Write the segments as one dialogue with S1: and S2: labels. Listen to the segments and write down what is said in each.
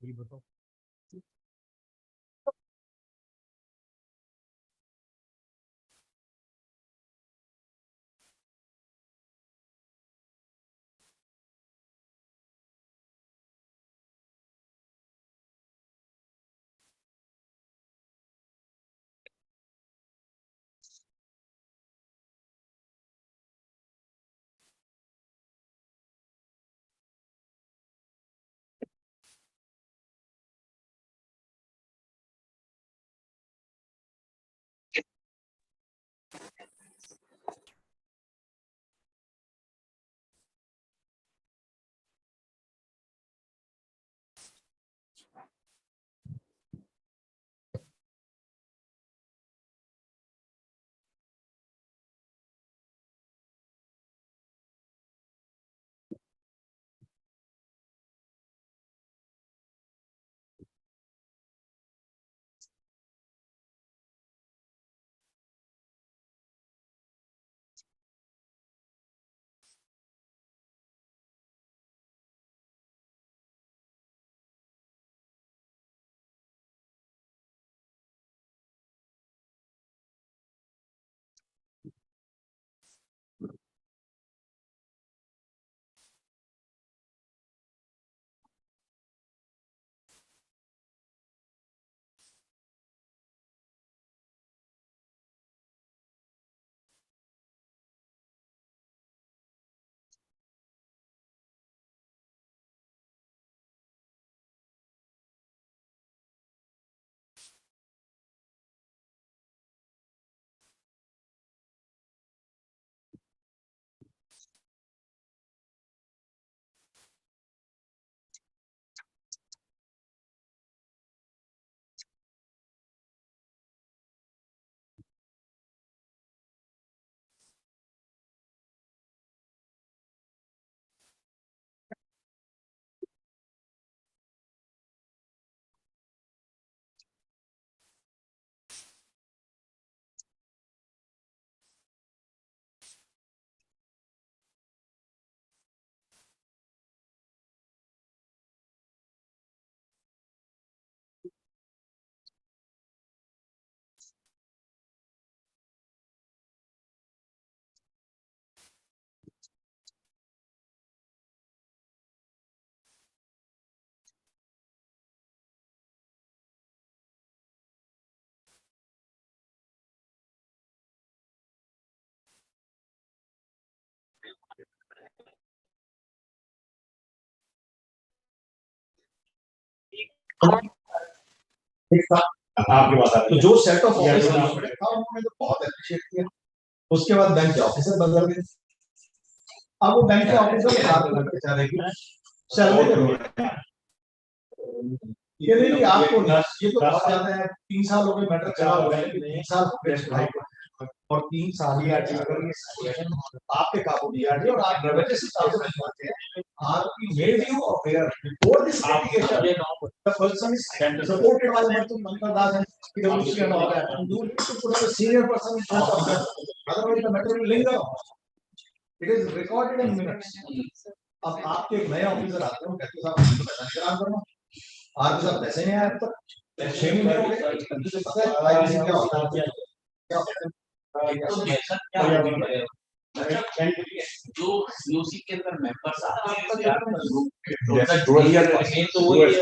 S1: ये बताओ।
S2: आपकी बात तो जो सेट ऑफ ऑफिसर था उन्होंने तो बहुत अप्रिशिएट किया। उसके बाद बैंक के ऑफिसर बदल गए। अब वो बैंक के ऑफिसर बेचारे की सैलरी ये नहीं आपको ये तो बहुत ज्यादा है। 3 साल हो गए मैटर चला हुआ है, 3 साल हो गए और 3 साल ही आपके काबू में आ रही है और आप रवैये से काबू नहीं पाते हैं। आपकी made you aware before this application the person is supported by multiple मंत्रालय एंड पीडब्ल्यूसी and all that and you need to put a senior person in front of that otherwise the matter will linger it is recorded in minutes. अब आपके एक नए officer आते हैं कहते हैं साहब पैसा काम करना आपके साथ पैसे नहीं आए अब तक 6 महीने हो गए पता है प्राइवेसी क्या होता है
S3: जो सीओसी के अंदर मेंबर्स आते हैं तो वही है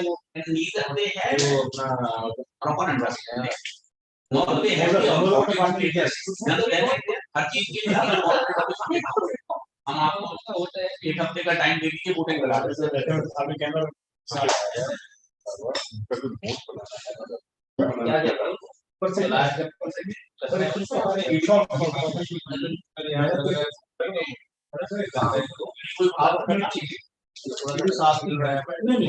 S3: वो नीदर दे है अपना proper understanding not they have her चीज के लिए हम आपको होता है 1 हफ्ते का टाइम दे दीजिए वोटिंग करा देते हैं अभी कैमरा क्या क्या पर से लास्ट पर से शॉप आप अपने साथ मिल रहा है नहीं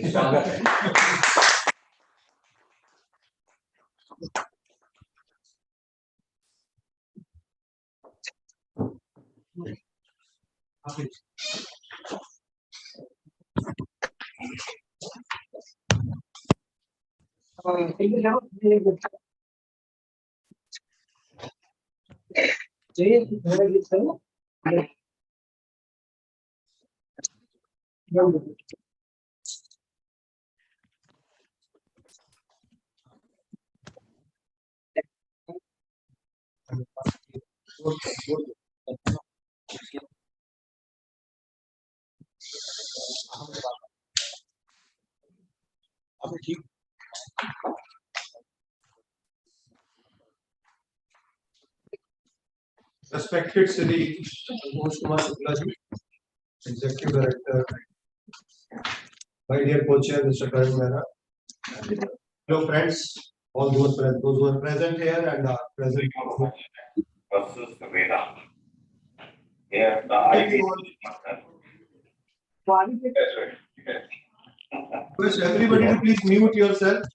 S2: स्वागत है। Respected Sri Mosh Kumar Shukla ji, Executive Director, my dear co-chair Mr. Karan Mehra. Hello friends, all those who are present here and are present.
S1: Versus the Veda. Here, the IBBI. That's right. Yes.
S2: Request everybody to please mute yourself.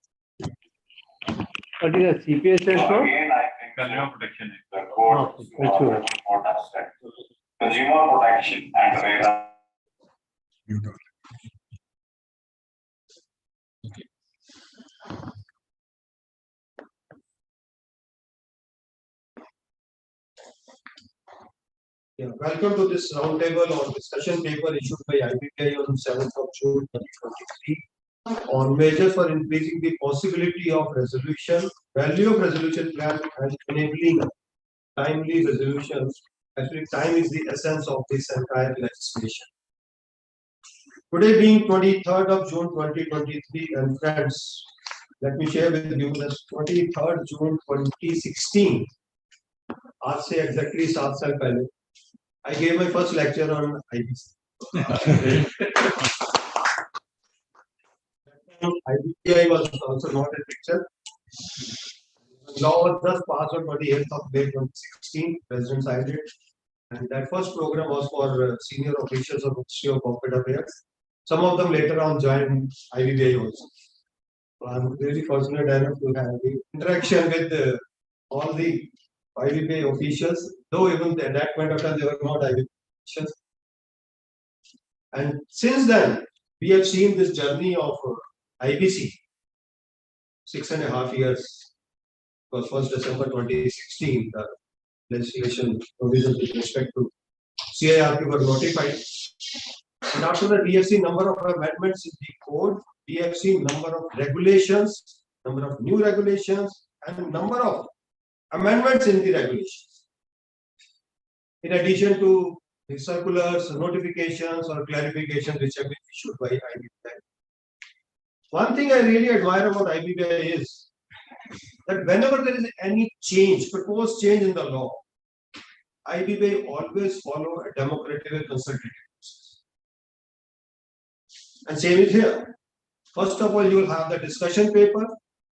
S4: What is the CPS
S1: So
S4: for?
S1: again, I think
S3: Consumer Protection Act.
S1: the code
S4: Okay,
S1: is
S4: sure.
S1: important aspect. Consumer protection and Veda.
S2: Yeah, welcome to this roundtable on discussion paper issued by IBBI on 7th of June 2023 on measures for increasing the possibility of resolution, value of resolution plan and enabling timely resolutions. Actually, time is the essence of this entire legislation. Today being 23rd of June 2023 and friends, let me share with you that 23rd June 2016, आज से exactly 7 साल पहले, I gave my first lecture on IBC. IBBI was also not a picture. Law was just passed on 28th of May 2016. President signed it, and that first program was for senior officials of Ministry of Corporate Affairs. Some of them later on joined IBBI also. So I'm really fortunate enough to have the interaction with all the IBBI officials, though even at that point of time they were not IBBI officials. And since then, we have seen this journey of IBC, 6.5 years. Because 1st December 2016, the legislation provisions with respect to CIRP were notified. And after that, we have seen number of amendments in the code. We have seen number of regulations, number of new regulations, and number of amendments in the regulations. In addition to the circulars, notifications, or clarifications which have been issued by IBBI. One thing I really admire about IBBI is that whenever there is any change, proposed change in the law, IBBI always follow a democratic and consultative process. And same is here. First of all, you will have the discussion paper,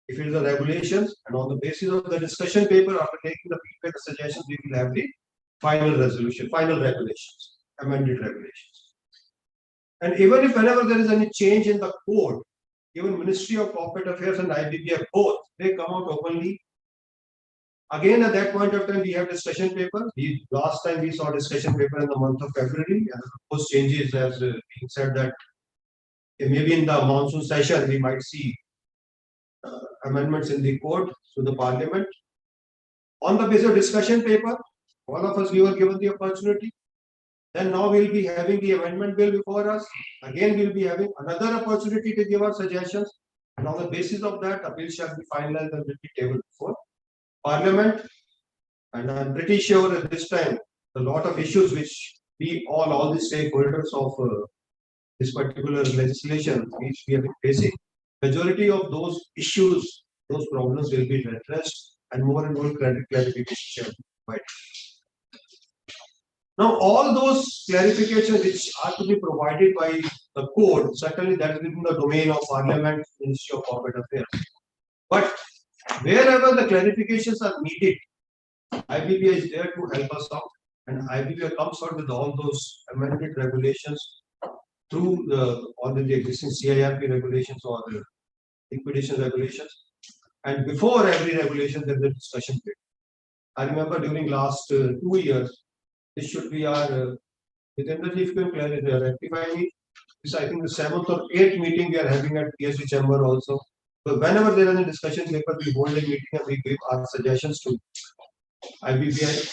S2: if it is the regulations, and on the basis of the discussion paper, after taking the feedback and suggestions, we will have the final resolution, final regulations, amended regulations. And even if whenever there is any change in the code, even Ministry of Corporate Affairs and IBBI both, they come out openly. Again, at that point of time, we have discussion paper. Last time we saw discussion paper in the month of February, and the proposed changes as being said that maybe in the monsoon session we might see amendments in the code to the Parliament. On the basis of discussion paper, all of us we were given the opportunity. Then now we'll be having the amendment bill before us. Again, we'll be having another opportunity to give our suggestions. And on the basis of that, a bill shall be finalized and will be tabled before Parliament. And I'm pretty sure at this time, a lot of issues which we all the stakeholders of this particular legislation which we have been facing, majority of those issues, those problems will be addressed and more clarification shall be provided. Now, all those clarifications which are to be provided by the code, certainly that is within the domain of Parliament, Ministry of Corporate Affairs. But wherever the clarifications are needed, IBBI is there to help us out. and IBBI comes out with all those amended regulations through all the existing CIRP regulations or the liquidation regulations. And before every regulation, there is a discussion period. I remember during last 2 years, this should be our within the if you can rectify me. This I think the 7th or 8th meeting we are having at PSC chamber also. So whenever there is a discussion paper, we hold a meeting and we give our suggestions to IBBI.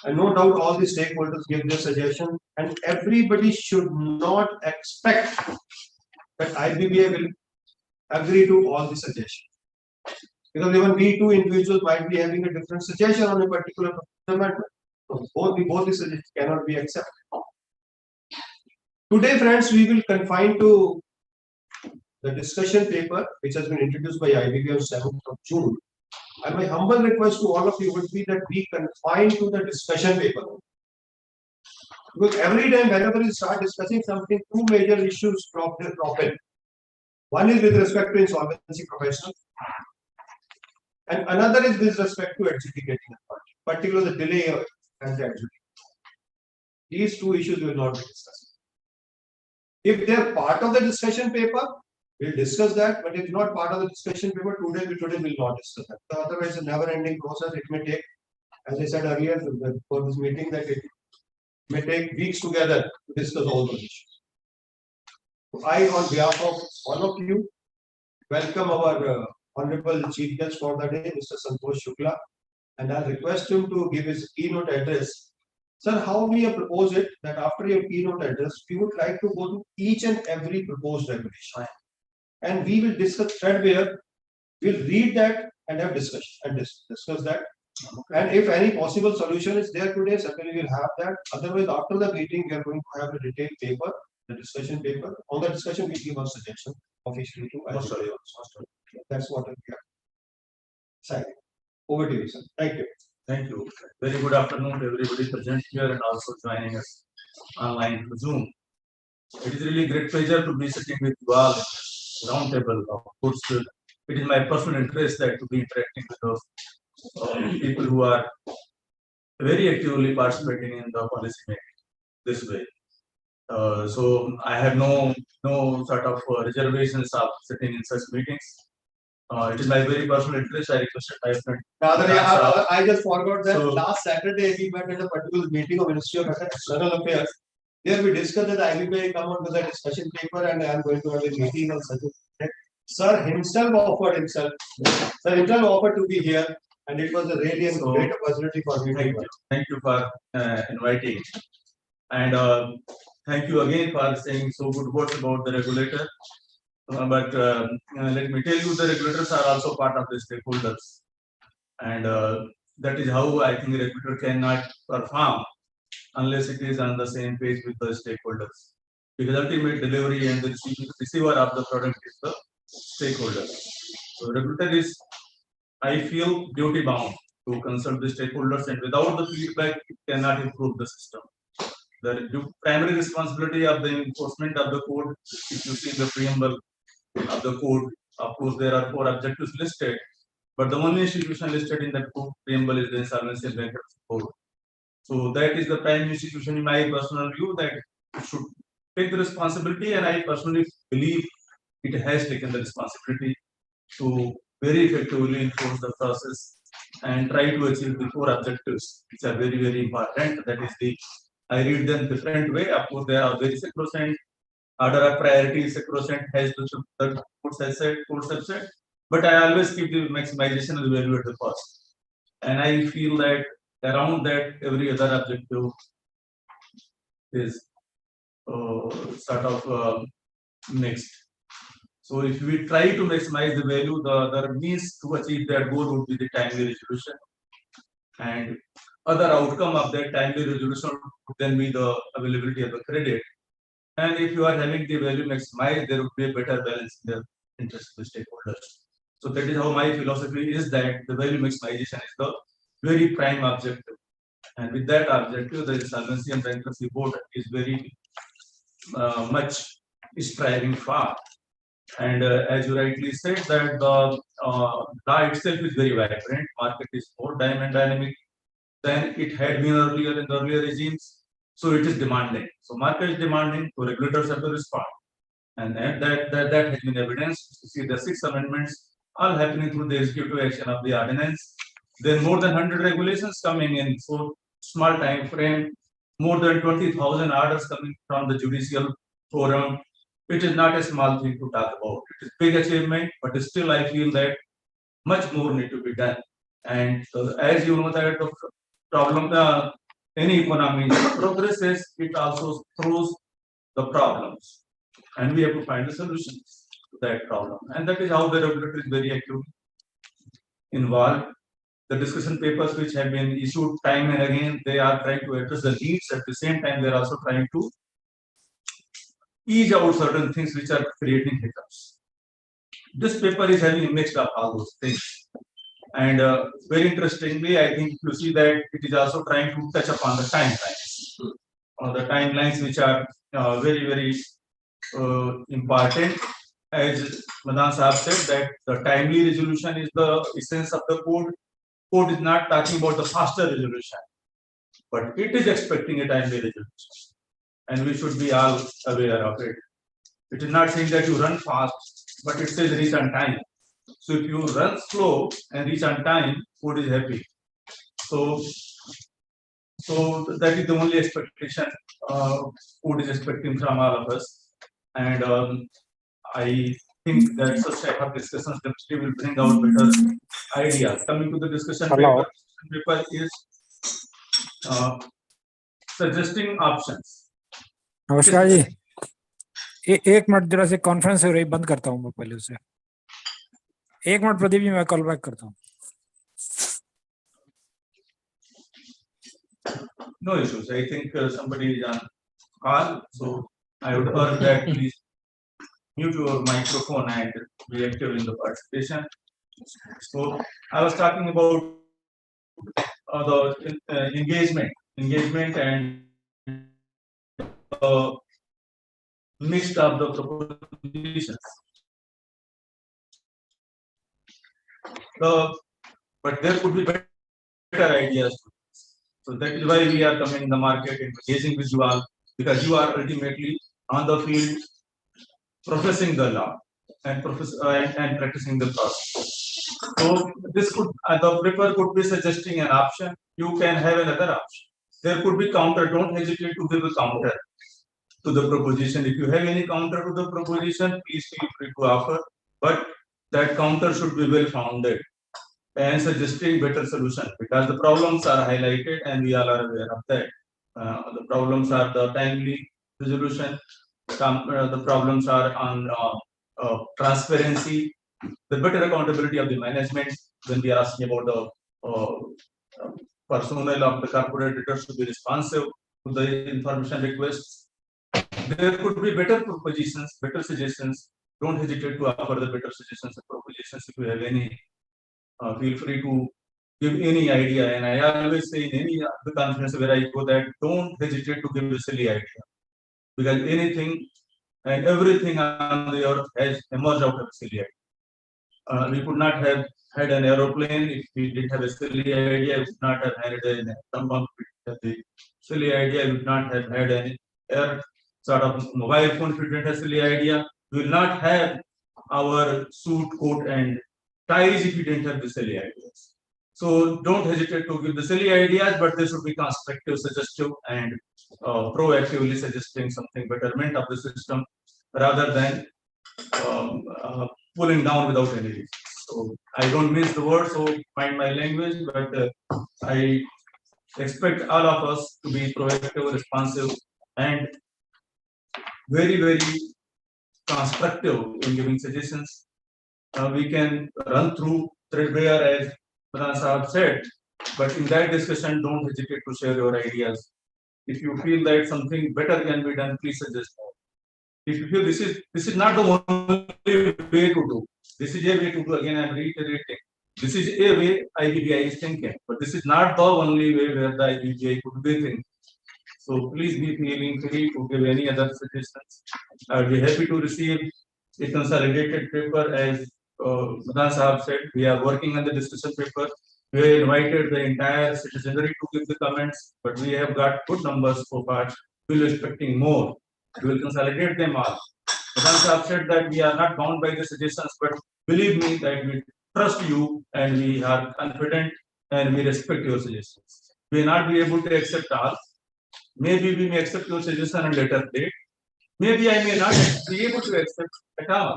S2: And no doubt all the stakeholders give their suggestion, and everybody should not expect that IBBI will agree to all the suggestions. Because even we two individuals might be having a different suggestion on a particular amendment. So both the suggestions cannot be accepted. Today, friends, we will confine to the discussion paper which has been introduced by IBBI on 7th of June. And my humble request to all of you would be that we confine to the discussion paper. Because every time, whenever we start discussing something, two major issues crop in. One is with respect to insolvency professionals, and another is with respect to adjudicating authority, particularly the delay and the adjudication. These two issues will not be discussed. If they are part of the discussion paper, we'll discuss that, but if not part of the discussion paper, today we will not discuss that. So otherwise, it's a never-ending process. It may take, as I said earlier, for this meeting, that it may take weeks together to discuss all those issues. So I, on behalf of all of you, welcome our Honorable Chief Guest for the day, Mr. Santosh Shukla, and I'll request him to give his keynote address. Sir, how we have proposed it that after your keynote address, we would like to go to each and every proposed regulation. And we will discuss threadbare. We'll read that and have discussion and discuss that. And if any possible solution is there today, certainly we'll have that. Otherwise, after the meeting, we are going to have a detailed paper, the discussion paper. On the discussion, we give our suggestion officially to IBBI. That's what we are signing. Over to you, sir. Thank you.
S5: Thank you. Very good afternoon to everybody present here and also joining us online through Zoom. It is really great pleasure to be sitting with you all roundtable. Of course, it is my personal interest that to be interacting with those people who are very actively participating in the policy making this way. So I have no sort of reservations of sitting in such meetings. It is my very personal interest. I requested my friend.
S2: I just forgot that last Saturday we met at a particular meeting of Ministry of External Affairs. There we discussed that IBBI come out with a discussion paper, and I am going to have a meeting on such a. Sir himself offered to be here, and it was a really great opportunity for me.
S5: Thank you for inviting, and thank you again for saying so good words about the regulator. But let me tell you, the regulators are also part of the stakeholders, and that is how I think the regulator cannot perform unless it is on the same page with the stakeholders. Because ultimate delivery and the receiver of the product is the stakeholder. So regulator is, I feel, duty bound to consult the stakeholders, and without the feedback, it cannot improve the system. The primary responsibility of the enforcement of the code, if you see the preamble of the code, of course, there are 4 objectives listed, but the only institution listed in that code preamble is the Insolvency and Bankruptcy Code. So that is the prime institution, in my personal view, that should take the responsibility, and I personally believe it has taken the responsibility to very effectively enforce the process and try to achieve the 4 objectives, which are very, very important. That is I read them different way. Of course, they are very sacrosanct. Order of priority sacrosanct, has the courts have said, but I always keep the maximization of the value at the cost. And I feel that around that, every other objective is sort of mixed. So if we try to maximize the value, the other means to achieve that goal would be the timely resolution. And other outcome of that timely resolution would then be the availability of the credit. And if you are having the value maximized, there would be a better balance in the interest of the stakeholders. So that is how my philosophy is, that the value maximization is the very prime objective. And with that objective, the Insolvency and Bankruptcy Board is very much striving for. And as you rightly said, that the law itself is very vibrant, market is more dynamic, than it had been earlier in the earlier regimes. So it is demanding. So market is demanding, so regulators have to respond. And that has been evidenced. You see the 6 amendments all happening through the executive action of the ordinance. Then more than 100 regulations coming in so small time frame, more than 20,000 orders coming from the judicial forum. It is not a small thing to talk about. It is big achievement, but still I feel that much more need to be done. And as you know that the problem, any economy progresses, it also throws the problems, and we have to find the solutions to that problem. And that is how the regulator is very actively involved. The discussion papers which have been issued time and again, they are trying to address the needs. At the same time, they are also trying to ease out certain things which are creating hiccups. This paper is having a mix of all those things. And very interestingly, I think you see that it is also trying to touch upon the timelines. The timelines which are very, very important. As Madan Sahab said, that the timely resolution is the essence of the code. Code is not talking about the faster resolution, but it is expecting a timely resolution. And we should be all aware of it. It is not saying that you run fast, but it says reach on time. So if you run slow and reach on time, code is happy. So that is the only expectation code is expecting from all of us. And I think that such type of discussions definitely will bring out better ideas. Coming to the discussion paper is suggesting options.
S6: नमस्कार जी, एक minute जरा से conference हो रही, बंद करता हूँ मैं पहले उसे। एक मिनट प्रदीप जी, मैं कॉल बैक करता हूँ।
S5: No issues. I think somebody is on call, so I would urge that please mute your microphone and be active in the participation. So I was talking about the engagement and mixed of the propositions. But there could be better ideas. So that is why we are coming in the market and engaging with you all, because you are ultimately on the field professing the law and practicing the process. So this could, the paper could be suggesting an option. You can have another option. There could be counter. Don't hesitate to give a counter to the proposition. If you have any counter to the proposition, please feel free to offer. But that counter should be well founded and suggesting better solution, because the problems are highlighted and we all are aware of that. The problems are the timely resolution. The problems are on transparency, the better accountability of the management when we are asking about the personnel of the corporate debtors to be responsive to the information requests. There could be better propositions, better suggestions. Don't hesitate to offer the better suggestions and propositions if you have any. Feel free to give any idea, and I always say in any of the conference where I go that don't hesitate to give a silly idea, because anything and everything on the earth has emerged out of a silly idea. We could not have had an aeroplane if we didn't have a silly idea. We could not have had a silly idea. We would not have had an air sort of mobile phone if we didn't have a silly idea. We will not have our suit, coat, and ties if we didn't have the silly ideas. So don't hesitate to give the silly ideas, but they should be constructive, suggestive, and proactively suggesting something betterment of the system rather than pulling down without any reason. So I don't mince the word, so mind my language, but I expect all of us to be proactive, responsive, and very, very constructive in giving suggestions. We can run through threadbare as Madan Sahab said, but in that discussion, don't hesitate to share your ideas. If you feel that something better can be done, please suggest more. If you feel this is not the only way to do, this is a way to do. Again, I'm reiterating. This is a way IBBI is thinking, but this is not the only way where the IBBI could be thinking. So please be feeling free to give any other suggestions. I would be happy to receive a consolidated paper. As Madan Sahab said, we are working on the discussion paper. We have invited the entire citizenry to give the comments, but we have got good numbers so far. We will expecting more. We will consolidate them all. Madam Saab said that we are not bound by the suggestions, but believe me that we trust you and we are confident and we respect your suggestions. We may not be able to accept all. Maybe we may accept your suggestion at a later date. Maybe I may not be able to accept at all.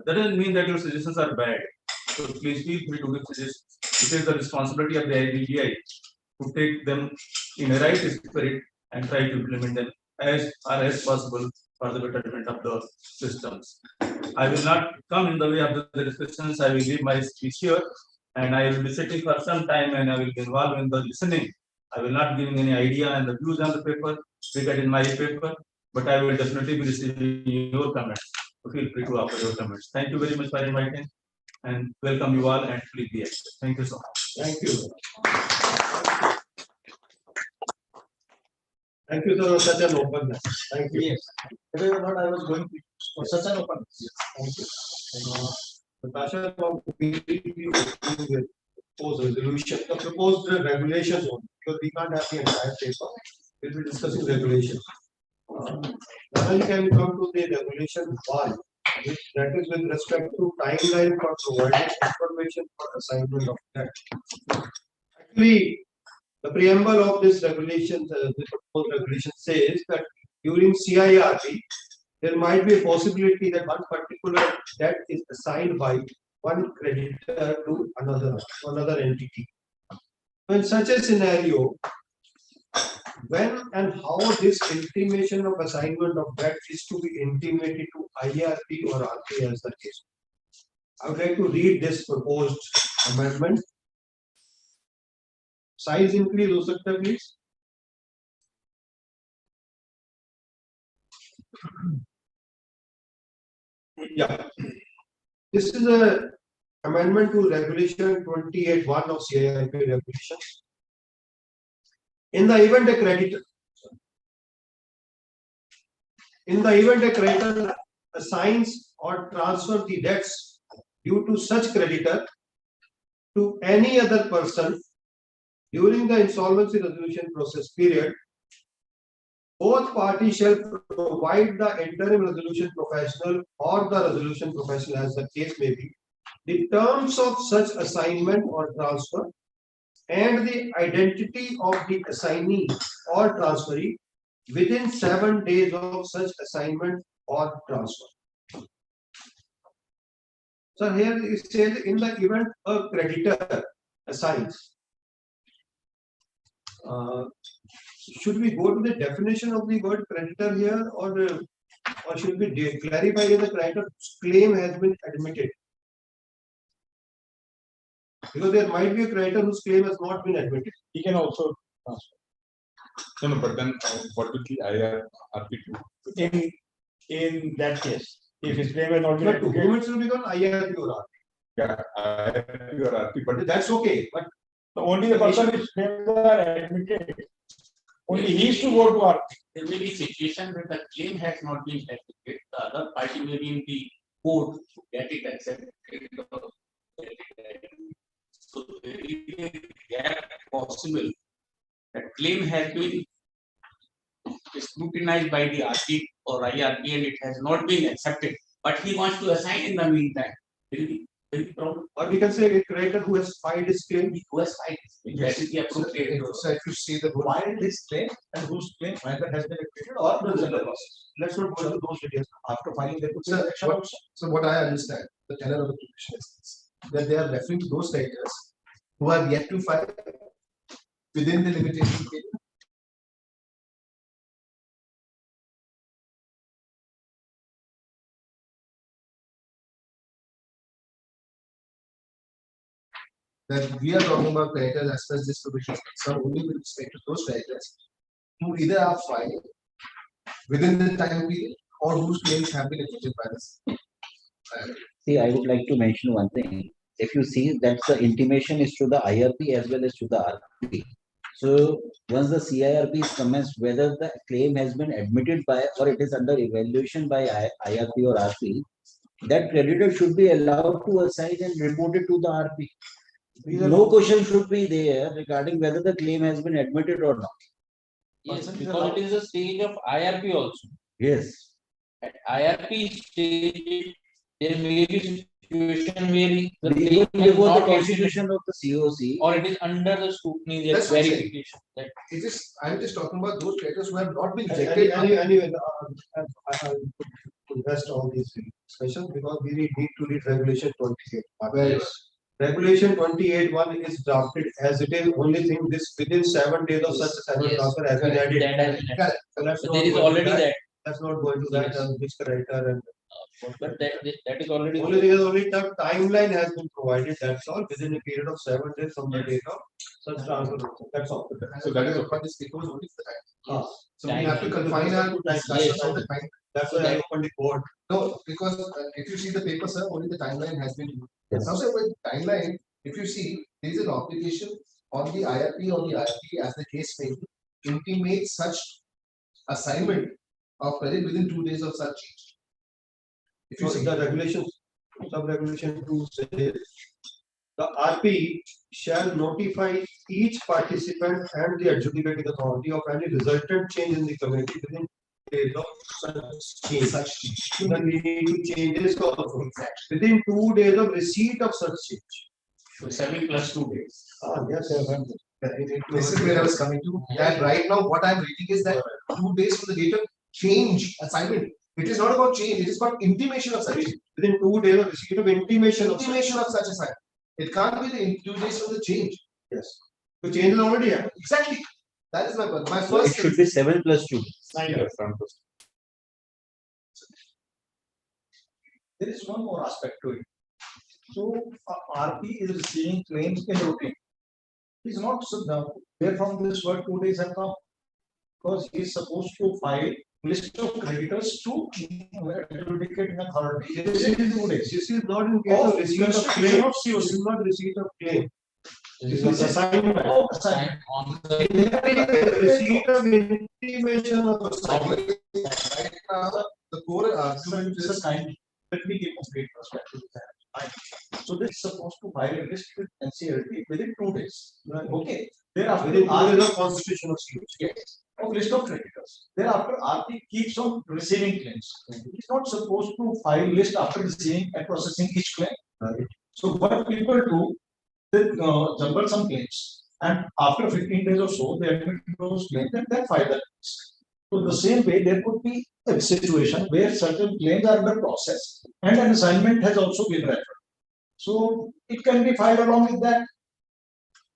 S5: That doesn't mean that your suggestions are bad. So please feel free to give suggestions. It is the responsibility of the IBBI to take them in a right spirit and try to implement them as far as possible for the betterment of the systems. I will not come in the way of the discussions. I will give my speech here and I will be sitting for some time and I will be involved in the listening. I will not giving any idea and the views on the paper, figured in my paper, but I will definitely be receiving your comments. So feel free to offer your comments. Thank you very much for inviting and welcome you all and please be active. Thank you so much.
S2: Thank you. Thank you for such an openness. Thank you. Yes. Whether or not I was going to for such an openness. Yes. Thank you. Natasha, with proposed resolution, the proposed regulations only, because we can't have the entire paper. We'll be discussing regulations. Now you can come to the regulation 1, that is with respect to timeline for providing information for assignment of debt. Actually, the preamble of this regulation, the proposed regulation says that during CIRP, there might be a possibility that one particular debt is assigned by one creditor to another entity. In such a scenario, when and how this intimation of assignment of debt is to be intimated to IRP or RP as the case. I would like to read this proposed amendment. Size increase हो सकता है please. Yeah, this is a amendment to regulation 28(1) of CIRP regulations. In the event a creditor assigns or transfers the debts due to such creditor to any other person during the insolvency resolution process period, both parties shall provide the interim resolution professional or the resolution professional, as the case may be, the terms of such assignment or transfer and the identity of the assignee or transferee within 7 days of such assignment or transfer. So here it says in the event a creditor assigns. Should we go to the definition of the word creditor here, or should we clarify that the creditor's claim has been admitted? Because there might be a creditor whose claim has not been admitted. He can also transfer.
S7: No, but then what will the IRP do?
S2: In that case, if his claim has not been admitted, documents will become IRP or RP.
S7: Yeah, IRP or RP, but
S2: That's okay. But
S8: only the person whose claims are admitted, only he is to go to RP.
S3: There may be situation where the claim has not been admitted, the other party may be in the court to get it accepted. So there is a gap possible. That claim has been scrutinized by the RP or IRP and it has not been accepted, but he wants to assign in the meantime. Will be problem.
S2: Or we can say a creditor who has filed his claim.
S3: Who has filed his claim. That is the appropriate.
S2: So if you see the filed his claim and whose claim either has been admitted or the process. Let's not go into those details. After filing, they put action also.
S9: So what I understand, the tenor of the petition is this, that they are referring to those creditors who are yet to file within the limitation period. That we are talking about creditors as such this provision is concerned only with respect to those creditors who either are filed within the time period or whose claims have been admitted by this.
S10: See, I would like to mention one thing. If you see that the intimation is to the IRP as well as to the RP. So once the CIRP is commenced, whether the claim has been admitted by or it is under evaluation by IRP or RP, that creditor should be allowed to assign and report it to the RP. no question should be there regarding whether the claim has been admitted or not.
S3: Yes, because it is a stage of IRP also.
S10: Yes.
S3: At IRP stage, there may be situation where the
S10: Even
S3: claim has
S10: before the
S3: not yet been-
S10: constitution of the COC,
S3: or it is under the scrutiny, that
S9: That's what I'm saying.
S3: verification. That
S9: It is, I'm just talking about those creditors who have not been
S2: Anyway,
S9: rejected.
S2: I invest all these discussions because we need to read regulation 28.
S9: Yes.
S2: Regulation 28(1) is drafted as it is, only thing this within 7 days of such assignment
S3: Yes.
S2: transfer has been
S3: that
S2: added.
S3: has been added.
S2: So let's
S3: But
S2: not
S3: there is
S2: go into
S3: already that.
S2: Let's not go into that
S3: Yes.
S2: and which creditor and.
S3: But that is already.
S2: Only thing is only the timeline has been provided, that's all, within a period of 7 days from the date of such transfer, that's all.
S9: So that is what this paper was only for the time.
S2: Ah,
S9: So we have to confine our discussion on the time.
S2: That's why I opened the board.
S9: No, because if you see the paper, sir, only the timeline has been.
S10: Yes.
S9: Now, sir, with timeline, if you see, there is an obligation on the IRP as the case may be, intimate such assignment of credit within 2 days of such change. If you
S2: So
S9: see
S2: the regulations, sub-regulation 2 says, the RP shall notify each participant and the adjudicating authority of any resultant change in the committee within days of such change. Then we need to change this also. Within 2 days of receipt of such change.
S3: So 7 plus 2 days.
S2: Yes,
S9: this is where I was coming to, that right now what I'm reading is that 2 days from the date of change assignment. It is not about change, it is about intimation of such.
S2: Within 2 days of receipt of intimation of such.
S9: Intimation of such assignment. It can't be the 2 days from the change.
S2: Yes. The change is already happened.
S9: Exactly. That is my point. My
S10: so it
S9: first.
S10: should be 7 plus 2.
S7: Yes, I'm just-
S2: There is one more aspect to it. So RP is receiving claims in routine. He's not so now, where from this word 2 days have come. Because he is supposed to file list of creditors to adjudicating authority. This is 2 days. This is not in case of receipt of claim. This is not receipt of claim. This is assignment.
S3: Sign on the.
S2: Receipt of intimation of assignment.
S9: Right now, the core argument is.
S2: Let me give complete perspective. So this is supposed to file a list with NCLT within 2 days. Okay. Thereafter, within 2 days of constitution of COC. Yes. Of list of creditors. Thereafter, RP keeps on receiving claims. It's not supposed to file list after receiving and processing each claim. Right. So what people do, they jumble some claims, and after 15 days or so, they admit those claims and then file the list. So the same way, there could be a situation where certain claims are under process and an assignment has also been referred. So it can be filed along with that.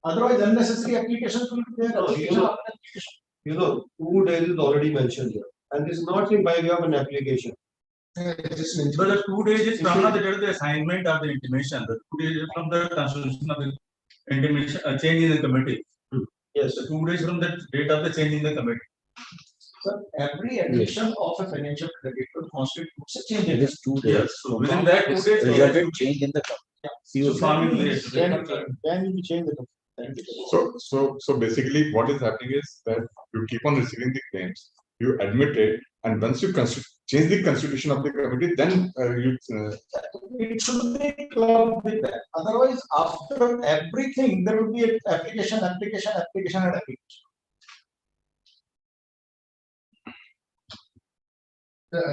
S2: Otherwise, unnecessary applications will be there. You know, 2 days is already mentioned here, and this is not in by way of an application.
S5: But the 2 days is from the date of the assignment or the intimation. The 2 days is from the constitution of the intimation, change in the committee.
S2: Yes.
S5: The 2 days from the date of the change in the committee.
S2: So every admission of a financial creditor constitutes a change.
S10: It is 2 days.
S5: Yes, so within that 2 days.
S10: Resultant change in the
S5: So
S10: COC.
S5: farming days.
S8: Then we change the.
S7: So basically what is happening is that you keep on receiving the claims, you admit it, and once you change the constitution of the committee, then
S2: It should be clubbed with that. Otherwise, after everything, there will be an application, and application.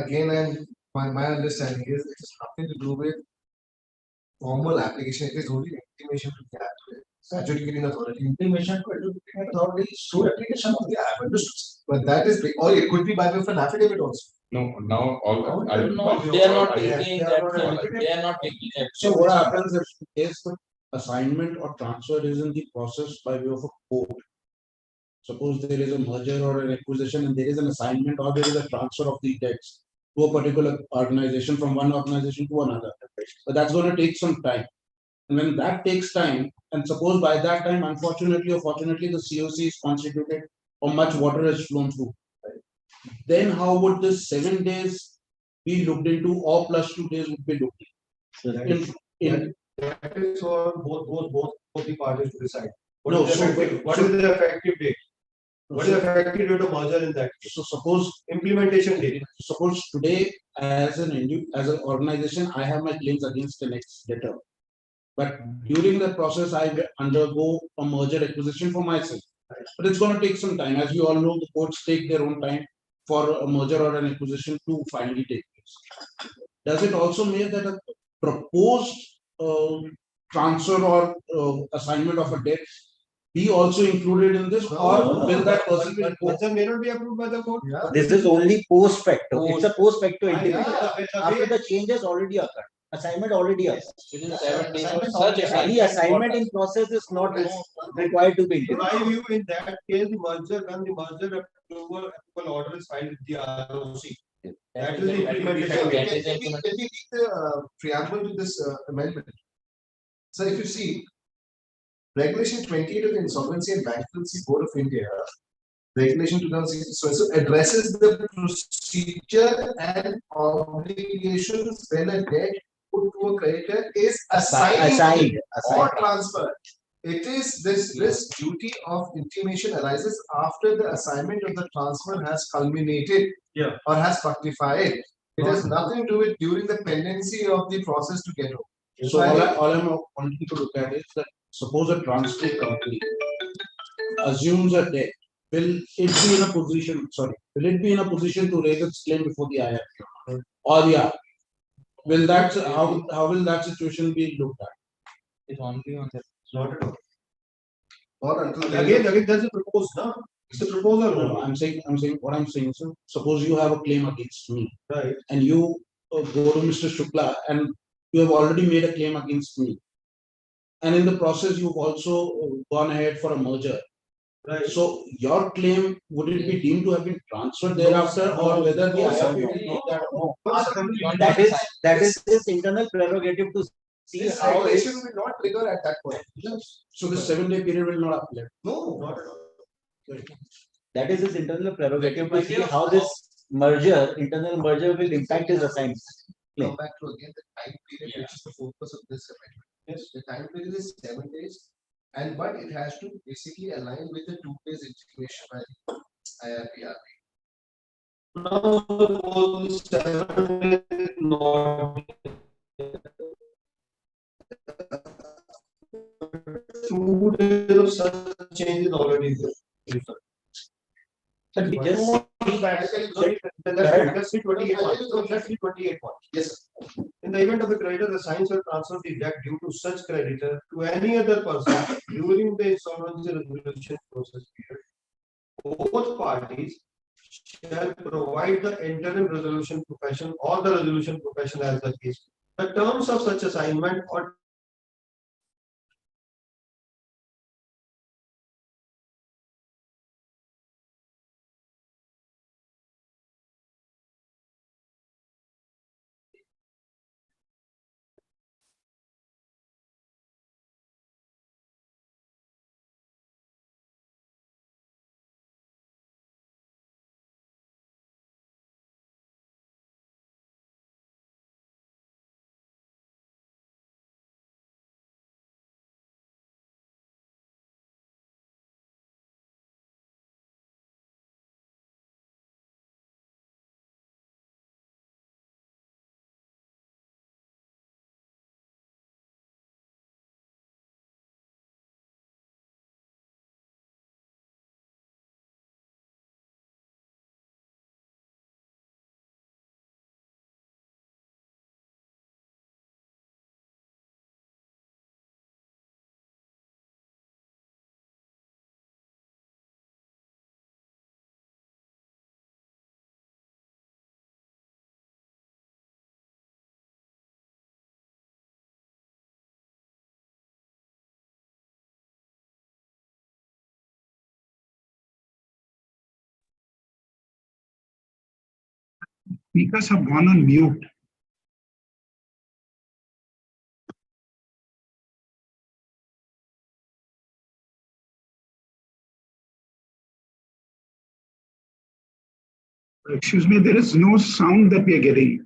S9: Again, and my understanding is it has nothing to do with formal application. It is only intimation to the adjudicating authority.
S2: Intimation to adjudicating authority is through application of the affidavit.
S9: But that is, or it could be by way of an affidavit also.
S7: no, now all.
S3: No, they are not taking that. They are not taking that.
S11: So what happens if the assignment or transfer is in the process by way of a court? Suppose there is a merger or an acquisition and there is an assignment or there is a transfer of the debts to a particular organization from one organization to another. But that's going to take some time. And when that takes time, and suppose by that time, unfortunately or fortunately, the COC is constituted or much water has flown through, then how would the 7 days be looked into or plus 2 days would be looked into?
S2: That is for both the parties to decide. What
S11: No,
S2: is the
S11: so
S2: effective- what is the effective date? What is the effective date of merger in that case?
S11: So suppose
S2: Implementation date.
S11: today as an organization, I have my claims against the next debtor. But during that process, I undergo a merger acquisition for myself. But it's going to take some time. As you all know, the courts take their own time for a merger or an acquisition to finally take place. Does it also mean that a proposed transfer or assignment of a debt be also included in this, or will that person be
S9: Merger may not be approved by the court.
S10: This is only post facto. It's a post facto
S9: Yeah,
S10: intimation.
S9: yeah.
S10: After the change has already occurred, assignment already occurred.
S3: Within 7 days of
S9: Assignment
S3: such
S10: Any assignment in process is not required to be
S9: In
S10: intimated.
S9: my view, in that case, the merger, when the merger approval order is filed with the ROC. That is the implementation.
S3: That is
S9: Can we read the preamble to this amendment? So if you see, Regulation 28 of the Insolvency and Bankruptcy Board of India, Regulation 2016 so addresses the procedure and obligations when a debt put to a creditor is assigned or transferred. It is this duty of intimation arises after the assignment of the transfer has culminated or has fructified. It has nothing to do with during the pendency of the process to get over.
S11: So all I'm wanting to look at is that suppose a transport company assumes a debt, will it be in a position, will it be in a position to raise its claim before the IRP? Or will that, how will that situation be looked at?
S3: It's only on the.
S9: Not at all. Or until again, there's a proposal, no? It's a proposal.
S11: No, I'm saying, what I'm saying, so suppose you have a claim against me.
S9: Right.
S11: And you go to Mr. Shukla and you have already made a claim against me. And in the process, you've also gone ahead for a merger.
S9: Right.
S11: So your claim, would it be deemed to have been transferred thereafter, or whether the IRP will take that? No.
S10: That is his internal prerogative to see
S9: This
S10: how
S9: regulation will not trigger at that point.
S11: So the 7-day period will not apply.
S9: No, not at all.
S10: that is his internal prerogative to see how this internal merger will impact his assignment.
S9: Come back to again the time period, which is the focus of this amendment. Yes, the time period is 7 days, but it has to basically align with the 2 days integration by the IRPRB. Now, suppose 7 days not 2 days of such change is already there. Let's see 28 point. Yes. In the event of the creditor assigns or transfers the debt due to such creditor to any other person during the insolvency resolution process period, both parties shall provide the interim resolution profession or the resolution profession as the case. The terms of such assignment or
S12: Speakers have gone on mute. Excuse me, there is no sound that we are getting.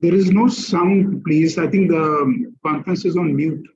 S12: There is no sound, please. I think the conference is on mute.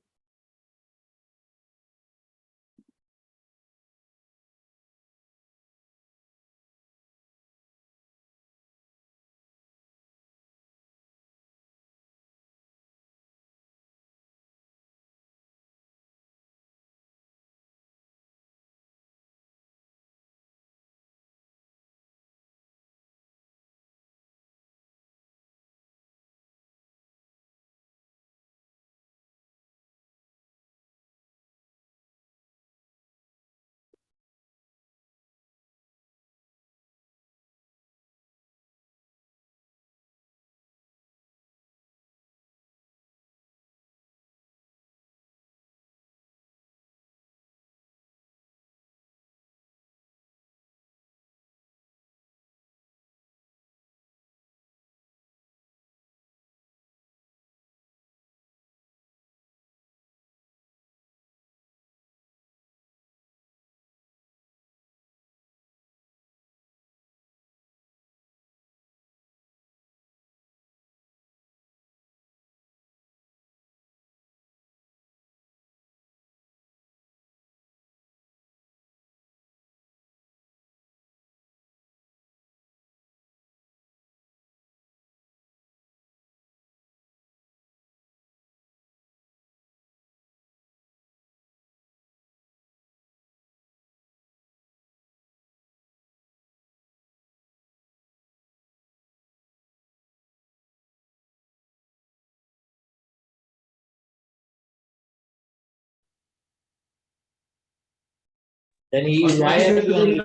S3: Then he why have you only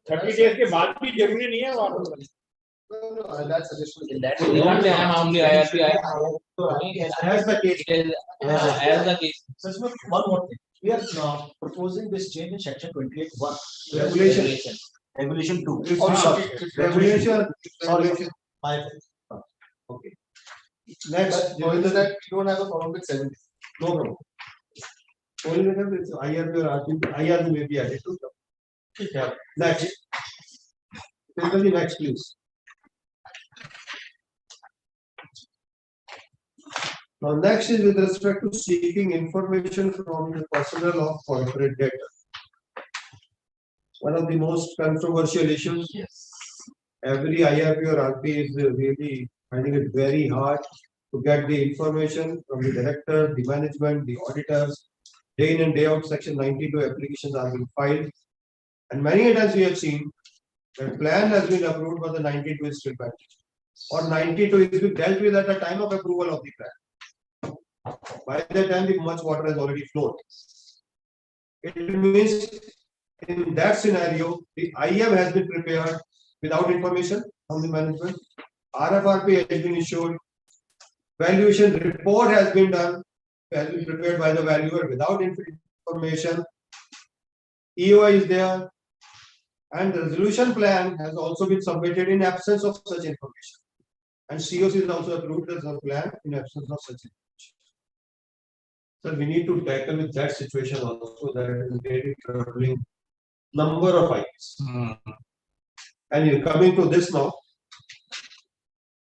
S8: 30 days के बाद भी जरूरी नहीं है वहाँ पर।
S9: That suggestion.
S3: that you can't say I am only IRP.
S2: As the case.
S3: As the case.
S2: So, one more thing. We are now proposing this change in section 28(1).
S9: Regulation.
S2: Regulation 2.
S9: It's
S2: Oh,
S9: not-
S2: sorry.
S9: Regulation.
S2: Sorry. My okay. Next,
S9: But going to that, you don't have a problem with 70.
S2: no problem. Only because it's IRP or IRP may be added to them. Yeah. Next. Take the next, please. Now, next is with respect to seeking information from the personnel of corporate data. One of the most controversial issues.
S3: Yes.
S2: Every IRP or RP is really finding it very hard to get the information from the director, the management, the auditors. Day in and day out, section 92 applications are being filed. And many times we have seen that plan has been approved, but the 92 is still pending. Or 92 is being dealt with at the time of approval of the plan. By that time, the much water has already flowed. It means in that scenario, the IM has been prepared without information from the management. RFRP has been issued. Valuation report has been done, has been prepared by the valuer without information. EOI is there. And the resolution plan has also been submitted in absence of such information. And COC is also approved as a plan in absence of such information. So we need to tackle with that situation also, that is very troubling number of items. And you're coming to this now.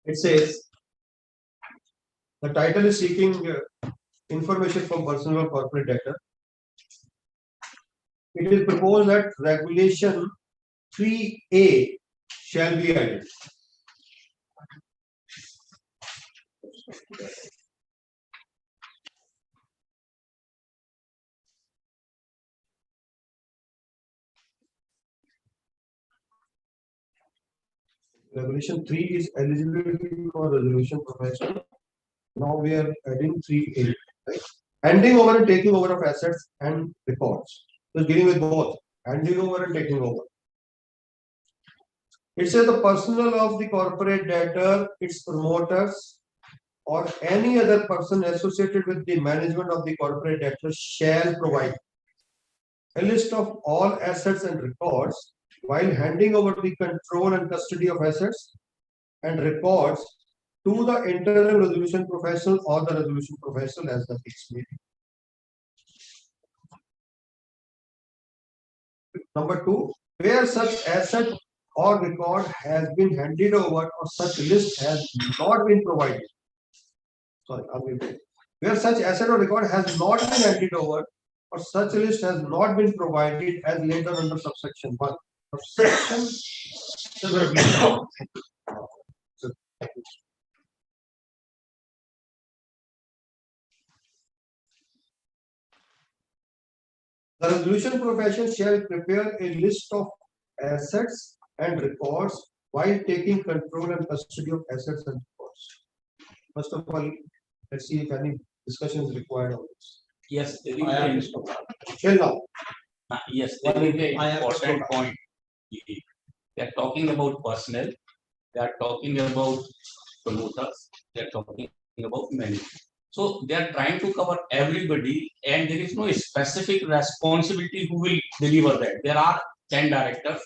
S2: It says the title is seeking information from personal or corporate data. It is proposed that regulation 3A shall be added. Regulation 3 is eligibility for resolution profession. Now we are adding 3A, right? Handing over and taking over of assets and records. So dealing with both, handing over and taking over. It says the personnel of the corporate debtor, its promoters, or any other person associated with the management of the corporate debtor shall provide a list of all assets and records while handing over the control and custody of assets and records to the interim resolution professional or the resolution professional as the case may be. Number 2, where such asset or record has been handed over or such list has not been provided. Sorry, where such asset or record has not been handed over or such list has not been provided as laid down under subsection 1. Subsection. The resolution profession shall prepare a list of assets and records while taking control and custody of assets and records. First of all, let's see if any discussion is required on this.
S3: Yes, there is
S2: Shall now.
S3: Yes, there is an important point. They are talking about personnel, they are talking about promoters, they are talking about management. So they are trying to cover everybody, and there is no specific responsibility who will deliver that. There are 10 directors,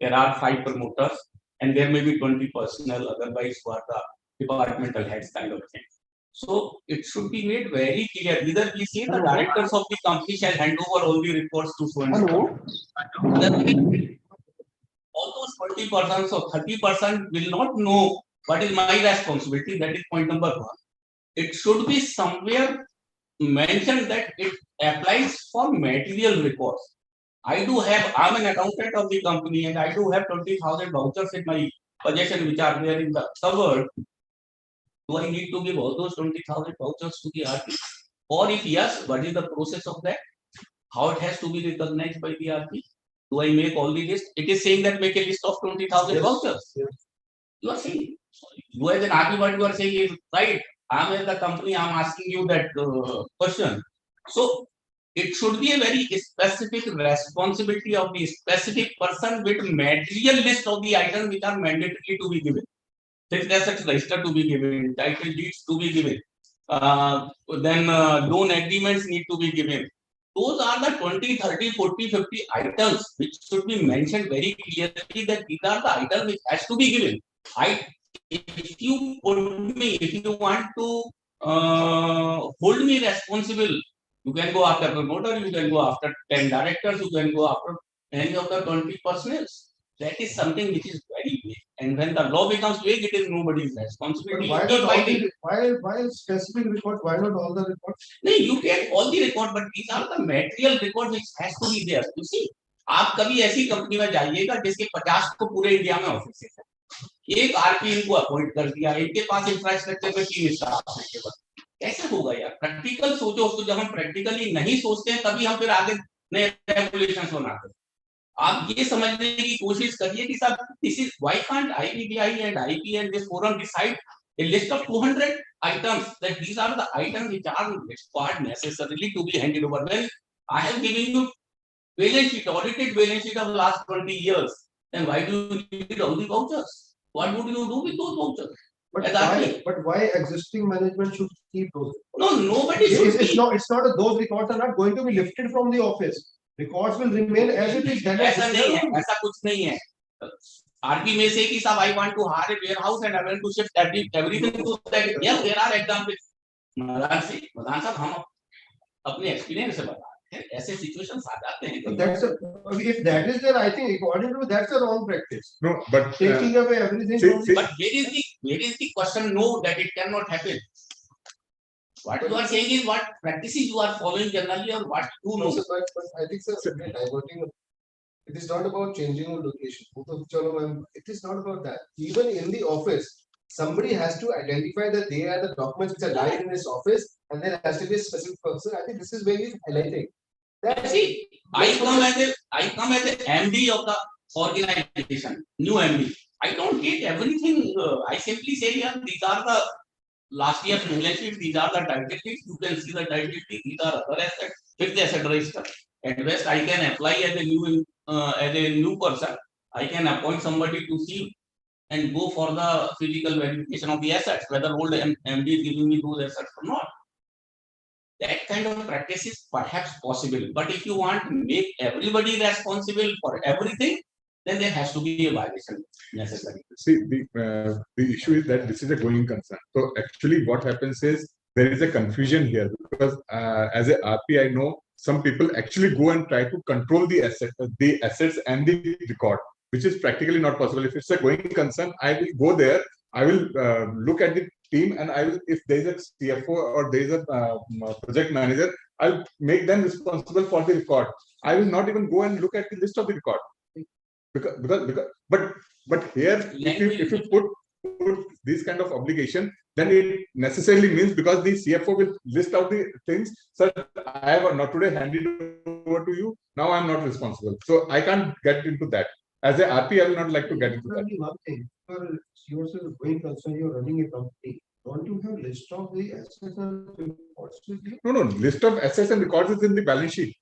S3: there are 5 promoters, and there may be 20 personnel, otherwise who are the departmental heads kind of thing. So it should be made very clear. Either we say the directors of the company shall hand over all the reports to so and so. All those 20% or 30% will not know what is my responsibility. That is point number 1. It should be somewhere mentioned that it applies for material records. I'm an accountant of the company and I do have 20,000 vouchers in my possession which are there in the cupboard. Do I need to give all those 20,000 vouchers to the RP? Or if yes, what is the process of that? How it has to be recognized by the RP? Do I make all the list? It is saying that make a list of 20,000 vouchers. Yes. You are saying, you as an RP, what you are saying is right. I am in the company, I am asking you that question. So it should be a very specific responsibility of the specific person with material list of the items which are mandatory to be given. Fixed assets register to be given, title deeds to be given, then loan agreements need to be given. Those are the 20, 30, 40, 50 items which should be mentioned very clearly that these are the items which has to be given. If you want to hold me responsible, you can go after promoter, you can go after 10 directors, you can go after any of the 20 personnel. That is something which is very vague. And when the law becomes vague, it is nobody's responsibility.
S2: Why specific record? Why not all the records?
S3: No, you get all the record, but these are the material record which has to be there. You see, आप कभी ऐसी company में जाइएगा जिसके 50 को पूरे India में office है, एक आरपी इनको अपॉइंट कर दिया, इनके पास इंफ्रास्ट्रक्चर में 3 स्टाफ है केवल, कैसे होगा यार? प्रैक्टिकल सोचो उसको, जब हम प्रैक्टिकली नहीं सोचते हैं तभी हम फिर आगे नए रेगुलेशंस बनाते हैं। आप ये समझने की कोशिश करिए कि साहब this is why can't IBBI and IP and this forum decide a list of 200 items that these are the items which are required necessarily to be handed over. When I have given you balance sheet, audited balance sheet of last 20 years, then why do you need all the vouchers? What would you do with those vouchers?
S2: But why existing management should keep those?
S3: No, nobody should.
S2: It's not those records are not going to be lifted from the office. Records will remain as it is.
S3: ऐसा नहीं है, ऐसा कुछ नहीं है। RP में से कि साहब I want to hire a warehouse and I want to shift everything to that. Yes, there are examples. Madan साहब हम अपने एक्सपीरियंस से बता रहे हैं, ऐसे सिचुएशंस आ जाते हैं।
S2: If that is there, I think according to that's a wrong practice.
S7: No, but
S2: taking away everything.
S3: But where is the question? No, that it cannot happen. What you are saying is what practices you are following generally or what you know.
S9: But I think sir, diverting. It is not about changing your location. It is not about that. Even in the office, somebody has to identify that they are the documents which are lying in his office, and there has to be a specific person. I think this is where he's highlighting.
S3: See, I come as a MD of the organization, new MD. I don't get everything. I simply say, yeah, these are the last year's balance sheet, these are the title sheets, you can see the title sheet, these are other assets, fixed asset register. At best, I can apply as a new person. I can appoint somebody to see and go for the physical verification of the assets, whether old MD is giving me those assets or not. That kind of practice is perhaps possible. But if you want to make everybody responsible for everything, then there has to be a violation necessary.
S7: See, the issue is that this is a going concern. So actually what happens is there is a confusion here because as a RP, I know some people actually go and try to control the assets and the record which is practically not possible. If it's a going concern, I will go there. I will look at the team, and I will, if there is a CFO or there is a project manager, I'll make them responsible for the record. I will not even go and look at the list of the record, but here, if you put this kind of obligation, then it necessarily means, because the CFO will list out the things, sir, I have not today handed over to you, now I'm not responsible. So I can't get into that. As a RP, I will not like to get into that.
S9: One thing, yourself going concern, you're running a company. Don't you have list of the assets and records with you?
S7: No, list of assets and records is in the balance sheet.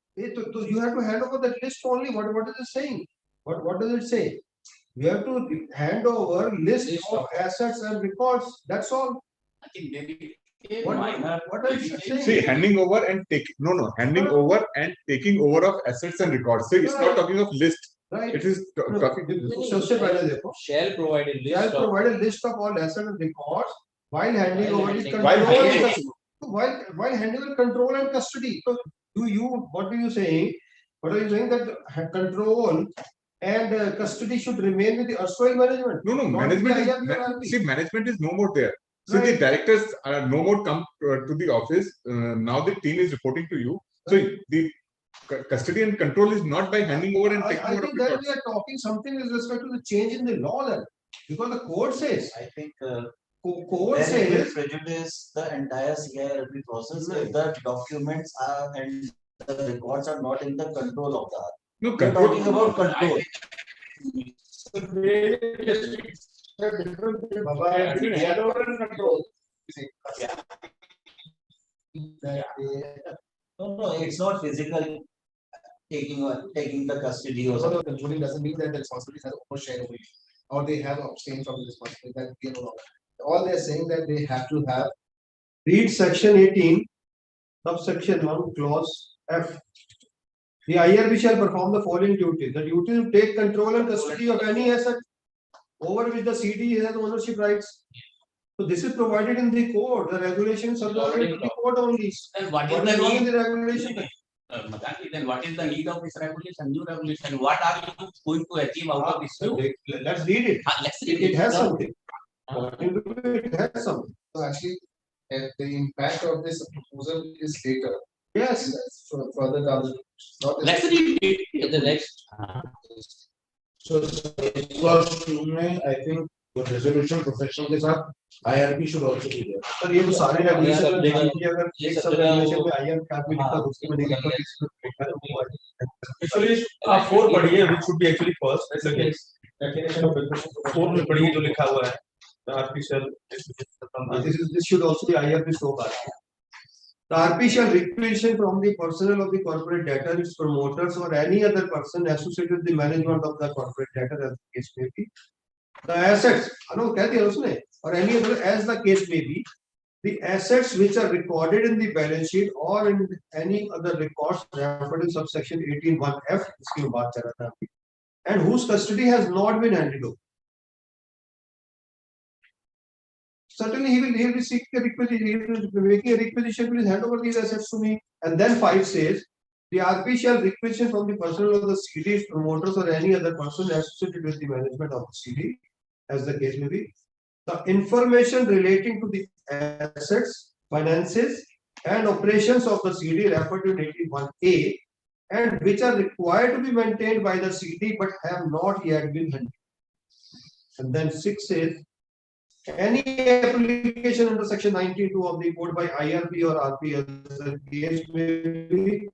S9: So you have to hand over that list only. What is it saying? What does it say? You have to hand over list of assets and records. That's all.
S3: I think maybe.
S9: What are you saying?
S7: See, handing over and taking, handing over and taking over of assets and records. See, it's not talking of list.
S9: Right.
S7: It is talking.
S3: Shall provide a list.
S9: Shall provide a list of all assets and records while handing over the control. While handing over control and custody. So what are you saying? What are you saying, that control and custody should remain with the erstwhile management?
S7: No, management. See, management is no more there. See, the directors are no more come to the office. Now the team is reporting to you. So the custody and control is not by handing over and taking over. I
S9: think that we are talking something with respect to the change in the law, then, because the code says.
S10: I think
S9: code says
S10: prejudice the entire CIRP process if the documents are and the records are not in the control of the.
S7: No,
S10: we're talking about control. No, it's not physical taking the custody or something.
S9: Controlling doesn't mean that the responsibility has overshare over you, or they have abstained from the responsibility. That we are no longer. All they're saying that they have to have. Read section 18, subsection 1, clause F. The IRB shall perform the following duties. The duty to take control and custody of any asset over which the CD has ownership rights. So this is provided in the code. The regulations are provided in the code only.
S3: And what is the need?
S9: The regulation?
S3: Then what is the need of this regulation, new regulation? What are you going to achieve out of this?
S9: Let's read it.
S3: Let's read
S9: It has something. It has something.
S2: So actually, the impact of this proposal is later.
S9: Yes.
S2: Further down.
S3: Let's read it. The next.
S11: So clause 2 में I think the resolution professional के साथ IRP should also be there.
S9: Sir ये तो सारे regulation देखिए कि अगर एक सब रेगुलेशन में IRP लिखा तो उसमें नहीं लिखा
S5: Actually, 4 पढ़िए, which should be actually first. Definition of requisition 4 में पढ़िए जो लिखा हुआ है. The RP shall.
S9: This should also be IRP scope. The RP shall requisition from the personnel of the corporate debtor, its promoters, or any other person associated with the management of the corporate debtor, as the case may be. The assets, or any other, as the case may be, the assets which are recorded in the balance sheet or in any other records referred in subsection 18(1)(f), and whose custody has not been handed over. Certainly, he will be seeking a requisition. He will be making a requisition. Please hand over these assets to me. And then 5 says, the RP shall requisition from the personnel of the CD, promoters, or any other person associated with the management of the CD, as the case may be, the information relating to the assets, finances, and operations of the CD referred to in 18(1)(a), and which are required to be maintained by the CD but have not yet been handed. And then 6 says, any application under section 92 of the code by IRP or RP as the case may be,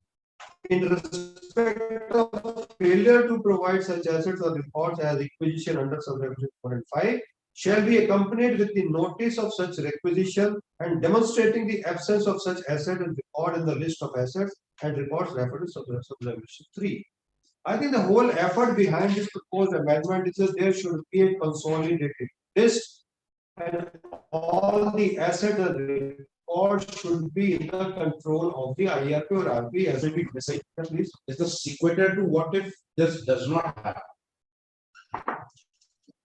S9: in respect of failure to provide such assets or records as requisition under subsection 4 and 5, shall be accompanied with the notice of such requisition and demonstrating the absence of such asset and record in the list of assets and records referred to subsection 3. I think the whole effort behind this proposed amendment is that there should be a consolidated list, and all the assets and records should be in the control of the IRP or RP as it is decided. Please.
S11: Is this sequential to what if this does not happen?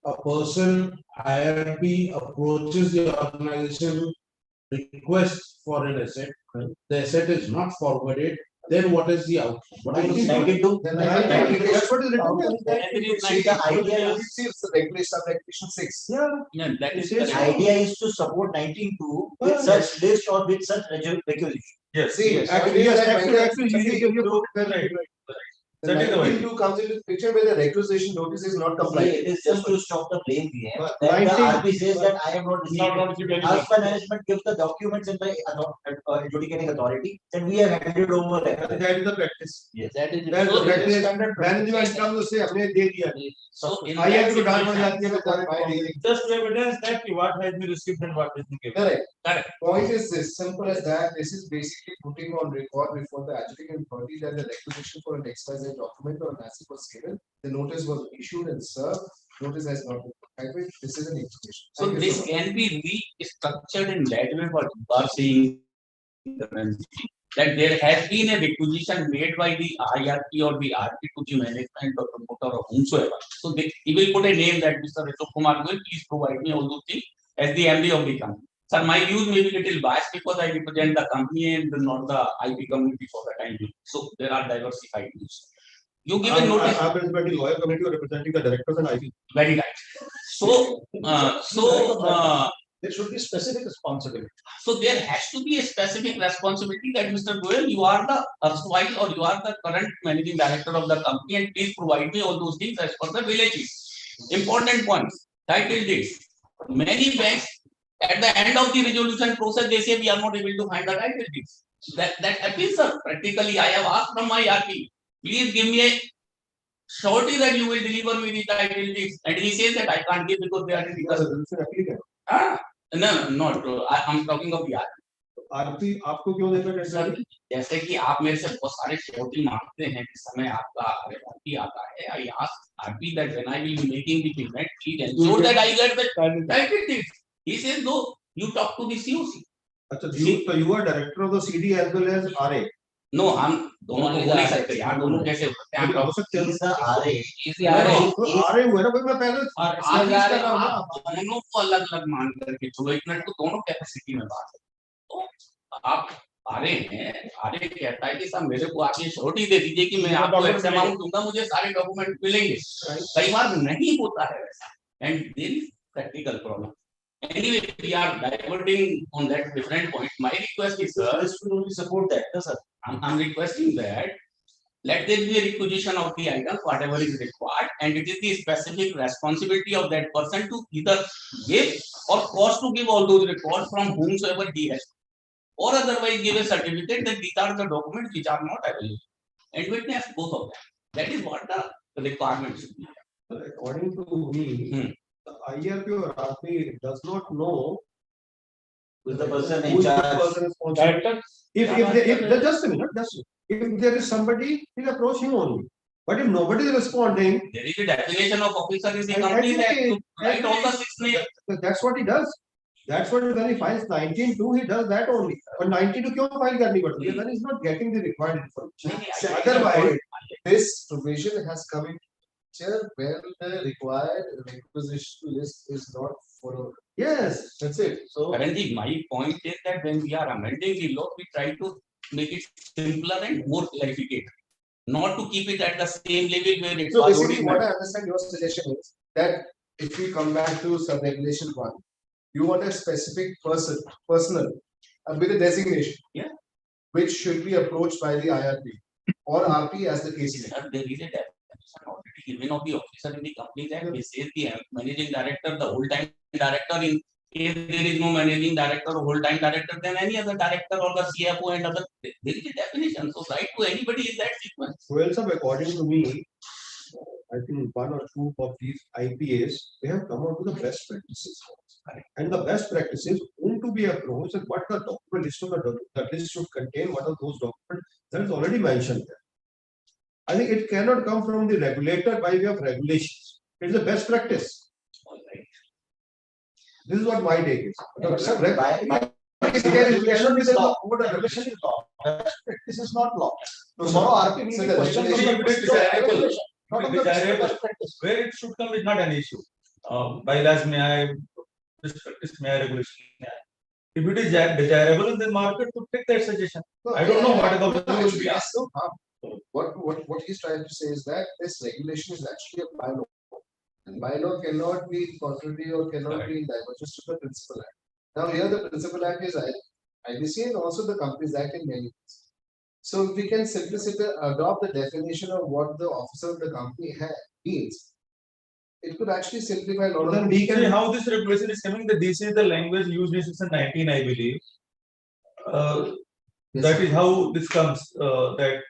S11: A person, IRP, approaches the organization, requests for an asset, the asset is not forwarded, then what is the outcome? What is the
S10: 92.
S2: That's what is written.
S10: See, the idea is,
S9: It's regulation, regulation 6.
S3: Yeah, that is
S10: the
S3: correct.
S10: idea is to support 19.2 with such list or with such regulation.
S5: Yes.
S9: See,
S5: yes.
S9: actually,
S2: Yes,
S9: actually,
S5: Right.
S9: the
S5: That is the way.
S9: 19.2 comes into the picture where the regulation notice is not
S10: See,
S9: compliant.
S10: it is just to stop the blame game.
S2: But
S10: Then the
S2: 19
S10: RP says that I have not received. As per management gives the documents in the adjudicating authority, then we have handed over.
S2: That is the practice.
S10: Yes.
S3: That is
S2: That's the
S3: so-
S2: practice. Management comes to say हमने दे दिया.
S3: so in
S2: I have
S3: that
S2: to डांट पड़
S3: situation-
S2: जाती है बेचारे को.
S5: Just to evidence that what has been received and what is given.
S9: Correct.
S3: Correct.
S9: Point is this, simple as that. This is basically putting on record before the adjudicating authority that the requisition for an XYZ document or an asset was given. The notice was issued and served. Notice has not been complied with. This is an information.
S3: So
S9: Thank you
S3: this
S9: much.
S3: can be restructured in that way, what you are saying. That there has been a requisition made by the IRP or the RP to the management or promoter or whomsoever. So he will put a name that Mr. Ashok Kumar will please provide me all those things as the MD of the company. Sir, my views may be little biased because I represent the company and not the IP community for the time being. So there are diversified views. You give a notice.
S2: I'm representing lawyer committee or representing the directors and IP.
S3: Very right.
S2: There should be specific responsibility.
S3: So there has to be a specific responsibility that Mr. Goyal, you are the erstwhile or you are the current managing director of the company and please provide me all those things as per the villages. Important points, title deeds. Many banks at the end of the resolution process, they say we are not able to find the title deeds. That happens, sir. Practically, I have asked from my RP, please give me a surety that you will deliver me the title deeds. And he says that I can't give because they are in the No, not. I'm talking of the RP.
S2: RP आपको क्यों देना है
S3: sir जैसे कि आप मेरे से बहुत सारे श्योरिटी मांगते हैं कि समय आपका आरपी आता है I ask RP that when I will be making the payment please ensure that I get the title deed he says no you talk to the COC
S2: अच्छा you are director of the CD as well as RA.
S3: No हम दोनों तो हो नहीं सकते यार दोनों कैसे हो सकते हैं
S2: हो सकते हैं
S3: RA
S2: हुआ ना भाई मैं पहले
S3: दोनों को अलग अलग मान करके चलो एक मिनट को दोनों कैपेसिटी में बात है तो आप आरे हैं आरे कहता है कि साहब मेरे को आप ये श्योरिटी दे दीजिए कि मैं आपको एक्स अमाउंट दूंगा मुझे सारे डॉक्यूमेंट मिलेंगे कई बार नहीं होता है वैसा and there is practical problem anyway we are diverting on that different point my request is sir is to support that sir I'm requesting that let there be a requisition of the items whatever is required and it is the specific responsibility of that person to either give or cause to give all those records from whomsoever he has or otherwise give a certificate that these are the documents which are not available and witness both of them. That is what the requirement should be.
S2: According to me, the IRP or RP does not know
S10: who is the person
S2: who
S10: in
S2: is the
S10: charge.
S2: person responsible. If just a minute, if there is somebody, he'll approach him only. But if nobody is responding,
S3: there is a definition of officer in the company that to write all the 6 names.
S2: That's what he does. That's what when he files 19.2, he does that only. But 92 क्यों file करनी पड़ती है? Then he's not getting the required information.
S9: Otherwise, this provision has come in picture where the required requisition list is not followed.
S2: Yes,
S9: that's it. So,
S3: Karanji, my point is that when we are amending the law, we try to make it simpler and more clarified, not to keep it at the same level where it's
S9: so
S3: already
S9: basically, what I understand your suggestion is that if we come back to sub-regulation 1, you want a specific personal with a designation, which should be approached by the IRP or RP as the case may be.
S3: There is a definition already given of the officer in the Companies Act. They say the managing director, the whole-time director. In case there is no managing director or whole-time director, then any other director or the CFO and other. There is a definition. So right to anybody is that sequence.
S2: Well, sir, according to me, I think 1 or 2 of these IPAs, they have come out with the best practices. And the best practices, whom to be approached and what the document list of the list should contain, what are those documents, that is already mentioned there. I think it cannot come from the regulator by way of regulations. It is the best practice.
S3: All right.
S2: This is what my take is.
S9: Regulation is law.
S2: Regulation is law. This is not law.
S9: Tomorrow RP will be questioned.
S5: Where it should come is not an issue. Bylaws may I, this practice may I, regulation may I. If it is desirable in the market, to take that suggestion. I don't know what the government will be asked.
S9: So, what he's trying to say is that this regulation is actually a bylaw. And bylaw cannot be contrary or cannot be in divergence to the principal act. Now here the principal act is IBC and also the Companies Act in many ways. So if we can simply adopt the definition of what the officer of the company means, it could actually simplify a lot of.
S5: Then we can see how this regulation is coming. That this is the language used in section 19, I believe. That is how this comes. That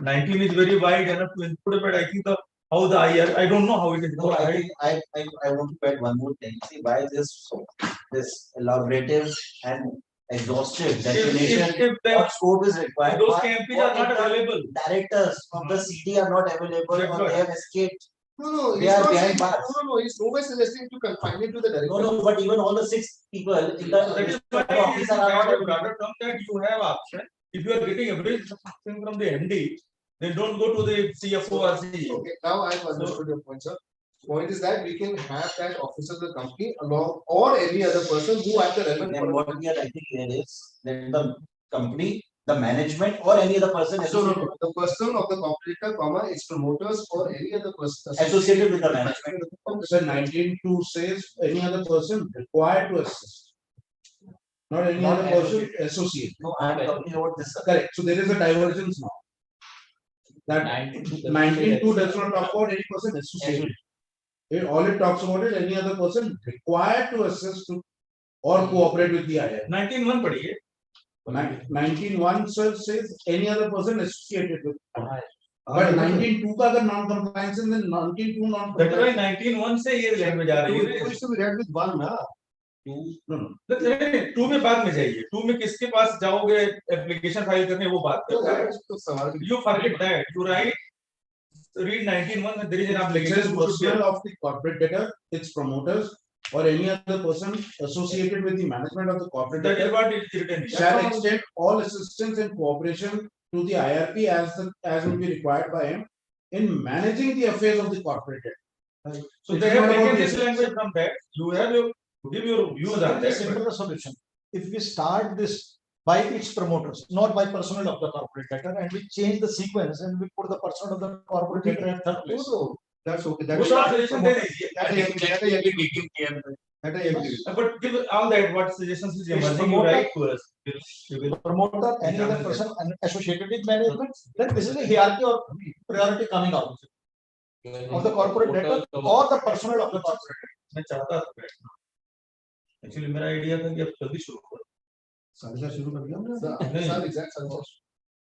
S5: 19 is very wide enough to include, but I think how the IR, I don't know how it is.
S10: No, I think I want to add one more thing. See why this elaborative and exhaustive definition
S5: if the
S10: of scope is required.
S5: those
S10: Why-
S5: KMPs
S10: what
S5: are not
S10: if the
S5: available.
S10: Directors of the CD are not available
S5: That's
S10: or
S5: right.
S10: they have escaped.
S9: No,
S10: They
S9: he's
S10: are
S9: not
S10: behind
S9: saying,
S10: bars.
S9: no, he's always suggesting to confine it to the director.
S10: No, but even all the 6 people in the
S5: That is why
S10: respective officer are not available.
S5: rather come that you have option. If you are getting everything from the MD, then don't go to the CFO or CEO.
S9: Okay, now I've understood your point, sir. Point is that we can have that officer of the company along or any other person who has the relevant.
S10: Then what we are writing here is that the company, the management or any other person
S9: So no, the person of the competitor, comma, its promoters or any other person
S10: associated with the management.
S11: So 19(2) says any other person required to assist. Not any
S10: Not
S11: other person associated.
S10: No, I am talking about this.
S11: Correct. So there is a divergence now. That 19(2) does not talk about any person associated. All it talks about is any other person required to assist to or cooperate with the IR.
S5: 19(1) पढ़िए.
S11: 19(1) says any other person associated with. But 19(2) का अगर non-compliance है, then 19(2)
S5: That is why
S11: non-compliance.
S5: 19(1) से ये language आ रही है.
S9: Two is to be read with one, na?
S11: No.
S5: 2 में बाद में जाइए. 2 में किसके पास जाओगे एप्लीकेशन फाइल करने वो बात
S9: तो
S5: करते हैं.
S9: तो सवाल
S5: You forget that. You write, read 19(1). There is an
S11: It
S5: application
S11: says
S5: procedure.
S11: possible of the corporate debtor, its promoters, or any other person associated with the management of the corporate
S5: That is
S11: debtor
S5: what it is written.
S11: shall extend all assistance and cooperation to the IRP as will be required by him in managing the affairs of the corporate debtor.
S5: So they have taken this language from that. You have your give your views on that.
S2: Simple solution. If we start this by its promoters, not by personnel of the corporate debtor, and we change the sequence and we put the personnel of the corporate debtor at third place.
S9: No, that's okay.
S5: वो suggestion दे दीजिए.
S9: That I agree with.
S5: But give all that what suggestions is emerging. You write to us. We will
S2: Promoter, any other person associated with management, then this is a hierarchy or priority coming out of the corporate debtor or the personnel of the corporate.
S5: मैं चाहता था बैठना. Actually मेरा idea था कि अब जल्दी शुरू करो.
S2: साढ़े चार शुरू कर दिया हमने.
S9: Sir, exact sir.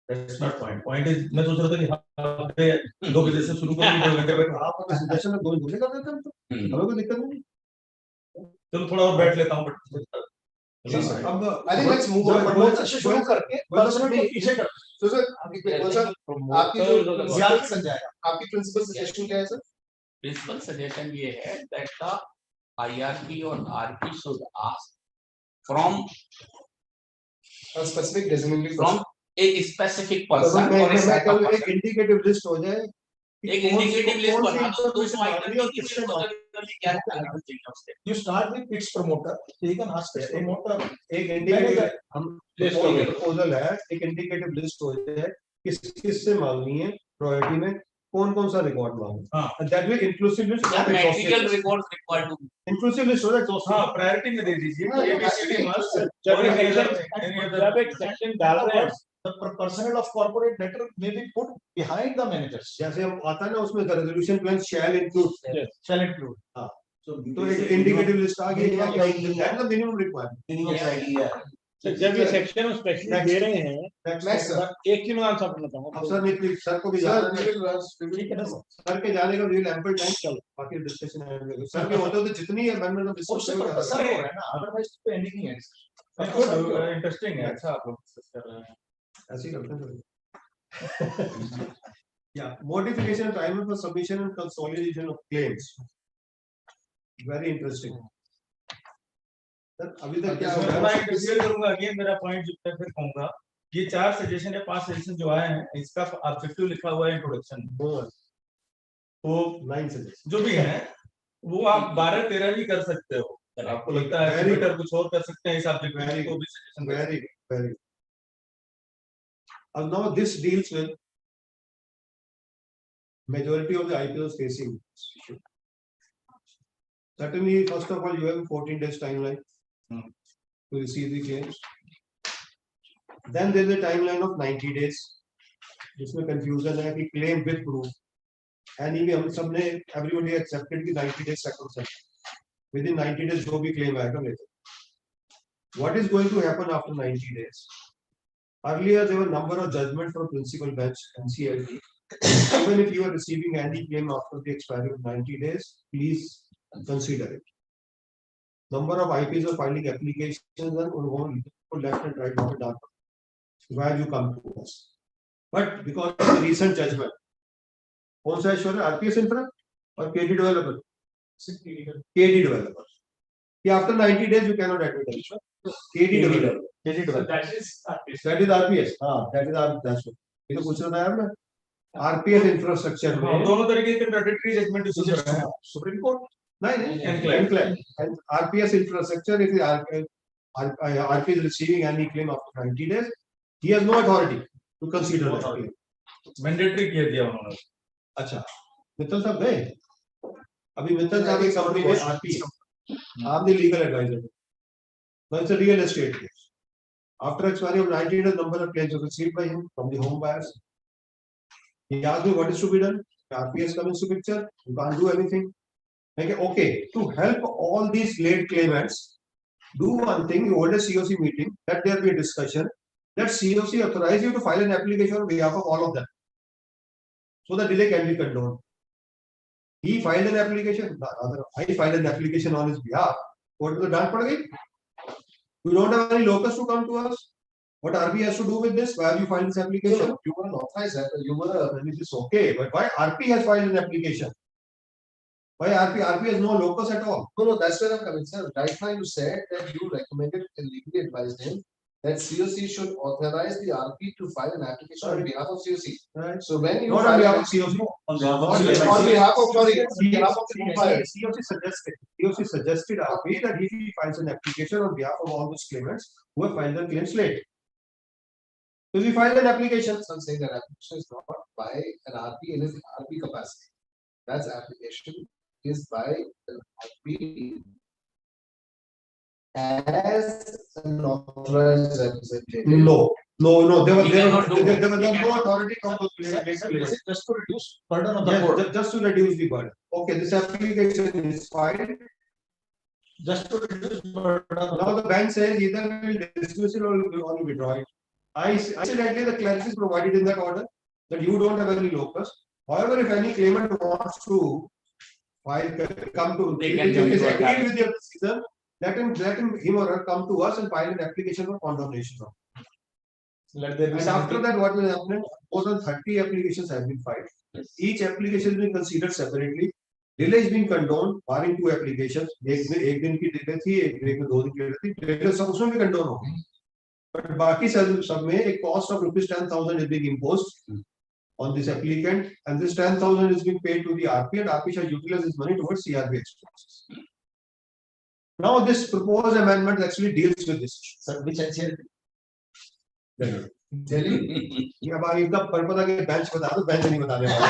S5: That's not point. Point is मैं सोच रहा था कि हाँ 2 बजे से शुरू करेंगे 2 घंटे बैठ.
S9: आप अपने suggestion में 2 घंटे कर देते हैं तो हमें कोई दिक्कत नहीं.
S5: चलो थोड़ा और बैठ लेता हूँ.
S9: अब I think let's move on.
S2: Promoter से शुरू करके पर्सनल को पीछे कर.
S9: So sir, आपकी जो ज्यादा समझाएगा. आपकी principal suggestion क्या है sir?
S3: Principal suggestion ये है that the IRP or RP should ask from
S9: A specific designated
S3: from a specific person
S9: मैं
S3: or a set of
S9: एक
S3: person.
S9: indicative list हो जाए.
S3: एक indicative list बना दो तो उसमें
S2: information
S3: item की किसी को क्या है.
S2: You start with its promoter. So you can ask its promoter.
S9: एक indicative हम proposal है, एक indicative list हो जाए किस से मांगनी है प्रायोरिटी में कौन सा रिकॉर्ड मांगना है. And that way inclusive list.
S3: क्या material records required to
S9: Inclusive list हो जाए.
S5: हाँ प्रायोरिटी में दे दीजिए. ABCD must.
S2: जब
S5: एक
S2: section डाल रहे हैं, the personnel of corporate debtor may be put behind the managers.
S9: जैसे हम आता है ना उसमें the resolution plan shall include.
S2: Shall include.
S9: हाँ. तो एक indicative list आ गई. That's the minimum requirement.
S10: Minimum criteria.
S8: जब ये सेक्शन स्पेशली दे रहे हैं,
S9: Next sir.
S8: एक चीज मैं आंसर करना चाहूंगा.
S9: अब सर नहीं सर को भी जाना है.
S2: ठीक है ना सर?
S9: सर के जाने का भी ample time चल. बाकी डिस्कशन है. सर के होते तो जितनी है मैंने तो
S2: उससे
S9: डिस्कस
S2: सर हो रहा है ना, otherwise तो pending ही है.
S5: इंटरेस्टिंग है. अच्छा आप लोग डिस्कस कर रहे हैं.
S9: ऐसे ही करते हैं. Yeah, modification of time for submission and consolidation of claims. Very interesting. Sir अभी तक क्या हो रहा
S5: मैं
S9: है?
S5: क्लियर करूंगा अगेन मेरा पॉइंट जो मैं फिर कहूंगा. ये 4 सजेशन या 5 सजेशन जो आए हैं इसका ऑब्जेक्टिव लिखा हुआ है इंट्रोडक्शन में. तो
S9: 9 सजेशन
S5: जो भी है वो आप 12-13 भी कर सकते हो. आपको लगता है
S2: Very
S5: बेटर कुछ और कर सकते हैं इस सब्जेक्ट में
S2: Very
S5: तो भी suggestion दें।
S2: very, very. And now this deals with majority of the IPOs facing this issue. Certainly, first of all, you have a 14 days timeline to receive the claims. Then there is a timeline of 90 days. जिसमें confusion है कि claim with proof. And even हम सबने everybody accepted कि 90 days second. Within 90 days जो भी claim आएगा लेते. What is going to happen after 90 days? Earlier, there were number of judgments from principal bench NCLT. Even if you are receiving any claim after the expiry of 90 days, please consider it. Number of IPs are filing applications and left and right, not done. Why you come to us? But because of the recent judgment, also RPS infra or KD developer? KD developer. After 90 days, you cannot advertise. KD developer. KD developer. That is RPS. That is RPS. That's what. ये तो पूछ रहा था आपने RPS infrastructure में
S5: दोनों तरीके के कंट्राडिक्टरी जजमेंट इशू कर रहे हैं सुप्रीम कोर्ट
S2: नहीं and RPS infrastructure if RP is receiving any claim after 90 days he has no authority to consider that claim.
S5: Mandatory किया दिया उन्होंने
S2: अच्छा मित्तल साहब गए अभी मित्तल साहब एक कंपनी में RP आप the legal adviser no it's a real estate case after expiry of 90 days number of claims received by him from the home buyers. He asked me what is to be done. RPS comes into picture. You can't do anything. Okay, to help all these late claimants, do one thing. You hold a COC meeting. Let there be a discussion. Let COC authorize you to file an application on behalf of all of them, so the delay can be condoned. He filed an application. I filed an application on his behalf. What is the done for again? We don't have any locus to come to us. What RP has to do with this? Why have you filed this application?
S9: No, you were an authorized, you were a,
S2: This is okay, but why RP has filed an application? Why RP has no locus at all?
S9: no, that's where I'm coming, sir. Right now you said that you recommended and legally advised him that COC should authorize the RP to file an application on behalf of COC.
S2: Right.
S9: So when you
S2: Not on behalf of COC.
S9: on behalf of, sorry, on behalf of the buyer.
S2: COC suggested RP that if he files an application on behalf of all those claimants who have filed their claims late. So we filed an application.
S9: I'm saying that application is not by an RP in his RP capacity. That's application is by an RP as an authorized representative.
S2: No. There was
S3: cannot do
S2: no authority from the claimant.
S11: Just to reduce burden of the court.
S2: Just to reduce the burden. Okay, this application is filed.
S11: Just to reduce burden.
S2: Now the bank says either will dismiss it or will withdraw it. Incidentally, the clarity is provided in that order that you don't have any locus. However, if any claimant wants to file, come to,
S3: They can
S2: if
S3: come
S2: is
S3: to our
S2: agreed
S3: bank.
S2: with your decision, let him or her come to us and file an application for condemnation.
S5: let there be
S2: And after that, what will happen? More than 30 applications have been filed. Each application has been considered separately. Delay is being condoned, barring 2 applications. एक दिन की delay थी, एक में 2 दिन की delay थी. Delay सब उसमें भी condone हो गई. But बाकी सब में a cost of rupees 10,000 is being imposed on this applicant, and this 10,000 is being paid to the RP, and RP shall utilize this money towards CRB expenses. Now, this proposed amendment actually deals with this.
S11: Sir, which NCLT?
S2: Delhi. ये अब इनका purpose है कि bench बता दो, bench नहीं बताने वाला.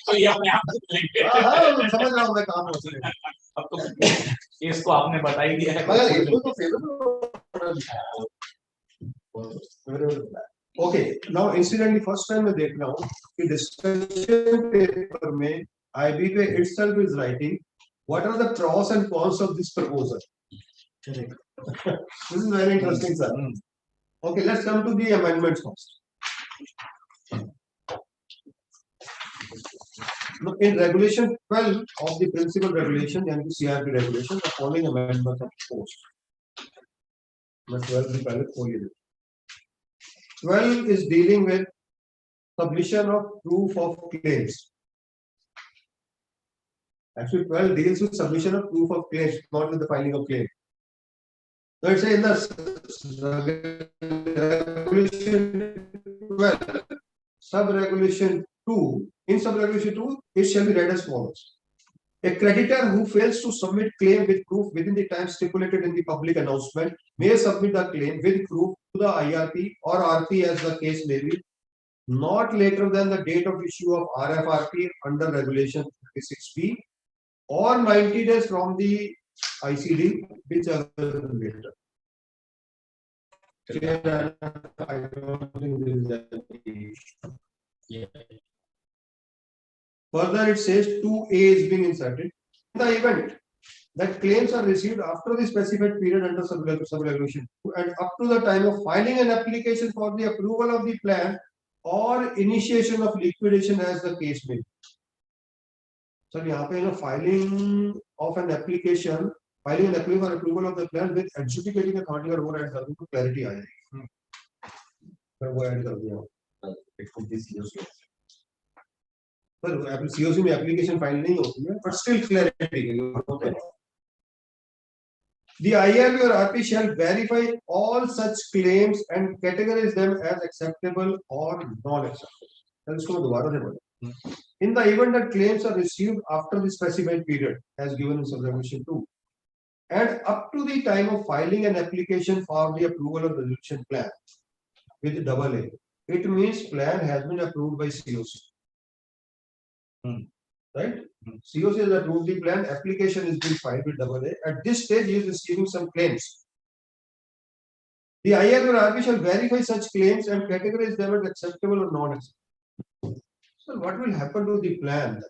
S3: तो ये अपने आप
S2: हाँ, समझ रहा हूँ मैं काम हो रहा है.
S3: अब तो केस को आपने बता ही दिया है.
S9: मगर इसको तो favorable.
S2: Okay, now incidentally first time मैं देख रहा हूँ कि discussion paper में IBBI itself is writing what are the pros and cons of this proposal. This is very interesting, sir. Okay, let's come to the amendments first. Now, in regulation 12 of the principal regulation and the CRP regulation, the following amendments are proposed. But 12 the pehले खोलिए देखो. 12 is dealing with submission of proof of claims. Actually, 12 deals with submission of proof of claims, not with the filing of claim. So it's in the regulation 12, sub-regulation 2. In sub-regulation 2, it shall be read as follows.
S9: A creditor who fails to submit claim with proof within the time stipulated in the public announcement may submit the claim with proof to the IRP or RP as the case may be, not later than the date of issue of RFRP under regulation 36B or 90 days from the ICD, whichever later. I don't think there is any issue.
S3: Yeah.
S9: Further, it says 2A is being inserted. In the event that claims are received after the specified period under sub-regulation and up to the time of filing an application for the approval of the plan or initiation of liquidation as the case may be. So, यहाँ पे filing of an application, filing an application for approval of the plan with adjudicating authority और वो add कर दूँ तो clarity आ जाएगी. मैं वो add कर दिया. It could be COC. पर COC में application file नहीं होती है, but still clarity. The IRP or RP shall verify all such claims and categorize them as acceptable or non-acceptable. In the event that claims are received after the specified period, as given in subsection 2, and up to the time of filing an application for the approval of resolution plan with AA, it means plan has been approved by COC. Right? COC has approved the plan, application is being filed with AA. At this stage, he is receiving some claims. The IRP or RP shall verify such claims and categorize them as acceptable or non-acceptable. So, what will happen to the plan?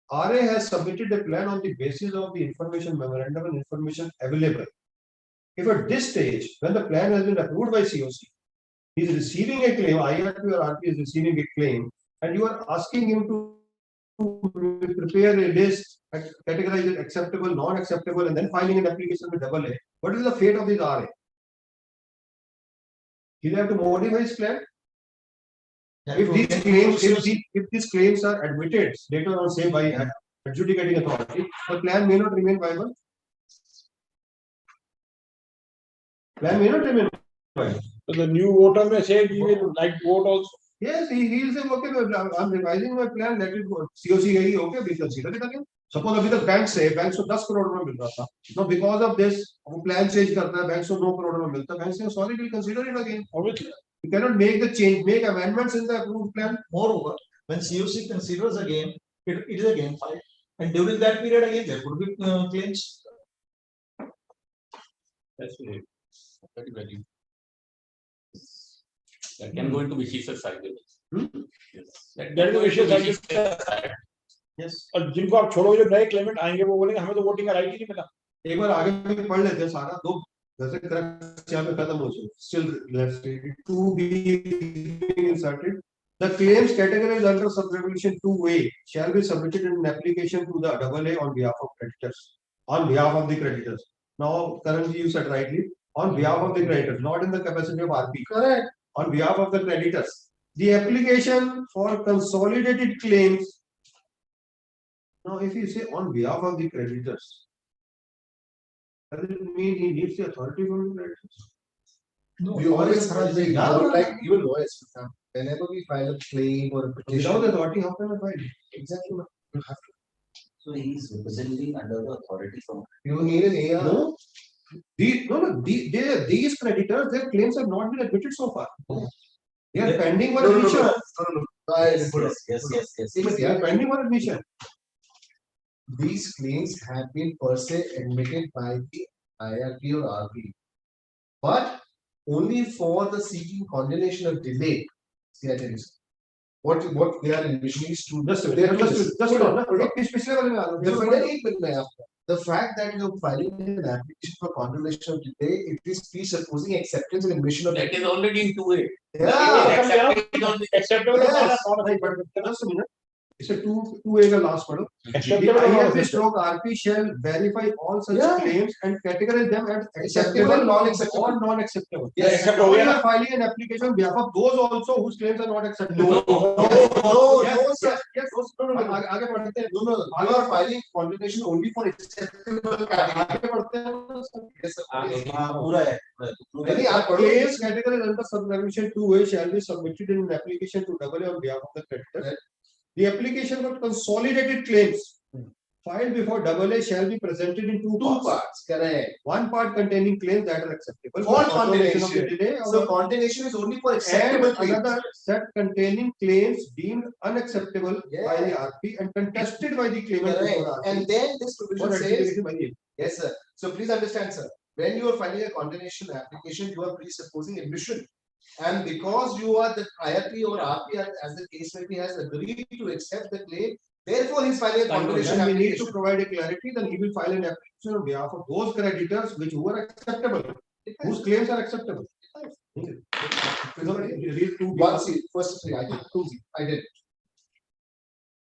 S9: RA has submitted a plan on the basis of the information memorandum and information available. If at this stage, when the plan has been approved by COC, he is receiving a claim, IRP or RP is receiving a claim, and you are asking him to prepare a list, categorize it acceptable, non-acceptable, and then filing an application with AA. What is the fate of this RA? He'll have to modify his plan. If these claims are admitted later on, say by adjudicating authority, the plan may not remain viable. Plan may not remain viable.
S8: So the new voter may say he will like vote also.
S9: Yes, he will say, okay, I'm revising my plan, let it go. COC गई, okay, we consider it again. Suppose अभी तक bank से 10 crore में मिल रहा था. Now because of this, वो plan change करता है, बैंक से 9 crore में मिलता है. बैंक से sorry, we'll consider it again.
S8: Obviously.
S9: You cannot make the change, make amendments in the approved plan.
S2: Moreover, when COC considers again, it is again filed, and during that period again there could be claims.
S3: That's very valid. That can go into vicious cycle.
S8: That is vicious cycle.
S9: Yes.
S8: और जिनको आप छोड़ो जो नए Clement आएंगे वो बोलेंगे हमें तो वोटिंग का राइट ही नहीं मिला.
S9: एक बार आगे पढ़ लेते हैं सारा, तो जैसे correct यहाँ पे खत्म हो जाए. Still let's see. 2B inserted. The claims categorized under sub-regulation 2A shall be submitted in an application to the AA on behalf of creditors. On behalf of the creditors. Now, currently you said rightly, on behalf of the creditors, not in the capacity of RP. Correct. On behalf of the creditors. The application for consolidated claims. Now, if you say on behalf of the creditors, does it mean he needs the authority from the creditors?
S2: No,
S9: We always have the
S2: like
S9: even lawyers. Whenever we file a claim or a petition, without authority, how can I file? Exactly. You have to.
S10: So he is representing under the authority from.
S9: You need an AR. No. These creditors, their claims have not been admitted so far. They are pending for admission.
S10: Yes.
S9: They are pending for admission.
S2: These claims have been per se admitted by the IRP or RP, but only for the seeking condemnation of delay. See, I tell you, what they are envisioning is to the fact that you are filing an application for condemnation of delay, it is presupposing acceptance and admission of.
S3: That is already in 2A.
S8: Acceptable.
S9: Just a minute. It's a 2A का last part.
S8: Acceptable
S9: The IRP stroke RP shall verify all such claims and categorize them as acceptable, non-acceptable, or non-acceptable.
S8: Yes.
S9: We are filing an application on behalf of those also whose claims are not acceptable. आगे बढ़ते हैं.
S2: No. You are filing condemnation only for acceptable category. पूरा है.
S9: Claims categorized under sub-regulation 2A shall be submitted in an application to AA on behalf of the creditor. The application for consolidated claims
S2: Filed before AA shall be presented in two
S9: parts, correct.
S2: One part containing claims that are acceptable.
S9: For
S2: confirmation of the
S9: continuation.
S2: delay
S9: So continuation is only for
S2: and
S9: acceptable claims.
S2: another set containing claims deemed unacceptable by the
S9: Yeah.
S2: RP and contested by the claimant.
S9: Correct.
S2: before RP.
S9: And then this
S2: For
S9: provision says,
S2: adjudication by the
S9: yes, sir. So please understand, sir. When you are filing a condemnation application, you are presupposing admission. And because you are the IRP or RP, as the case may be, has agreed to accept the claim, therefore he's filing a condemnation
S2: Then we need
S9: application.
S2: to provide a clarity, then he will file an application on behalf of those creditors which were acceptable, whose claims are acceptable.
S9: One C, first three, I did. Two C, I did.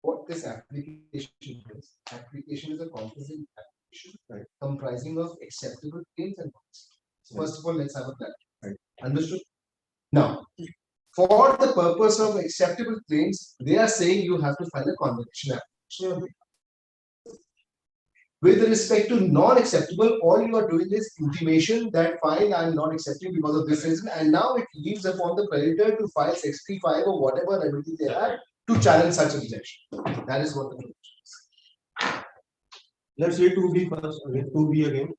S9: What this application is, application is a composite application, right, comprising of acceptable claims and non. First of all, let's have a plan. Right. Understood? Now, for the purpose of acceptable claims, they are saying you have to file a condemnation application. With respect to non-acceptable, all you are doing is intimation that fine, I am not accepting because of this reason, and now it leaves upon the creditor to file 65 or whatever remedy they have to challenge such a rejection. That is what the provision is.
S2: Let's read 2B first, again, 2B again.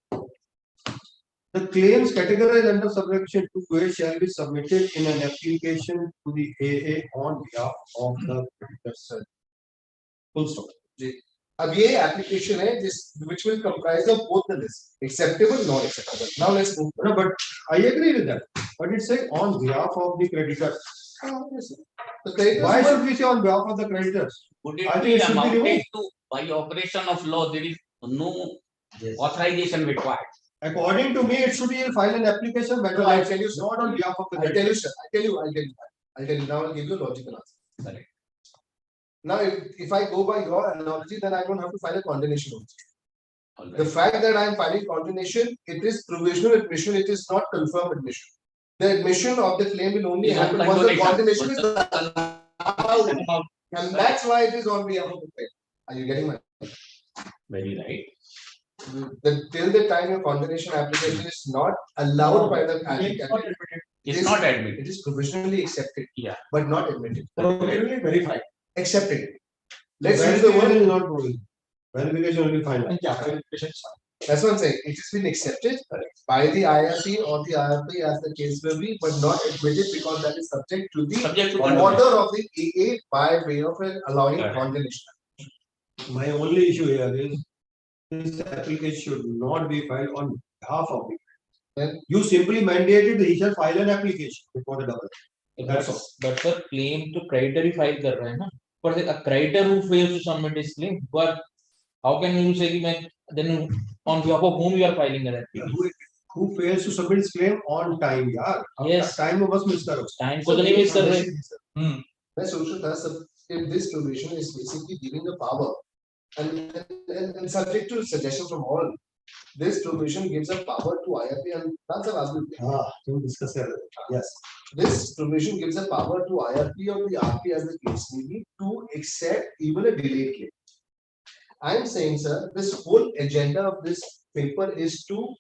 S2: The claims categorized under subsection 2A shall be submitted in an application to the AA on behalf of the creditor. Full stop.
S9: अब ये application है which will comprise of both the list, acceptable, non acceptable. Now let's move.
S2: No, but I agree with that. But it says on behalf of the creditors.
S9: The creditors.
S2: Why should we say on behalf of the creditors?
S3: Would
S2: I
S3: it
S2: think
S3: be
S2: it should be
S3: amounted
S2: removed.
S3: to by operation of law? There is no authorization required.
S2: According to me, it should be file an application. Better,
S9: I'll tell you, sir.
S2: not on behalf of the
S9: I'll tell you,
S2: creditors.
S9: sir. I'll tell you. Now I'll give you a logical answer. Correct. Now, if I go by your analogy, then I don't have to file a condemnation also. The fact that I am filing condemnation, it is provisional admission, it is not confirmed admission. The admission of the claim will only happen once the condemnation is allowed. And that's why it is on behalf of the claim. Are you getting my point?
S3: Very right.
S9: Till the time your condemnation application is not allowed by the applicant,
S3: It's not admitted.
S9: it is provisionally accepted,
S3: Yeah.
S9: but not admitted.
S2: Provisionally verified.
S9: Accepted. Let's use the word.
S2: Verification is not provisional. Verification will be final.
S9: That's what I'm saying. It has been accepted by the IRP or the IRP as the case will be, but not admitted because that is subject to the order of the AA by way of allowing condemnation.
S2: My only issue here is this application should not be filed on behalf of the.
S9: Then
S2: you simply mandated that he shall file an application before the double. That's all.
S13: But sir, claim to creditor he file कर रहा है ना. For a creditor who fails to submit his claim, but how can you say कि मैं then on behalf of whom you are filing that?
S2: Who fails to submit his claim on time, यार?
S13: Yes.
S2: Time को बस miss करो.
S13: Time को तो नहीं miss कर रहे.
S9: My social task, if this provision is basically giving the power and subject to suggestion from all, this provision gives a power to IRP and that's a argument.
S2: To discuss it. Yes.
S9: This provision gives a power to IRP or the RP as the case may be to accept even a delayed claim. I am saying, sir, this whole agenda of this paper is to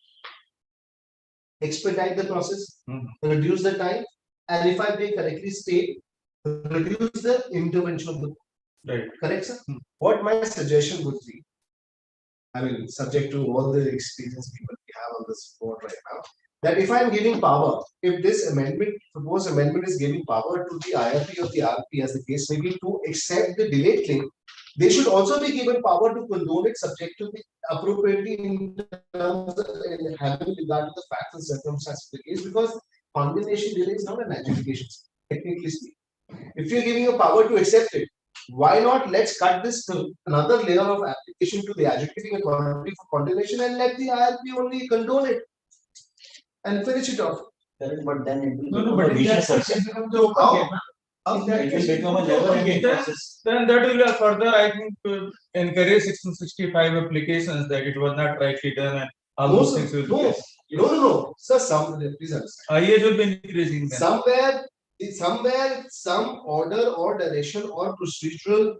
S9: expedite the process, reduce the time, and if I may correctly state, reduce the intervention of the court.
S5: Right.
S9: Correct, sir? What my suggestion would be, I mean, subject to all the experience people we have on this board right now, that if I am giving power, if this amendment, proposed amendment is giving power to the IRP or the RP as the case may be to accept the delayed claim, they should also be given power to condone it subject to the appropriately in terms of having regard to the facts and circumstances of the case, because condemnation delay is not an adjudication, technically speaking. If you're giving a power to accept it, why not let's cut this to another layer of application to the adjudicating authority for condemnation and let the IRP only condone it and finish it off.
S10: But then it will
S5: No, but in that case, it becomes the open game. In that case, it becomes a never again process. Then that will further, I think, encourage 665 applications that it was not rightly done and all those things will be.
S9: No. Sir, please understand.
S5: IAS will be increasing.
S9: Somewhere, some order or direction or procedural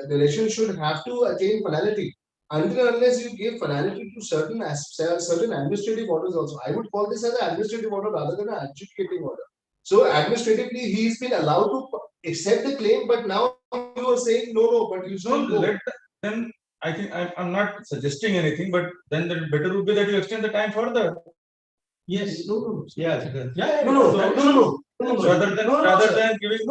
S9: direction should have to attain finality. Until unless you give finality to certain administrative orders also. I would call this as an administrative order rather than an adjudicating order. So administratively, he's been allowed to accept the claim, but now you are saying no, but you still
S5: then I think I'm not suggesting anything, but then the better would be that you extend the time further.
S2: Yes.
S5: No.
S2: Yes.
S5: Yeah.
S2: No.
S5: Rather than giving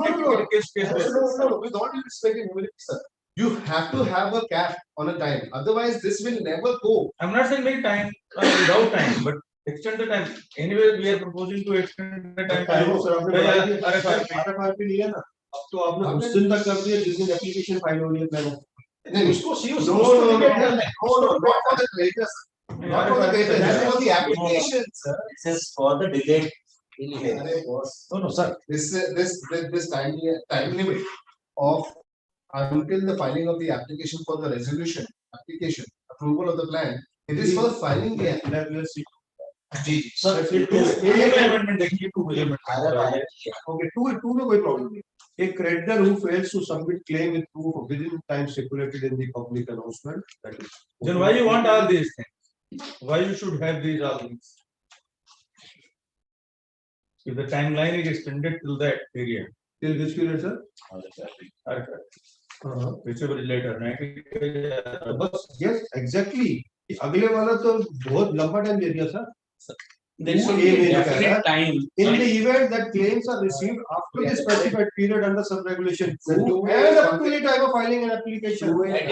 S5: case basis.
S9: No. With all due respect and humility, sir, you have to have a cap on a time. Otherwise, this will never go.
S5: I'm not saying make time without time, but extend the time. Anyway, we are proposing to extend the time.
S2: RFRP लिया ना, अब तो आपने उस दिन तक कर दिया जिस दिन एप्लीकेशन फाइल हो रही है प्लान उसको सी
S9: No, not for the creditors. Not for the creditors. That's for the application, sir.
S10: This is for the delayed.
S9: No, sir. This time limit of until the filing of the application for the resolution, application, approval of the plan, it is for the filing the application.
S2: Sir amendment देखिए 2 amendment okay 2 में कोई problem नहीं a creditor who fails to submit claim with proof within time stipulated in the public announcement that is
S5: then why you want all these things? Why you should have these all things? If the timeline is extended till that period,
S2: till which period sir
S5: whichever is later 90
S2: बस yes exactly अगले वाला तो बहुत लंबा time दे दिया sir
S3: There should be a definite time.
S2: in the event that claims are received after the specified period under some regulation and up to the time of filing an application
S8: Filing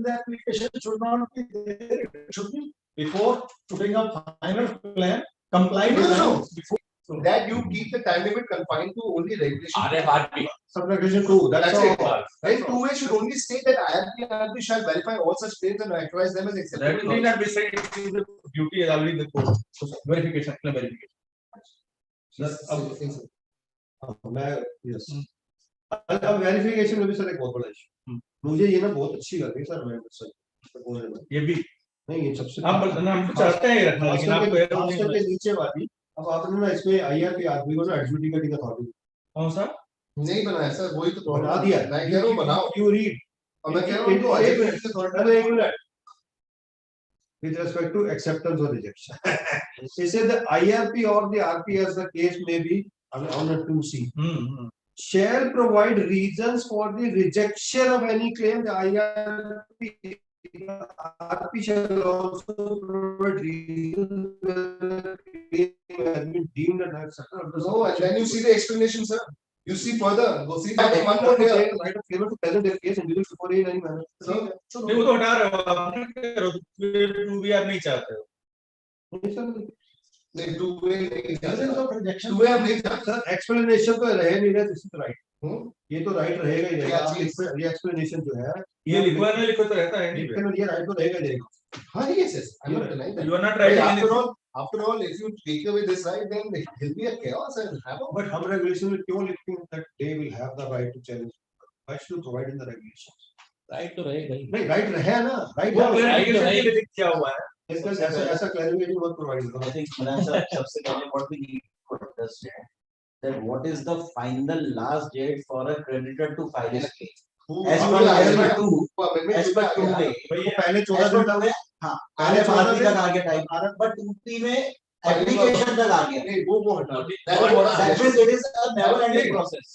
S8: the application should not be there. It should be before putting up final plan, comply with before.
S9: That you keep the time limit confined to only regulation.
S3: RFRP.
S2: Subregulation 2 that's
S9: it.
S2: all.
S9: Then 2A should only state that IRP shall verify all such claims and authorize them as
S5: that
S9: acceptable.
S5: will not be said. It is the duty is already the court. Verification, verification.
S2: मैं yes अब verification में भी sir एक बहुत बड़ा issue मुझे ये ना बहुत अच्छी लगी सर मैं सर
S5: ये भी
S2: नहीं ये सबसे
S5: हम चाहते हैं रखना लेकिन आप
S2: के नीचे वाली अब आपने ना इसमें आईआरपी आरपी को ना एडजुडिकेटिंग अथॉरिटी
S5: कौन सा
S9: नहीं बनाया सर वही तो
S2: बना दिया
S9: मैं कह रहा हूँ बनाओ
S2: यू रीड
S9: और मैं कह रहा हूँ तो
S2: एक minute with respect to acceptance or rejection. It says the IRP or the RP as the case may be on a 2C. Shall provide reasons for the rejection of any claim. The IRP shall also provide reasons whether the claim has been deemed an acceptable.
S9: No, and then you see the explanation, sir. You see further. Go see that one more here.
S2: Right of favor to present their case and before in any manner.
S5: नहीं वो तो हटा रहे हो आप नहीं करो तो भी आप नहीं चाहते हो
S9: नहीं सर
S2: एक्सप्लेनेशन तो रहे नहीं रहे दिस इज राइट ये तो राइट रहेगा ही रहेगा ये एक्सप्लेनेशन जो है
S5: ये लिखवा नहीं लिखो तो रहता है नहीं
S2: ये राइट तो रहेगा रहेगा
S9: हाँ yes I'm not denying that.
S5: You are not right.
S9: After all, if you take away this right, then it will be a chaos and havoc.
S2: But हम regulation में क्यों लिखते हैं that they will have the right to challenge? Why should you provide in the regulations?
S13: Right तो रहेगा ही
S2: नहीं right रहे ना राइट
S5: क्या हुआ है
S2: ऐसा क्लैरिफिकेशन मत प्रोवाइड
S10: I think सबसे पहले what we need to understand that what is the final last date for a creditor to file his claim. As per 2A
S2: पहले 14 दिन तक
S10: हाँ पहले 14 दिन तक आ गया टाइम but 2P में एप्लीकेशन तक आ गया
S9: नहीं वो हटा
S10: that means it is a never ending process.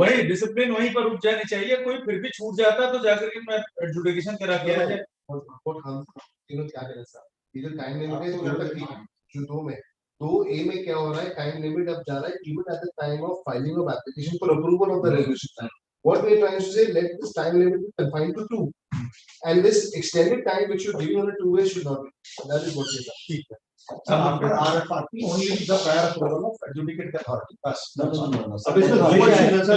S5: वही डिसिप्लिन वहीं पर रुक जानी चाहिए कोई फिर भी छूट जाता तो जाकर के मैं एडजुडिकेशन करा के आ जाए
S9: और हम तीनों क्या करें सर ये जो टाइम लिमिट है वो तक ठीक है जो दो में तो ए में क्या हो रहा है टाइम लिमिट अब जा रहा है even at the time of filing of application for approval of the resolution what we are trying to say let this time limit be confined to 2 and this extended time which you give on a 2 way should not be that is what we are ठीक है
S2: after RFRP only the prior approval of adjudicate authority बस
S10: No.
S2: अब इसमें दो option है sir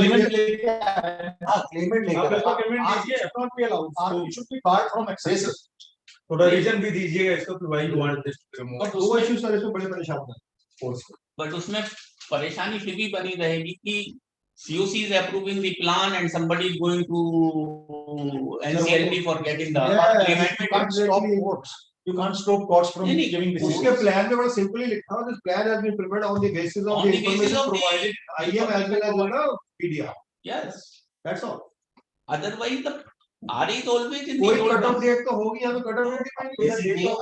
S10: हाँ claimant लेकर
S5: आप पेमेंट दीजिए
S8: Should not be allowed. It should be barred from access.
S5: थोड़ा रीजन भी दीजिएगा इसको कि why you want this to remove
S2: और दो इश्यू सर इसमें बड़े परेशान हैं
S3: बट उसमें परेशानी फिर भी बनी रहेगी कि COC is approving the plan and somebody is going to NCLT for getting the payment.
S8: You can't stop courts. You can't stop courts from giving this.
S2: उसके प्लान में बड़ा सिंपली लिखा है this plan has been prepared on the basis of the information provided IM as well as the PDR
S3: Yes.
S2: that's all
S3: Otherwise the R is always in the
S2: कोई
S3: old
S2: cut off
S3: one.
S2: Date तो होगी, यहाँ तो cut off date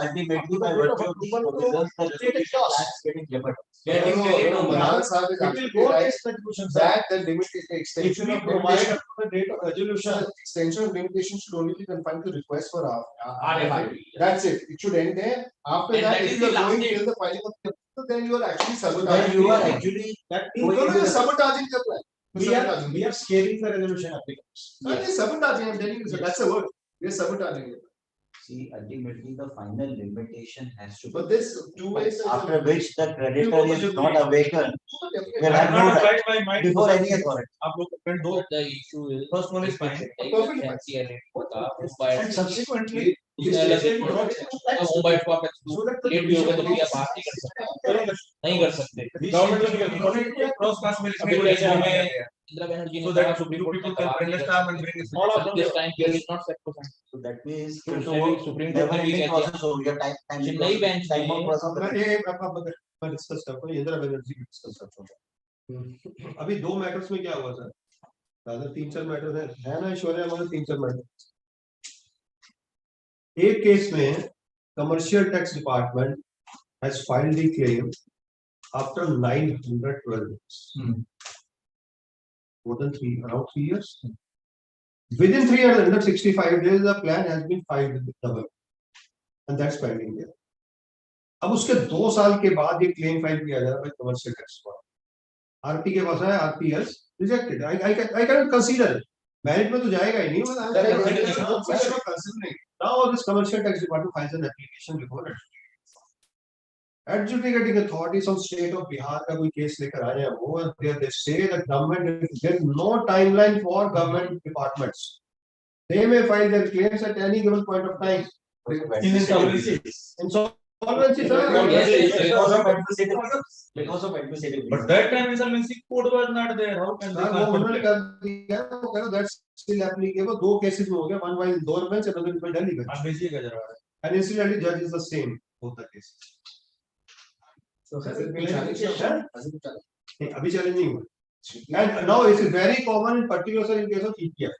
S10: Ultimately, by virtue of these provisions, the resolution plans getting jeopardized.
S9: Manan Sahab is
S2: It will
S9: absolutely
S2: go
S9: right
S2: against the resolution, sir.
S9: that the limit is the
S2: If
S9: extension
S2: we
S9: of
S2: provide
S9: limitation.
S2: up to the date of resolution,
S9: Extension of limitation should only be confined to request for
S3: RFI.
S9: That's it. It should end there. After
S3: And
S9: that,
S3: that
S9: if
S3: is
S9: you
S3: the
S9: are
S3: last
S9: going
S3: date.
S9: till the filing of the, then you are actually
S10: Then
S9: sabotaging.
S10: you are actually
S2: that
S9: No,
S2: means
S9: no, no, sabotaging the plan.
S2: we are scaling the resolution applicants.
S9: That is sabotaging. I'm telling you, sir. That's the word. We are sabotaging it.
S10: see, ultimately the final limitation has to be.
S9: But this two ways.
S10: After which the creditor is not awakened, will
S5: I
S10: have
S5: have
S10: no
S5: not
S10: right
S5: applied my mind
S10: before any authority.
S5: आप लोग print दो.
S13: The issue is.
S5: First one is fine.
S9: Perfectly fine.
S5: And subsequently,
S13: उसने अलग से मुंबई को आप late भी होगा तो भी आप बात नहीं कर सकते, नहीं कर सकते।
S5: government will cross class में
S13: अभी
S5: लिखने
S13: जैसे
S5: को
S13: हमें इंदिरा बनर्जी
S5: so
S13: ने
S5: that
S13: कहा सुप्रीम कोर्ट में बात नहीं कर सकते।
S5: all of them.
S13: This time period is not set to find.
S10: So that means
S13: तो उसने भी सुप्रीम कोर्ट
S10: never
S13: ने भी
S10: ending
S13: कह दिया
S10: process होगी, time
S13: Chennai bench
S10: time of
S13: ने
S10: process.
S2: मैं डिस्कस करता हूँ, इंदिरा बनर्जी की डिस्कस करता हूँ। अभी दो मैटर्स में क्या हुआ सर? अगर 3-4 मैटर है ना ऐश्वर्या, हमारे 3-4 मैटर। एक केस में commercial tax department has filed the claim after 912 days. More than around 3 years. Within 3 years, under 65 days, the plan has been filed with the government, and that's pending there. अब उसके 2 साल के बाद ये claim file किया जा रहा है कमर्शियल टैक्स पर। आरपी के पास है, RP has rejected. I cannot consider it. Merit में तो जाएगा ही नहीं, मतलब considering. Now this commercial tax department files an application before it. Adjudicating authorities of state of Bihar का कोई केस लेकर आए हैं वो, they say that government, there is no timeline for government departments. They may file their claims at any given point of time.
S5: In insolvency.
S2: Insolvency, sir.
S10: Because of administrative.
S5: But that time insolvency code was not there. How can they?
S2: वो उन्होंने कर दिया, वो कह रहा that's still applicable. दो cases में हो गया, one while Indore bench, another while Delhi bench.
S5: आप भेजिएगा जरा.
S2: And incidentally, judge is the same both the cases. So has it been challenged? अभी challenging हुआ. And now it is very common in particular sir in case of EPF.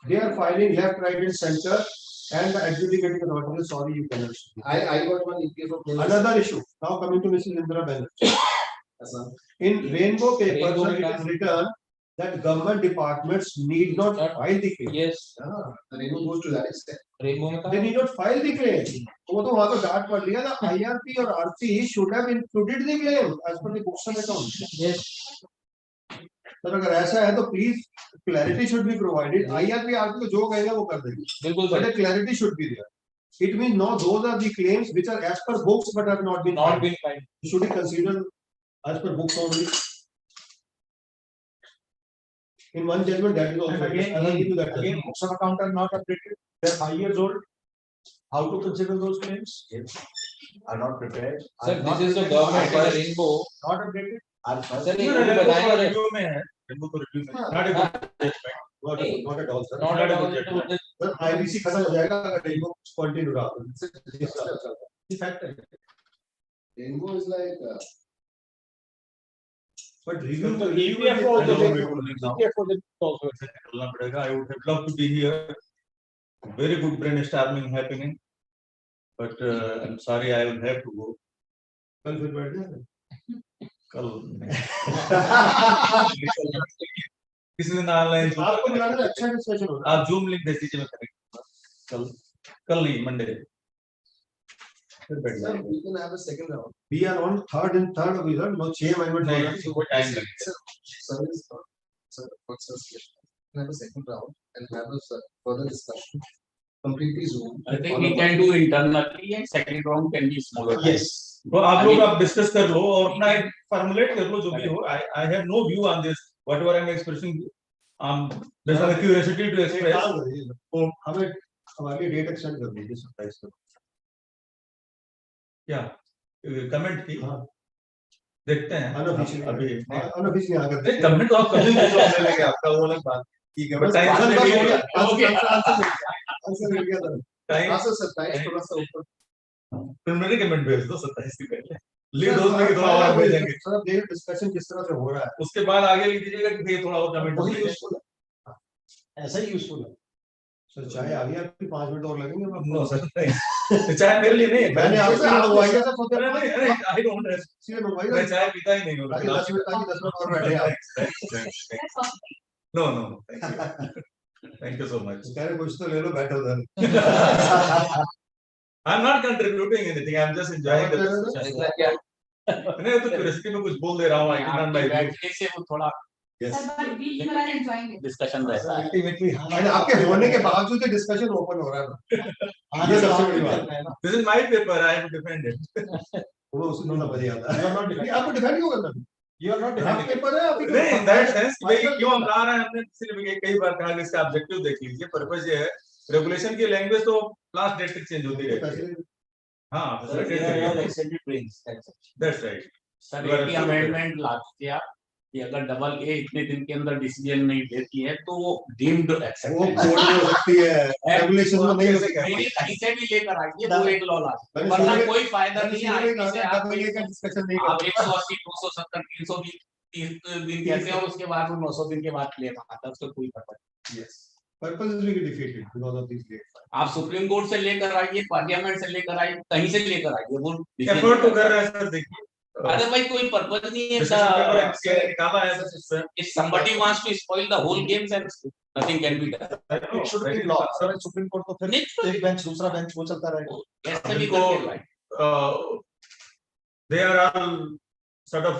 S2: They are filing left, right, and center, and the adjudicating authority is sorry you cannot.
S9: I got one EPF of
S2: Another issue. Now coming to Mrs. Indira Banerjee. In Rainbow Papers, it is written that government departments need not file the claim.
S13: Yes.
S9: The Rainbow goes to that extent.
S13: Rainbow में
S2: They need not file the claim. वो तो वहाँ तो डांट पड़ लिया ना, IRP और RP should have included the claim as per the books of account.
S13: Yes.
S2: तो अगर ऐसा है तो please clarity should be provided. IRP RP को जो कहेगा वो कर देंगे.
S13: बिल्कुल
S2: But the clarity should be there. It means no, those are the claims which are as per books but have not been filed. Should be considered as per books only. In one judgment, that is also
S8: Again, books of account are not updated. They're 5 years old. How to consider those claims?
S10: Are not prepared.
S13: Sir, this is the government in the Rainbow.
S8: Not updated.
S13: Sir, ये बताया है.
S5: Review में है. Rainbow तो review में. Not a good judgment.
S2: Not at all, sir.
S13: Not at all.
S2: Sir, IBC खत्म हो जाएगा अगर Rainbow continue रहा तो. This fact है.
S9: Rainbow is like.
S2: But review
S8: So
S2: the
S8: EPF also
S5: करना पड़ेगा. I would have loved to be here. Very good brainstorming happening, but I'm sorry I will have to go.
S2: कल फिर बैठ जाए.
S5: कल किसी दिन ऑनलाइन
S2: आपको मिला ना अच्छा डिस्कशन हो रहा है.
S5: आप जूम लिंक भेज दीजिए, मैं कनेक्ट कल नहीं मंडे फिर बैठ
S9: Sir,
S5: जाएंगे.
S9: we can have a second round.
S2: We are on third of result. No 6 amendments.
S5: नहीं वो टाइम लगेगा.
S9: Sir, what's the suggestion? We can have a second round and have a further discussion. Completely Zoom.
S3: I think we can do internally and second round can be smaller.
S5: Yes. तो आप लोग आप discuss कर लो और अपना एक formulate कर लो जो भी हो. I have no view on this. Whatever I'm expressing, based on the curiosity to express.
S2: तो हमें हमारी डेट एक्सटेंड कर दीजिए 27 तक.
S5: क्या कमेंट की देखते हैं अभी
S2: अनऑफिशियली आकर
S5: कमेंट तो आप कर देंगे जो हमने लेके आपका वो अलग बात. ठीक है, बट प्रिलिमिनरी कमेंट भेज दो 27 से पहले. लीड होने की थोड़ा और भेजेंगे.
S2: सर अब देखिए डिस्कशन किस तरह से हो रहा है.
S5: उसके बाद आगे लिख दीजिएगा कि भैया थोड़ा और कमेंट.
S8: ऐसा ही यूजफुल है।
S2: सर चाय आ गई आपकी, 5 मिनट और लगेंगे?
S5: नो सर, चाय मेरे लिए नहीं है।
S2: मैंने आपसे मंगवाई है सर, सोचा
S5: आई डोंट
S2: सीधे मंगवाई
S5: मैं चाय पीता ही नहीं हूँ।
S2: ताकि 10 मिनट और बैठे आप।
S5: No no, thank you so much.
S2: कह रहे कुछ तो ले लो, बैठो उधर।
S5: I am not contributing anything, I am just enjoying the discussion. नहीं तो क्यूरियोसिटी में कुछ बोल दे रहा हूँ, आई कैन नॉट बाय
S3: बैठने से वो थोड़ा
S2: Yes.
S3: डिस्कशन रहता है।
S8: अल्टीमेटली
S2: मैंने आपके होने के बावजूद ही डिस्कशन ओपन हो रहा है। ये सबसे बड़ी बात है।
S5: This is my paper, I have to defend it.
S2: वो उसमें समझ ही आता है।
S8: यू आर नॉट डिफेंडिंग,
S2: आपको डिफेंड क्यों करना?
S8: You are not
S2: draft
S8: defending.
S2: Paper है अभी तो।
S5: नहीं, इन दैट सेंस कि भाई क्यों हम ला रहे हैं, हमने इसलिए कई बार कहा कि इसका ऑब्जेक्टिव देख लीजिए। पर्पस ये है, रेगुलेशन की लैंग्वेज तो लास्ट डेट तक चेंज होती रहती है। हां, दैट्स राइट।
S3: सर एक ही अमेंडमेंट ला दिया कि अगर डबल ए इतने दिन के अंदर डिसीजन नहीं देती है तो वो डीम्ड
S2: वो
S3: एक्सेप्टेड
S2: कोर्ट में हो सकती है, रेगुलेशन में नहीं हो सकता।
S3: कहीं से भी लेकर आइए वो एक लॉ ला, वरना कोई फायदा नहीं है। आईपी से आप
S2: डिस्कशन नहीं
S3: आप 180 270 300 दिन कहते हो, उसके बाद वो 900 दिन के बाद क्लेम आता है, उसका कोई पता नहीं।
S2: Yes, purpose will be defeated because of this late.
S3: आप सुप्रीम कोर्ट से लेकर आइए, पार्लियामेंट से लेकर आइए, कहीं से लेकर आइए, वो
S5: एफर्ट तो कर रहे हैं सर, देखिए।
S3: अरे भाई कोई पर्पस नहीं है।
S5: निकाला है
S3: If somebody wants to spoil the whole games and nothing can be done.
S8: It should B law sir. Supreme court तो फिर एक बेंच दूसरा बेंच वो चलता रहेगा।
S3: ऐसे भी करके भाई
S5: they are all sort of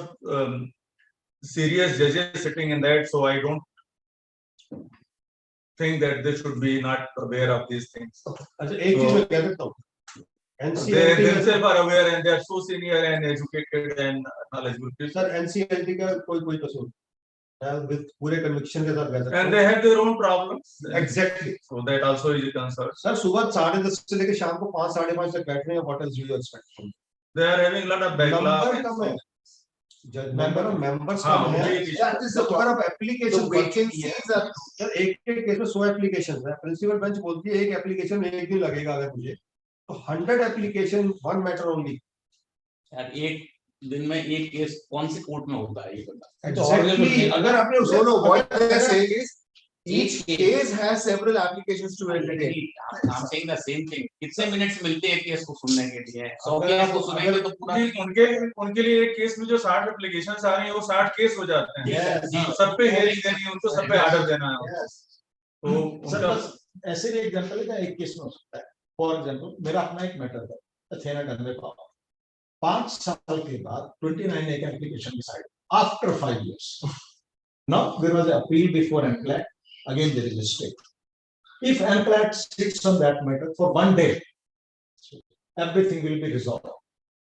S5: serious judges sitting in that, so I don't think that they should be not aware of these things.
S2: अच्छा, एक चीज मैं कह देता हूँ,
S5: They themselves are aware and they are so senior and educated and knowledgeable people.
S2: Sir NCLT का कोई कसूर विद पूरे कन्विक्शन के साथ कह सकता हूं।
S5: And they have their own problems.
S2: Exactly.
S5: So that also is a concern.
S2: Sir सुबह 10:30 से लेकर शाम को 5 साढ़े 5 तक बैठ रहे हैं, what else do you expect?
S5: They are having a lot of backlog.
S2: Number कम है, नंबर ऑफ मेंबर्स
S5: हाँ,
S2: कम है।
S5: मुझे
S2: That is the number of applications.
S9: vacancies are
S2: sir एक केस में 100 एप्लीकेशन है, प्रिंसिपल बेंच बोलती है एक एप्लीकेशन में एक दिन लगेगा अगर मुझे, तो 100 एप्लीकेशन वन मैटर ओनली।
S3: यार एक दिन में एक केस कौन सी कोर्ट में होता है ये बता।
S2: Exactly. अगर आपने
S9: so no what they are saying is each case has several applications to entertain.
S3: I'm saying the same thing. कितने मिनट्स मिलते हैं केस को सुनने के लिए? 100 केस को सुनेंगे तो पूरा
S5: उनके लिए एक केस में जो 60 एप्लीकेशंस आ रही हैं वो 60 केस हो जाते हैं। सब पे हेयरिंग देनी है, उनको सब पे ऑर्डर देना है। तो
S8: सर
S5: उनका
S8: बस ऐसे भी एग्जांपल है, एक केस में हो सकता है। फॉर एग्जांपल मेरा अपना एक मैटर था, अथेना डनवे पावर 5 साल के बाद 29 एक application decide after 5 years. Now there was an appeal before MCLAT. Again there is a stay. If MCLAT sits on that matter for 1 day, everything will be resolved.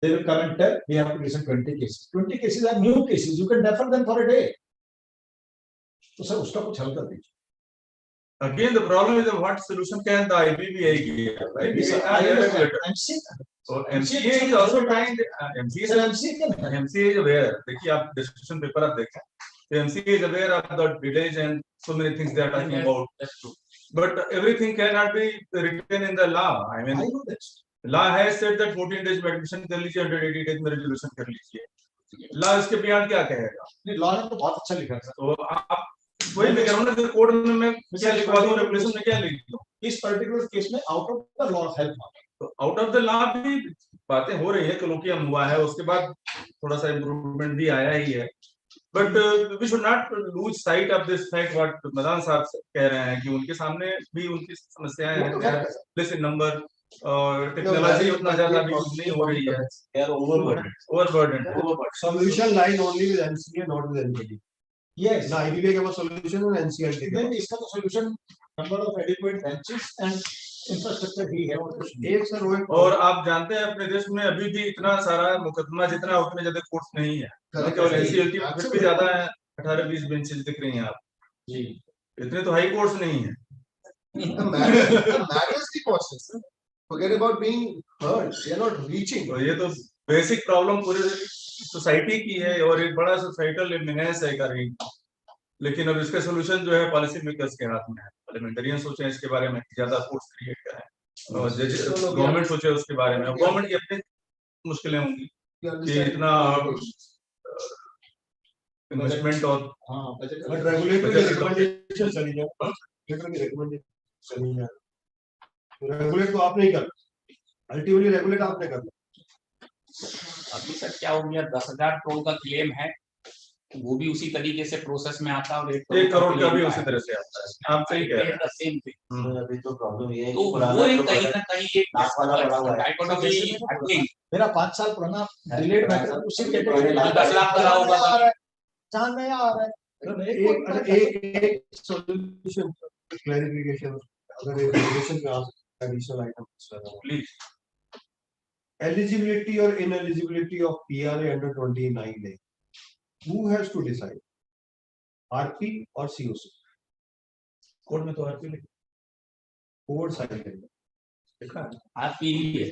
S8: They will come and tell we have to listen 20 cases. 20 cases are new cases. You can defer them for a day. तो sir उसका कुछ हल कर दीजिए।
S5: again the problem is what solution can the IBBI give, right? So MCA is also trying. MCA is aware. देखिए आप discussion paper आप देखें, तो MCA is aware of the delays and so many things they are talking about. But everything cannot be written in the law. I mean, law has said that 14 days में admission कर लीजिए, 180 days में resolution कर लीजिए। law इसके बयान क्या कहेगा?
S8: लॉ ने तो बहुत अच्छा लिखा है।
S5: तो आप वही मैं कह रहा हूँ ना, कोड में मैं क्या लिखवा दूँ, रेगुलेशन में क्या लिख दूँ?
S8: इस पर्टिकुलर केस में out of the law help,
S5: तो आउट ऑफ द लॉ भी बातें हो रही है, कलोकियम हुआ है, उसके बाद थोड़ा सा इम्प्रूवमेंट भी आया ही है। But we should not lose sight of this fact what Madan साहब कह रहे हैं कि उनके सामने भी उनकी समस्याएं हैं, लेस इन नंबर और टेक्नोलॉजी उतना ज्यादा भी यूज नहीं हो रही है,
S3: they are overburdened.
S2: Solution line only with NCA, not with NCD.
S8: Yes.
S2: ना IBBI के पास solution है, NCLT के
S8: Then इसका तो solution number of adequate benches and infrastructure ही है और कुछ नहीं।
S2: एक सर वो
S5: और आप जानते हैं अपने देश में अभी भी इतना सारा मुकदमा जितना उतने ज्यादा कोर्ट नहीं है, केवल NCLT में भी ज्यादा है, 18-20 बेंचेस दिख रही हैं आप
S8: जी,
S5: इतने तो हाई कोर्ट्स नहीं है।
S9: The matter is the process. Forget about being heard. They are not reaching.
S5: तो ये तो बेसिक प्रॉब्लम पूरे सोसाइटी की है और एक बड़ा सोसाइटल इम्बिनेंस है करी, लेकिन अब इसका सोल्यूशन जो है पॉलिसी मेकर्स के हाथ में है। पार्लियामेंटेरियन सोचे इसके बारे में ज्यादा कोर्ट्स क्रिएट करें और गवर्नमेंट सोचे उसके बारे में। गवर्नमेंट की अपनी मुश्किलें होंगी कि इतना इन्वेस्टमेंट और
S2: रेगुलेटरी रिकमेंडेशन चली जाए रेगुलेट तो आपने ही करना, अल्टीमेटली रेगुलेट आपने करना।
S3: अभी तक क्या हो गया, 10,000 करोड़ का क्लेम है, वो भी उसी तरीके से प्रोसेस में आता है, और 1
S5: करोड़ का भी उसी तरह से आता है। आप सही कह रहे हैं।
S3: Same thing.
S10: अभी तो प्रॉब्लम ये है
S3: तो
S10: कि पुराना
S3: वो एक
S10: जो
S3: कहीं
S10: product
S3: ना कहीं एक
S10: नाक वाला पड़ा हुआ है।
S3: dichotomy happening।
S8: मेरा 5 साल पुराना डिलेड मैटर उसी कैटेगरी
S3: जो 10 लाख का होगा
S8: आ रहा है, जहां नया आ रहा है।
S2: एक सॉल्यूशन क्लैरिफिकेशन, अगर रेगुलेशन में आ सकता है additional item
S5: please.
S2: eligibility or ineligibility of PRA under 29A. Who has to decide? RP or COC?
S8: Code में तो आरपी
S2: Four silent.
S3: आप ही है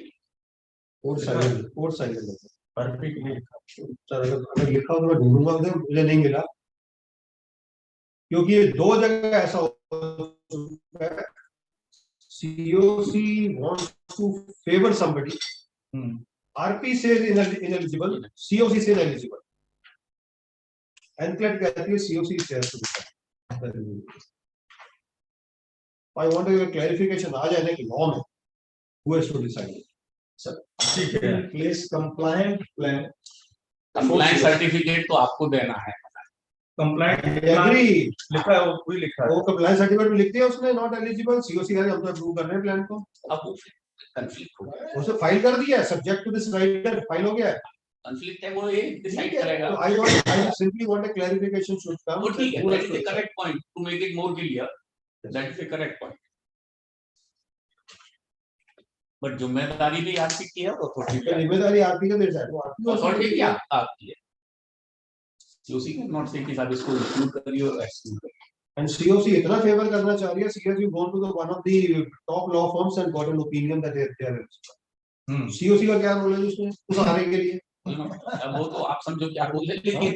S2: Four silent. Four silent.
S8: RP के लिए
S2: सर अगर लिखा हो तो मैं ढूंढूंगा, मुझे नहीं मिला, क्योंकि ये 2 जगह ऐसा हो चुका है। COC wants to favor somebody. RP says ineligible, COC says eligible. NCLET कहती है COC says to decide. I want a clarification आ जाने की लॉ में who has to decide.
S8: ठीक है, place compliant plan
S3: compliance certificate तो आपको देना है।
S5: कंप्लाइंट
S2: एग्री
S5: लिखा है, वो भी लिखा है।
S2: वो कंप्लायंस सर्टिफिकेट में लिख दिया उसने, नॉट एलिजिबल, COC है, हम तो अप्रूव कर रहे हैं प्लान को।
S3: अब वो कंफ्लिक्ट हो गया,
S2: उसे फाइल कर दिया है, subject to this writer, file हो गया है।
S3: कंफ्लिक्ट है, वो ये डिसाइड करेगा।
S2: तो I simply want a clarification should come.
S3: वो ठीक है, that is the correct point to make it more clear. That is the correct point. But जिम्मेदारी भी आरपी की है, अथॉरिटी
S2: जिम्मेदारी आरपी का देता है,
S3: अथॉरिटी भी आपकी है। COC कैन नॉट से कि साहब इसको इंक्लूड करिए और एक्सक्लूड करिए।
S2: And COC इतना फेवर करना चाह रही है, COC gone to the one of the top law firms and got an opinion that they are eligible. COC का क्या रोल है इसमें उस हारे के लिए?
S3: अब वो तो आप समझो क्या बोल रहे, लेकिन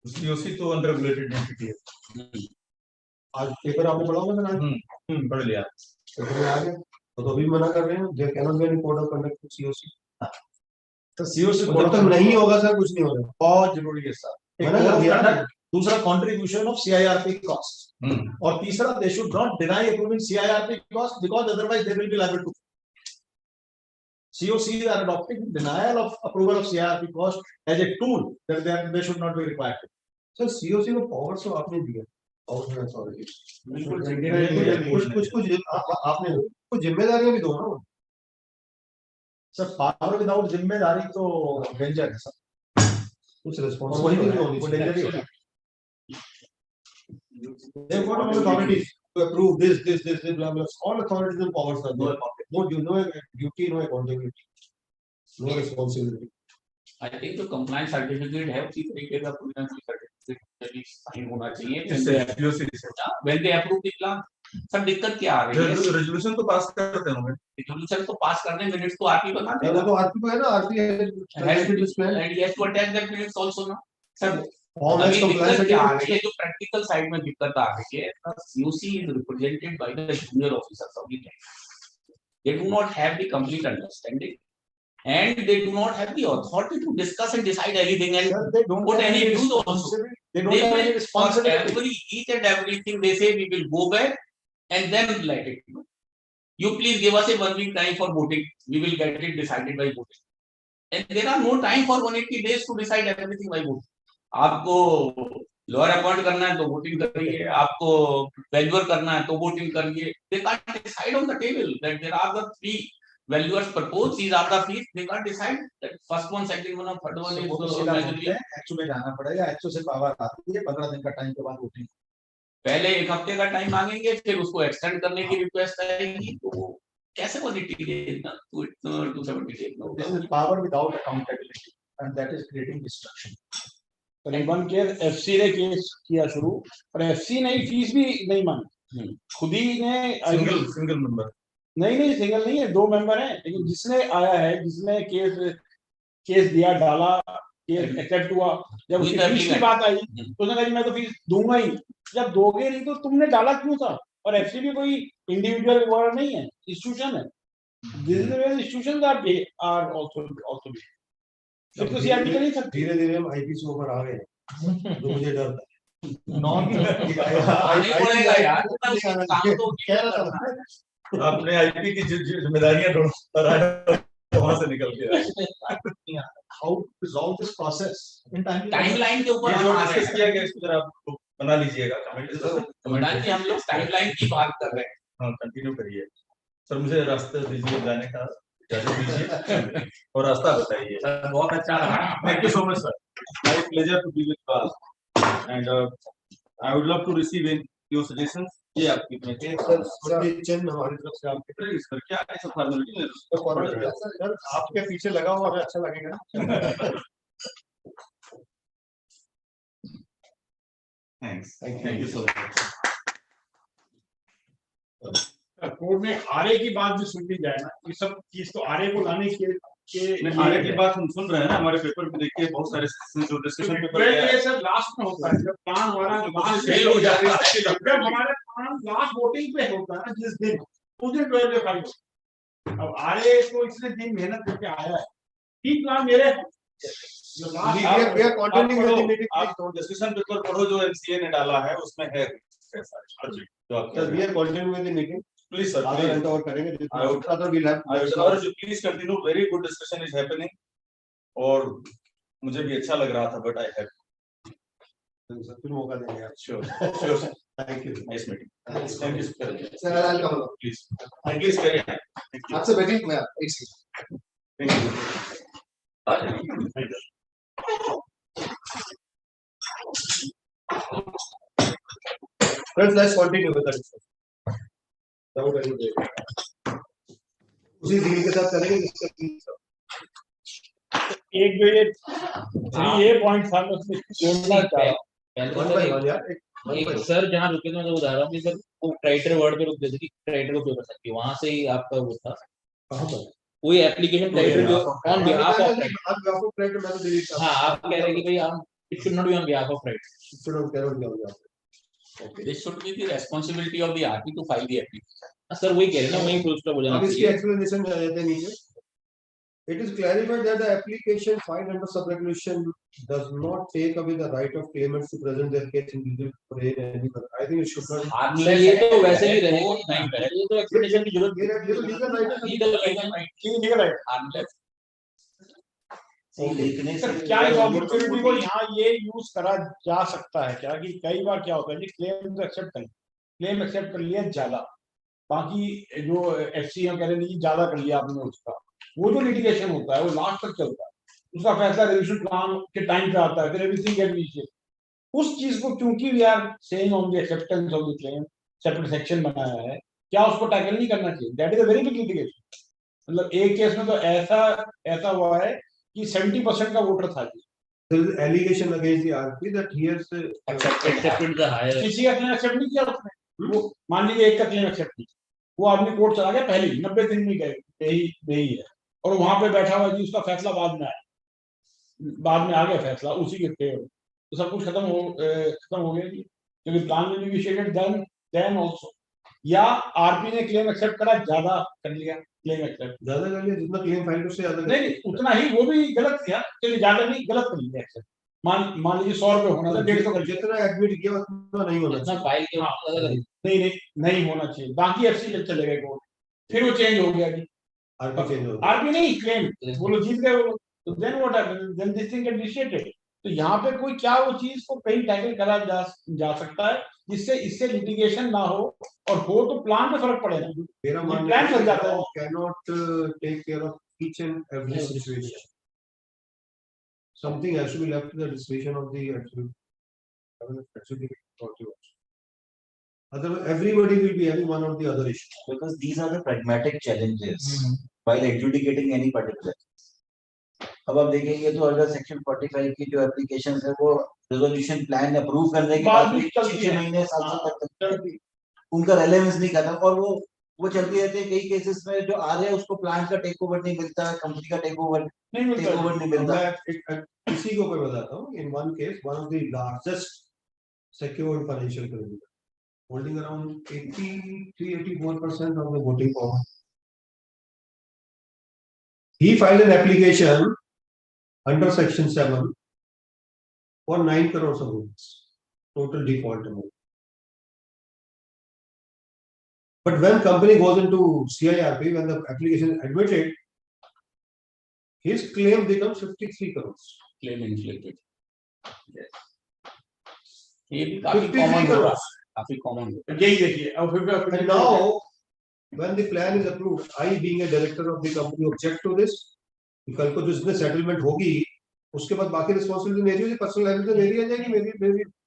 S5: COC तो अनरेगुलेटेड एंटिटी है।
S2: आज पेपर आपने पढ़ा होगा ना?
S5: पढ़ लिया।
S2: पेपर में आ गया, तो अभी मना कर रहे हैं, there cannot be any code of conduct to COC.
S8: तो COC
S2: जब तक नहीं होगा सर कुछ नहीं होगा,
S8: बहुत जरूरी है सर।
S2: मना कर दिया।
S8: दूसरा कंट्रीब्यूशन ऑफ CIRP कॉस्ट, और तीसरा they should not deny approving CIRP cost because otherwise they will be liable to COC are adopting denial of approval of CIRP cost as a tool that they should not be required to.
S2: Sir COC को power तो आपने दिया, कुछ आपने कुछ जिम्मेदारियां भी दो ना।
S8: सर पावर विदाउट जिम्मेदारी तो डेंजर है सर,
S2: कुछ रिस्पांसिबिलिटी भी होनी चाहिए। They have got all authorities to approve this, blah, blah. All authorities and powers are there. No, you know, duty, no accountability, no responsibility.
S3: I think तो compliance certificate है, उसी तरीके का prudential certificate भी sign होना चाहिए। When they approve the plan, sir दिक्कत क्या आ रही है?
S5: रेजोल्यूशन तो पास करते होंगे।
S3: रेजोल्यूशन तो पास करने मिनट्स तो आरपी बनाते हैं।
S2: वो तो आरपी को है ना, आरपी है,
S3: and he has to attach that minutes also ना। सर
S2: Form has
S3: अभी
S2: compliance
S3: दिक्कत क्या आ
S2: certificate.
S3: रही है, जो प्रैक्टिकल साइड में दिक्कत आ रही है, COC is represented by the junior officers of the bank. They do not have the complete understanding, and they do not have the authority to discuss and decide anything and
S8: they don't
S3: put
S8: have
S3: any
S8: any
S3: views also.
S8: They don't have any responsibility.
S3: Each and everything they say we will go back and then let it go. You please give us a 1 week time for voting. We will get it decided by voting. And there are no time for 180 days to decide everything by voting. आपको lawyer appoint करना है तो voting करिए, आपको valuer करना है तो voting करिए। They can't decide on the table that there are the 3 valuers proposed. These are the fees. They can't decide that first one, second one, or third one is majorly.
S8: Actually में जाना पड़ेगा, actually से power आती है 15 दिन का time के बाद वोटिंग।
S3: पहले 1 हफ्ते का टाइम मांगेंगे, फिर उसको एक्सटेंड करने की रिक्वेस्ट आएगी, तो कैसे वो detail 270 days?
S8: This is power without accountability, and that is creating destruction.
S11: करीबन केस FC ने केस किया शुरू, और FC ने फीस भी नहीं मांगी, खुद ही ने
S5: सिंगल मेंबर
S11: नहीं सिंगल नहीं है, 2 मेंबर हैं, लेकिन जिसने आया है, जिसने केस दिया, डाला, केस एक्सेप्ट हुआ, जब उसकी फीस की बात आई तो उसने कहा मैं तो फीस दूंगा ही। जब दोगे नहीं तो तुमने डाला क्यों था? और FC भी कोई इंडिविजुअल वर्ड नहीं है, इंस्टीट्यूशन है। This is the way institutions are also तो CRP नहीं सकती।
S2: धीरे-धीरे हम आईपीसी ऊपर आ गए हैं, तो मुझे डर था।
S3: पड़ेगा यार, काम तो
S8: कह रहा था
S5: आपने आईपी की जिम्मेदारियां ढूंढ वहां से निकल के आए।
S8: how to resolve this process in time.
S3: Timeline के ऊपर
S5: ये
S3: हम
S5: जो
S3: आ रहे
S5: डिस्कस
S3: हैं।
S5: किया गया इसको जरा आप बना लीजिएगा
S3: कि हम लोग टाइमलाइन की बात कर रहे हैं।
S5: हाँ कंटिन्यू करिए सर, मुझे रास्ता दीजिए जाने का, इजाजत दीजिए और रास्ता बताइए।
S3: सर बहुत अच्छा रहा।
S5: Thank you so much, sir. My pleasure to be with you all. And I would love to receive in your suggestions. ये आपकी
S8: चिन्ह हमारी तरफ से आपके
S5: सर क्या ऐसा फॉर्मेलिटी
S8: सर आपके पीछे लगा हुआ हमें अच्छा लगेगा।
S5: Thanks, thank you so much.
S2: Court में आरए की बात भी सुन ली जाए ना, ये सब चीज तो आरए को लाने के
S5: आगे की बात हम सुन रहे हैं ना, हमारे पेपर में देखिए बहुत सारे जो डिस्कशन पेपर
S2: ये सब लास्ट में होता है, जब प्लान हमारा लास्ट
S5: फेल हो जाता है।
S2: जब हमारा प्लान लास्ट वोटिंग पे होता है ना, जिस दिन उस दिन 12 फाइल। अब आरए को इतने दिन मेहनत करके आया है, ठीक प्लान मेरे
S5: आप डिस्कशन पेपर पढ़ो जो एमसीए ने डाला है, उसमें है प्लीज सर,
S8: आधा घंटा और करेंगे
S5: please continue, very good discussion is happening और मुझे भी अच्छा लग रहा था, बट आई हैव
S8: फिर मौका देंगे आप।
S5: Sure sure,
S8: thank you,
S5: nice meeting, thank you
S9: sir I will come
S5: please please करिए,
S9: आपसे बैठिए मैं एक second.
S5: Thank you.
S8: Friends, let's continue with the discussion. उसी डील के साथ करेंगे जिसका
S2: एक जो ये पॉइंट था मैं उसमें जोड़ना चाह रहा हूँ।
S13: एक सर जहाँ रुके थे मैं तो बता रहा हूँ कि सर वो क्राइटेरिया वर्ड पे रुक गए थे कि क्राइटेरिया को कर सकती है, वहां से ही आपका वो था कोई application criteria on behalf of right. हाँ आप कह रहे हैं कि भाई हम it should not be on behalf of right,
S3: This should be the responsibility of the RP to file the application.
S13: Sir वही कह रहे हैं ना, वही फुल स्टॉप हो जाना
S8: अब इसकी
S13: चाहिए।
S8: एक्सप्लेनेशन में आ जाते हैं नीचे। It is clarified that the application filed under sub-resolution does not take away the right of claimants to present their case in legal parade and legal. I think it should not.
S13: ये तो वैसे ही रहेगा, नहीं ये तो explanation की जरूरत
S8: ये तो legal right है।
S3: Legal right. Unless
S2: सर क्या इस अपॉर्चुनिटी को यहाँ ये यूज करा जा सकता है क्या, कि कई बार क्या होता है जी क्लेम एक्सेप्ट कर लिया ज्यादा, बाकी जो एफसीएम कह रहे हैं ज्यादा कर लिया आपने उसका, वो जो लिटिगेशन होता है वो लास्ट तक चलता है, उसका फैसला रेजोल्यूशन प्लान के टाइम पे आता है, फिर एवरीथिंग गेट रीचेड। उस चीज को क्योंकि we are saying on the acceptance of the claim separate section बनाया है, क्या उसको टैकल नहीं करना चाहिए? That is a very big litigation. मतलब एक केस में तो ऐसा हुआ है कि 70% का वोटर था जी।
S8: There is allegation against the RP that he has
S13: accepted the higher।
S2: किसी का क्लेम एक्सेप्ट नहीं किया उसने, वो मान लीजिए एक का क्लेम एक्सेप्ट नहीं, वो आदमी कोर्ट चला गया पहले ही 90 दिन में गए यही है, और वहां पे बैठा हुआ जी उसका फैसला बाद में आया, बाद में आ गया फैसला उसी के फेवर, तो सब कुछ खत्म हो गया जी, क्योंकि प्लान में नेगोशिएटेड देन आल्सो, या आरपी ने क्लेम एक्सेप्ट करा, ज्यादा कर लिया क्लेम एक्सेप्ट,
S8: ज्यादा कर लिया, जितना क्लेम फाइल उससे ज्यादा
S2: नहीं उतना ही, वो भी गलत किया, चलिए ज्यादा नहीं गलत कर लिया एक्सेप्ट, मान लीजिए 100 रुपए होना था 150 कर,
S8: जितना एडमिट किया उतना नहीं होना
S13: जितना फाइल के
S2: नहीं होना चाहिए, बाकी एफसी चले गए कोर्ट, फिर वो चेंज हो गया जी, आरपी नहीं क्लेम, वो लोग जीत गए वो लोग, तो then what happens, then this thing get initiated. तो यहाँ पे कोई क्या वो चीज को कहीं टैकल करा जा सकता है जिससे इससे लिटिगेशन ना हो, और हो तो प्लान पे फर्क पड़ेगा,
S8: मेरा मानना
S2: प्लान लग जाता है,
S8: cannot take care of each and every situation. Something has to be left to the discretion of the otherwise everybody will be having one or the other issue.
S10: Because these are the pragmatic challenges while adjudicating any particular case. अब आप देखेंगे तो अगर section 45 की जो application है वो resolution plan approve करने के बाद भी 6 महीने साल तक चलती, उनका रेलेवेंस नहीं खत्म, और वो चलती रहती है। कई केसेस में जो आ रहे हैं उसको प्लान का टेक ओवर नहीं मिलता, कंपनी का टेक ओवर नहीं मिलता।
S8: इसी को मैं बताता हूँ, in one case one of the largest secured financial creditor holding around 83-84% of the voting power. He filed an application under section 7 for 9 crores of rupees.
S2: total default amount. But when company goes into CIRP, when the application is admitted, his claim becomes 53 crores.
S3: Claim inflated. Yes. ये भी काफी
S2: 53
S3: common हो रहा है,
S2: crores.
S3: काफी common।
S5: यही देखिए अब फिर
S2: And now, when the plan is approved, I being a director of the company object to this. कल को जो इसमें settlement होगी, उसके बाद बाकी responsibility मेरी होगी, personal liability मेरी आ जाएगी, मेरी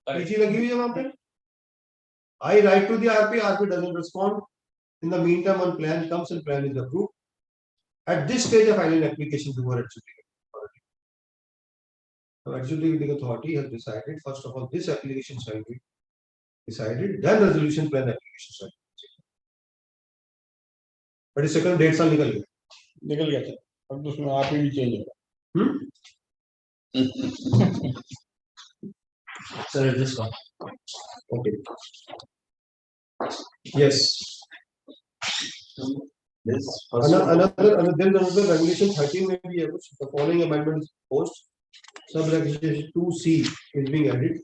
S2: PG लगी हुई है वहाँ पे. I write to the RP doesn't respond. In the meantime, one plan comes and plan is approved. At this stage, I file an application to our adjudicating authority. The adjudicating authority has decided, first of all, this application shall be decided, then resolution plan application shall be decided. But the second date shall निकल
S11: गया था, अब तो उसमें आप ही change होगा।
S13: Sir, this one.
S2: Okay. Yes.
S10: This
S2: Another regulation 13 may be able, the following amendment is proposed. Sub-regulation 2C is being added.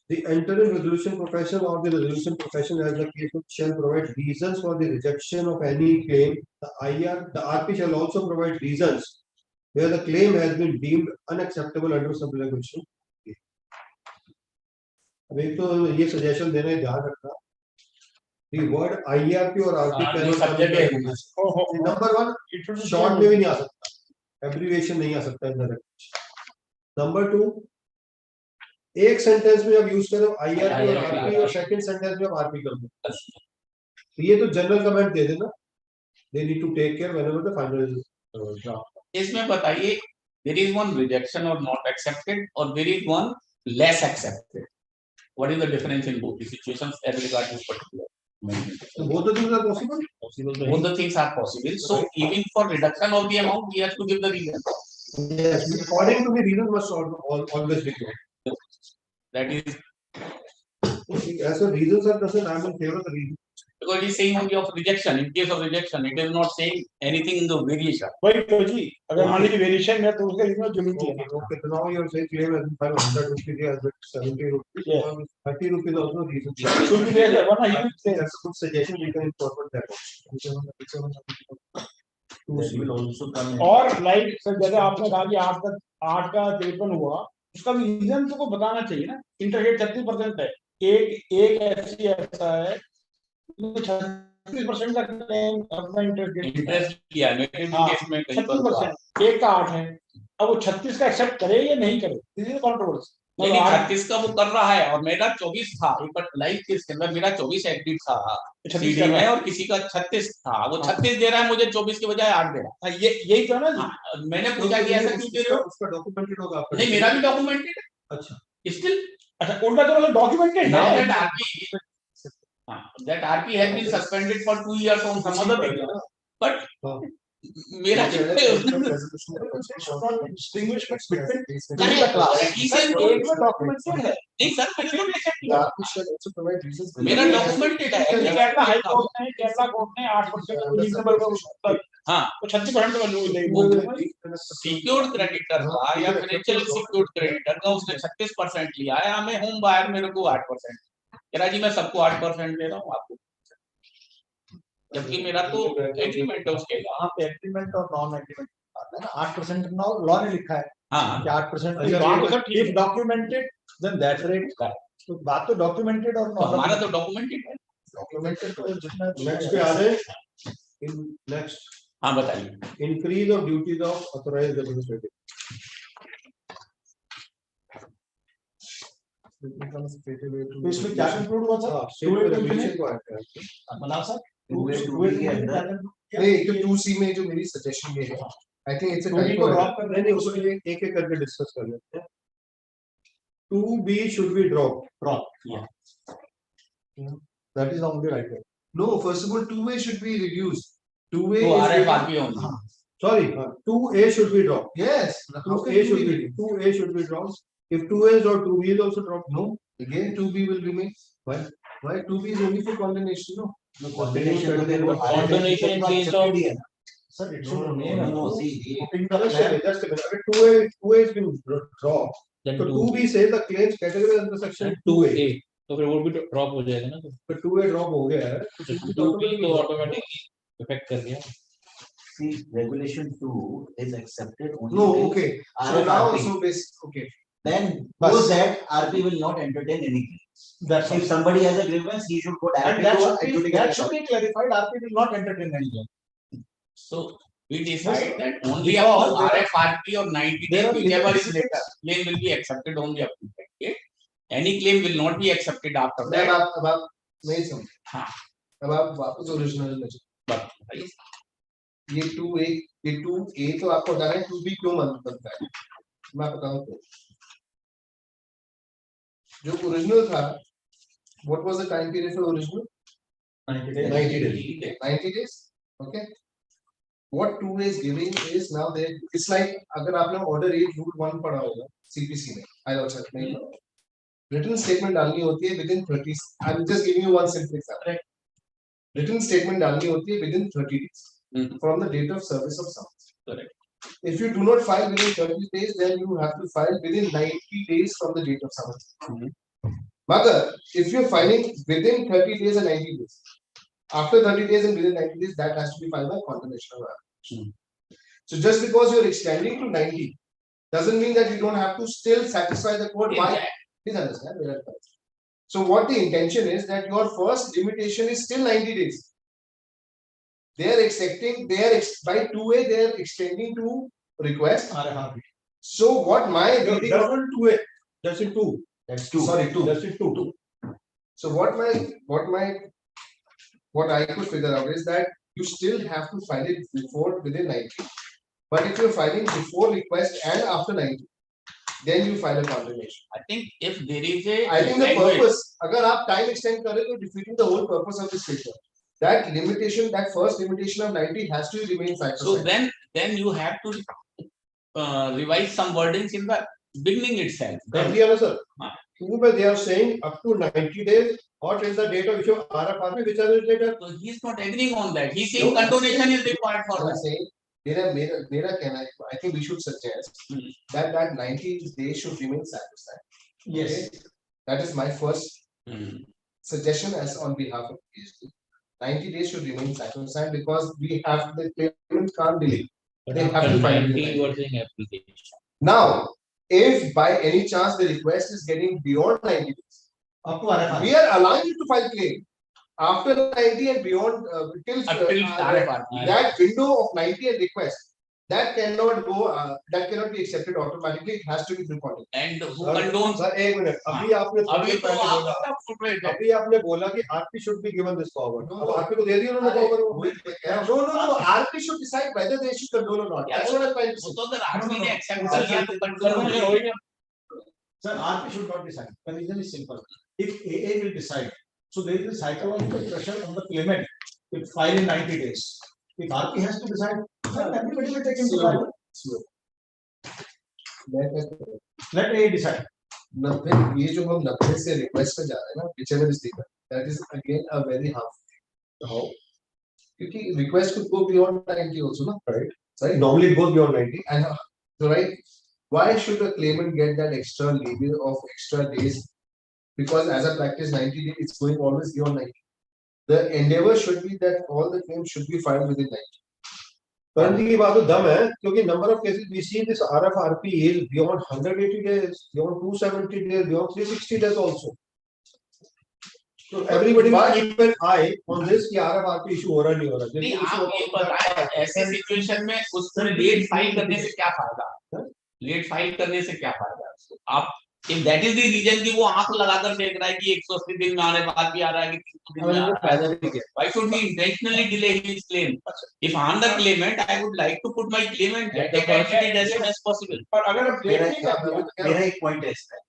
S2: The interim resolution profession or the resolution profession as the case shall provide reasons for the rejection of any claim. The RP shall also provide reasons where the claim has been deemed unacceptable under sub-regulation. अब एक तो ये suggestion देना है, ध्यान रखना. The word IRP or RP number one, short में भी नहीं आ सकता, abbreviation नहीं आ सकता इधर. Number two, एक सेंटेंस में आप यूज करो IRP और RP और सेकंड सेंटेंस में आप RP कर दो. तो ये तो जनरल कमेंट दे देना. They need to take care whenever the final draft.
S3: इसमें बताइए, there is one rejection or not accepted, or there is one less accepted. What is the difference in both the situations as regards this particular?
S2: So both the things are possible.
S3: Both the things are possible. So even for reduction of the amount, we have to give the reason.
S2: Yes, according to the reason must always be given.
S3: That is
S2: as a reasons are concerned, I am in favor of the reason.
S3: because it is saying only of rejection. In case of rejection, it is not saying anything in the variation.
S11: वही तो जी, अगर मान लीजिए variation है तो उसका लिखना जरूरी है।
S2: Okay, so now you are saying claim has been filed 100 rupees, has been 70 rupees,
S11: Yes.
S2: 30 rupees also reason.
S11: Should be there, वरना you say
S2: That's a good suggestion. You can incorporate that.
S10: will also come in.
S11: और like sir जैसे आपने कहा कि 8 का 53 हुआ, उसका भी रीजन तो को बताना चाहिए ना. इंटरेस्ट रेट 36% है, एक ऐसी ऐसा है 36% का क्लेम अपना
S3: इंटरेस्ट किया है केस में कहीं पर
S11: 36%, एक का 8 है. अब वो 36 का एक्सेप्ट करे या नहीं करे, दिस इज कंट्रोवर्सी.
S3: लेकिन 36 का वो कर रहा है और मेरा 24 था, एक लाइफ के अंदर मेरा 24 एक्टिव था सीडी में और किसी का 36 था. वो 36 दे रहा है मुझे, 24 के बजाय 8 दे रहा है.
S11: ये यही तो ना जी.
S3: मैंने पूछा कि ऐसा क्यों दे रहे हो?
S2: उसका डॉक्यूमेंटेड होगा आपका.
S3: नहीं, मेरा भी डॉक्यूमेंटेड है.
S2: अच्छा,
S3: स्टिल
S11: अच्छा उल्टा तो मतलब डॉक्यूमेंटेड
S3: now
S11: है.
S3: that RP has been suspended for 2 years on some other thing, but मेरा
S11: distinguishment between
S3: नहीं सर, मेरा डॉक्यूमेंटेड है.
S11: केरला हाई कोर्ट ने 8% रीजनेबल का
S3: हाँ,
S11: तो 36% का लोग ले
S3: सिक्योर्ड क्रेडिटर था या फाइनेंशियल सिक्योर्ड क्रेडिटर का, उसने 36% लिया है. हमें होम बायर मेरे को 8%. कह जी मैं सबको 8% दे रहा हूँ आपको, जबकि मेरा तो एग्रीमेंट है उसके.
S8: वहाँ पे एग्रीमेंट और नॉन एग्रीमेंट आता है ना. 8% लॉ ने लिखा है.
S3: हाँ,
S8: कि 8% if documented then that rate. तो बात तो डॉक्यूमेंटेड और
S3: हमारा तो डॉक्यूमेंटेड है.
S8: डॉक्यूमेंटेड तो जितना
S2: नेक्स्ट पे आ जाए. नेक्स्ट,
S3: हाँ बताइए.
S2: Increase of duties of authorised administrative.
S8: तो इसमें क्या कंक्लूड हुआ था? बना सर
S9: नहीं, 2C में जो मेरी सजेशन ये है, आई थिंक इट्स अ
S2: को ड्रॉप कर देंगे, उसको एक एक करके डिस्कस कर लेते हैं. 2B should be dropped.
S8: that is the only right way.
S9: No, first of all, 2A should be reduced. 2A
S3: तो
S9: is
S3: RFRP only.
S2: Sorry, 2A should be dropped.
S9: yes.
S2: 2A should be dropped. If 2A is dropped, 2B is also dropped.
S9: No, again 2B will remain. Why? 2B is only for condemnation. No.
S10: Condemnation
S13: Condonation in case of
S8: Sir, it should remain.
S10: No, see,
S2: Just a minute. 2A has been dropped.
S13: then
S9: So
S13: 2
S9: 2B says the claims category under section
S13: and
S9: 2A.
S13: 2A, तो फिर वो भी drop हो जाएगा ना,
S9: तो 2A drop हो गया है, तो
S13: 2B तो ऑटोमेटिकली इफेक्ट कर गया.
S10: See, regulation 2 is accepted only.
S9: No,
S10: when
S9: okay. So
S10: RFRP.
S9: now, so okay.
S10: Then
S9: Bas.
S10: post that RP will not entertain anything.
S9: That's
S10: If somebody has a grievance, he should go directly
S8: And
S10: to adjudicator.
S8: that should be clarified. RP will not entertain anything.
S3: So we decide that only
S8: Because
S3: up to RFRP or 90
S8: there
S3: days,
S8: are
S3: whichever is
S8: limitations.
S3: later, claim will be accepted only up to that date. Any claim will not be accepted after
S9: मैं
S3: that.
S9: अब आप नहीं समझ.
S3: हाँ.
S9: अब आप वापस original में
S3: But
S9: ये 2A तो आपको बताना है 2B क्यों बनता है. मैं बताऊं तो जो ओरिजिनल था, what was the time period for original?
S8: 90 days.
S9: 90 days. 90 days. Okay. What 2A is giving is now there. It's like अगर आपने order 8 rule 1 पढ़ा होगा CPC में, I also नहीं पढ़ा. Written statement डालनी होती है within 30. I'm just giving you one simple example. Written statement डालनी होती है within 30 days from the date of service of summons.
S3: Correct.
S9: If you do not file within 30 days, then you have to file within 90 days from the date of summons. But if you're filing within 30 days and 90 days, after 30 days and within 90 days, that has to be filed by condemnation of application. So just because you're extending to 90 doesn't mean that you don't have to still satisfy the court. Why? Please understand. So what the intention is that your first limitation is still 90 days. They are accepting, by 2A, they are extending to request. So what my reading
S8: That's not 2A. That's in 2.
S9: That's 2. Sorry, 2.
S8: That's in 2.
S9: So what I could figure out is that you still have to file it before within 90. But if you're filing before request and after 90, then you file a condemnation.
S3: I think if there is a
S9: I think the purpose, agar aap time extend kare to defeating the whole purpose of this paper. That limitation, that first limitation of 90 has to remain sacrosanct.
S3: So then you have to revise some wordings in the beginning itself.
S8: Sir. They are saying up to 90 days or till the date of issue RFRP, which are later.
S3: So he is not agreeing on that. He is saying condonation is required for that.
S9: Saying, I think we should suggest that 90 days should remain sacrosanct.
S8: Yes.
S9: Okay? That is my first suggestion as on behalf of PhD. 90 days should remain sacrosanct because we have the claimant can't delay.
S13: But
S9: They have
S13: after
S9: to find
S13: 90
S9: the
S13: you are saying application.
S9: Now, if by any chance the request is getting beyond 90 days,
S8: Up to RFRP.
S9: we are allowing you to file claim. After 90 and beyond, till
S3: RFRP.
S9: that window of 90 and request, that cannot go, that cannot be accepted automatically. It has to be recorded.
S3: And who condones?
S8: Sir, एक minute. अभी आपने बोला कि RP should be given this power. अब RP को दे दिया उन्होंने power.
S9: No. RP should decide whether they should condone or not. That's what I'm trying to say.
S3: तो अगर RP ने accept कर लिया तो condone
S8: Sir, RP should not decide. The reason is simple. If AA will decide, so there is a psychological pressure on the claimant to file in 90 days. If RP has to decide, then everybody will take him to file. Let AA decide.
S9: Nothing. ये जो हम 90 से request पे जा रहे हैं ना, whichever is taken, that is again a very harmful. How? क्योंकि request could go beyond 90 also, ना? Right. Right.
S8: Normally it goes beyond 90.
S9: And so right, why should a claimant get that extra leeway of extra days? Because as a practice, 90 days it's going always beyond 90. The endeavor should be that all the claims should be filed within 90.
S8: Currently की बात तो दम है क्योंकि number of cases we see this RFRP is beyond 180 days, beyond 270 days, beyond 360 days also. So everybody will keep an eye on this कि RFRP issue हो रहा नहीं हो रहा.
S3: नहीं आप ये बताएं ऐसे सिचुएशन में उसमें लेट फाइल करने से क्या फायदा? लेट फाइल करने से क्या फायदा? आप if that is the reason कि वो आंख लगाकर देख रहा है कि 180 दिन में आने बाद भी आ रहा है कि 300 दिन में आ रहा है, why should we intentionally delay his claim? If I am the claimant, I would like to put my claim and get it as soon as possible.
S8: और अगर आप
S10: मेरा एक point है इसमें.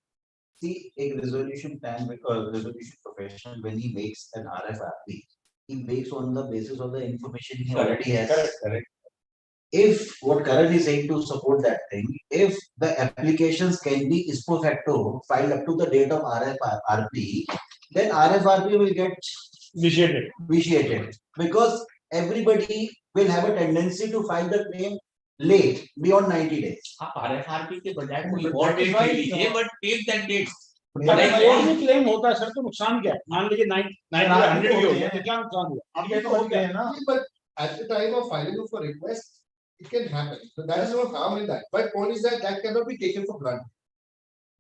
S10: See, a resolution plan because resolution professional when he makes an RFRP, he makes on the basis of the information he already has.
S8: Correct.
S10: If what Karan is saying to support that thing, if the applications can be ipso facto filed up to the date of RFRP, then RFRP will get vitiated because everybody will have a tendency to file the claim late beyond 90 days.
S3: आप RFRP के बजाय कोई और date ले लीजिए, but take that date.
S11: Claim होता है sir, तो नुकसान क्या है? मान लीजिए 90 100 भी हो गया, क्या नुकसान हुआ?
S8: अब ये तो होते हैं ना,
S9: But at the time of filing of a request, it can happen. So that is no harm in that. But point is that that cannot be taken for granted.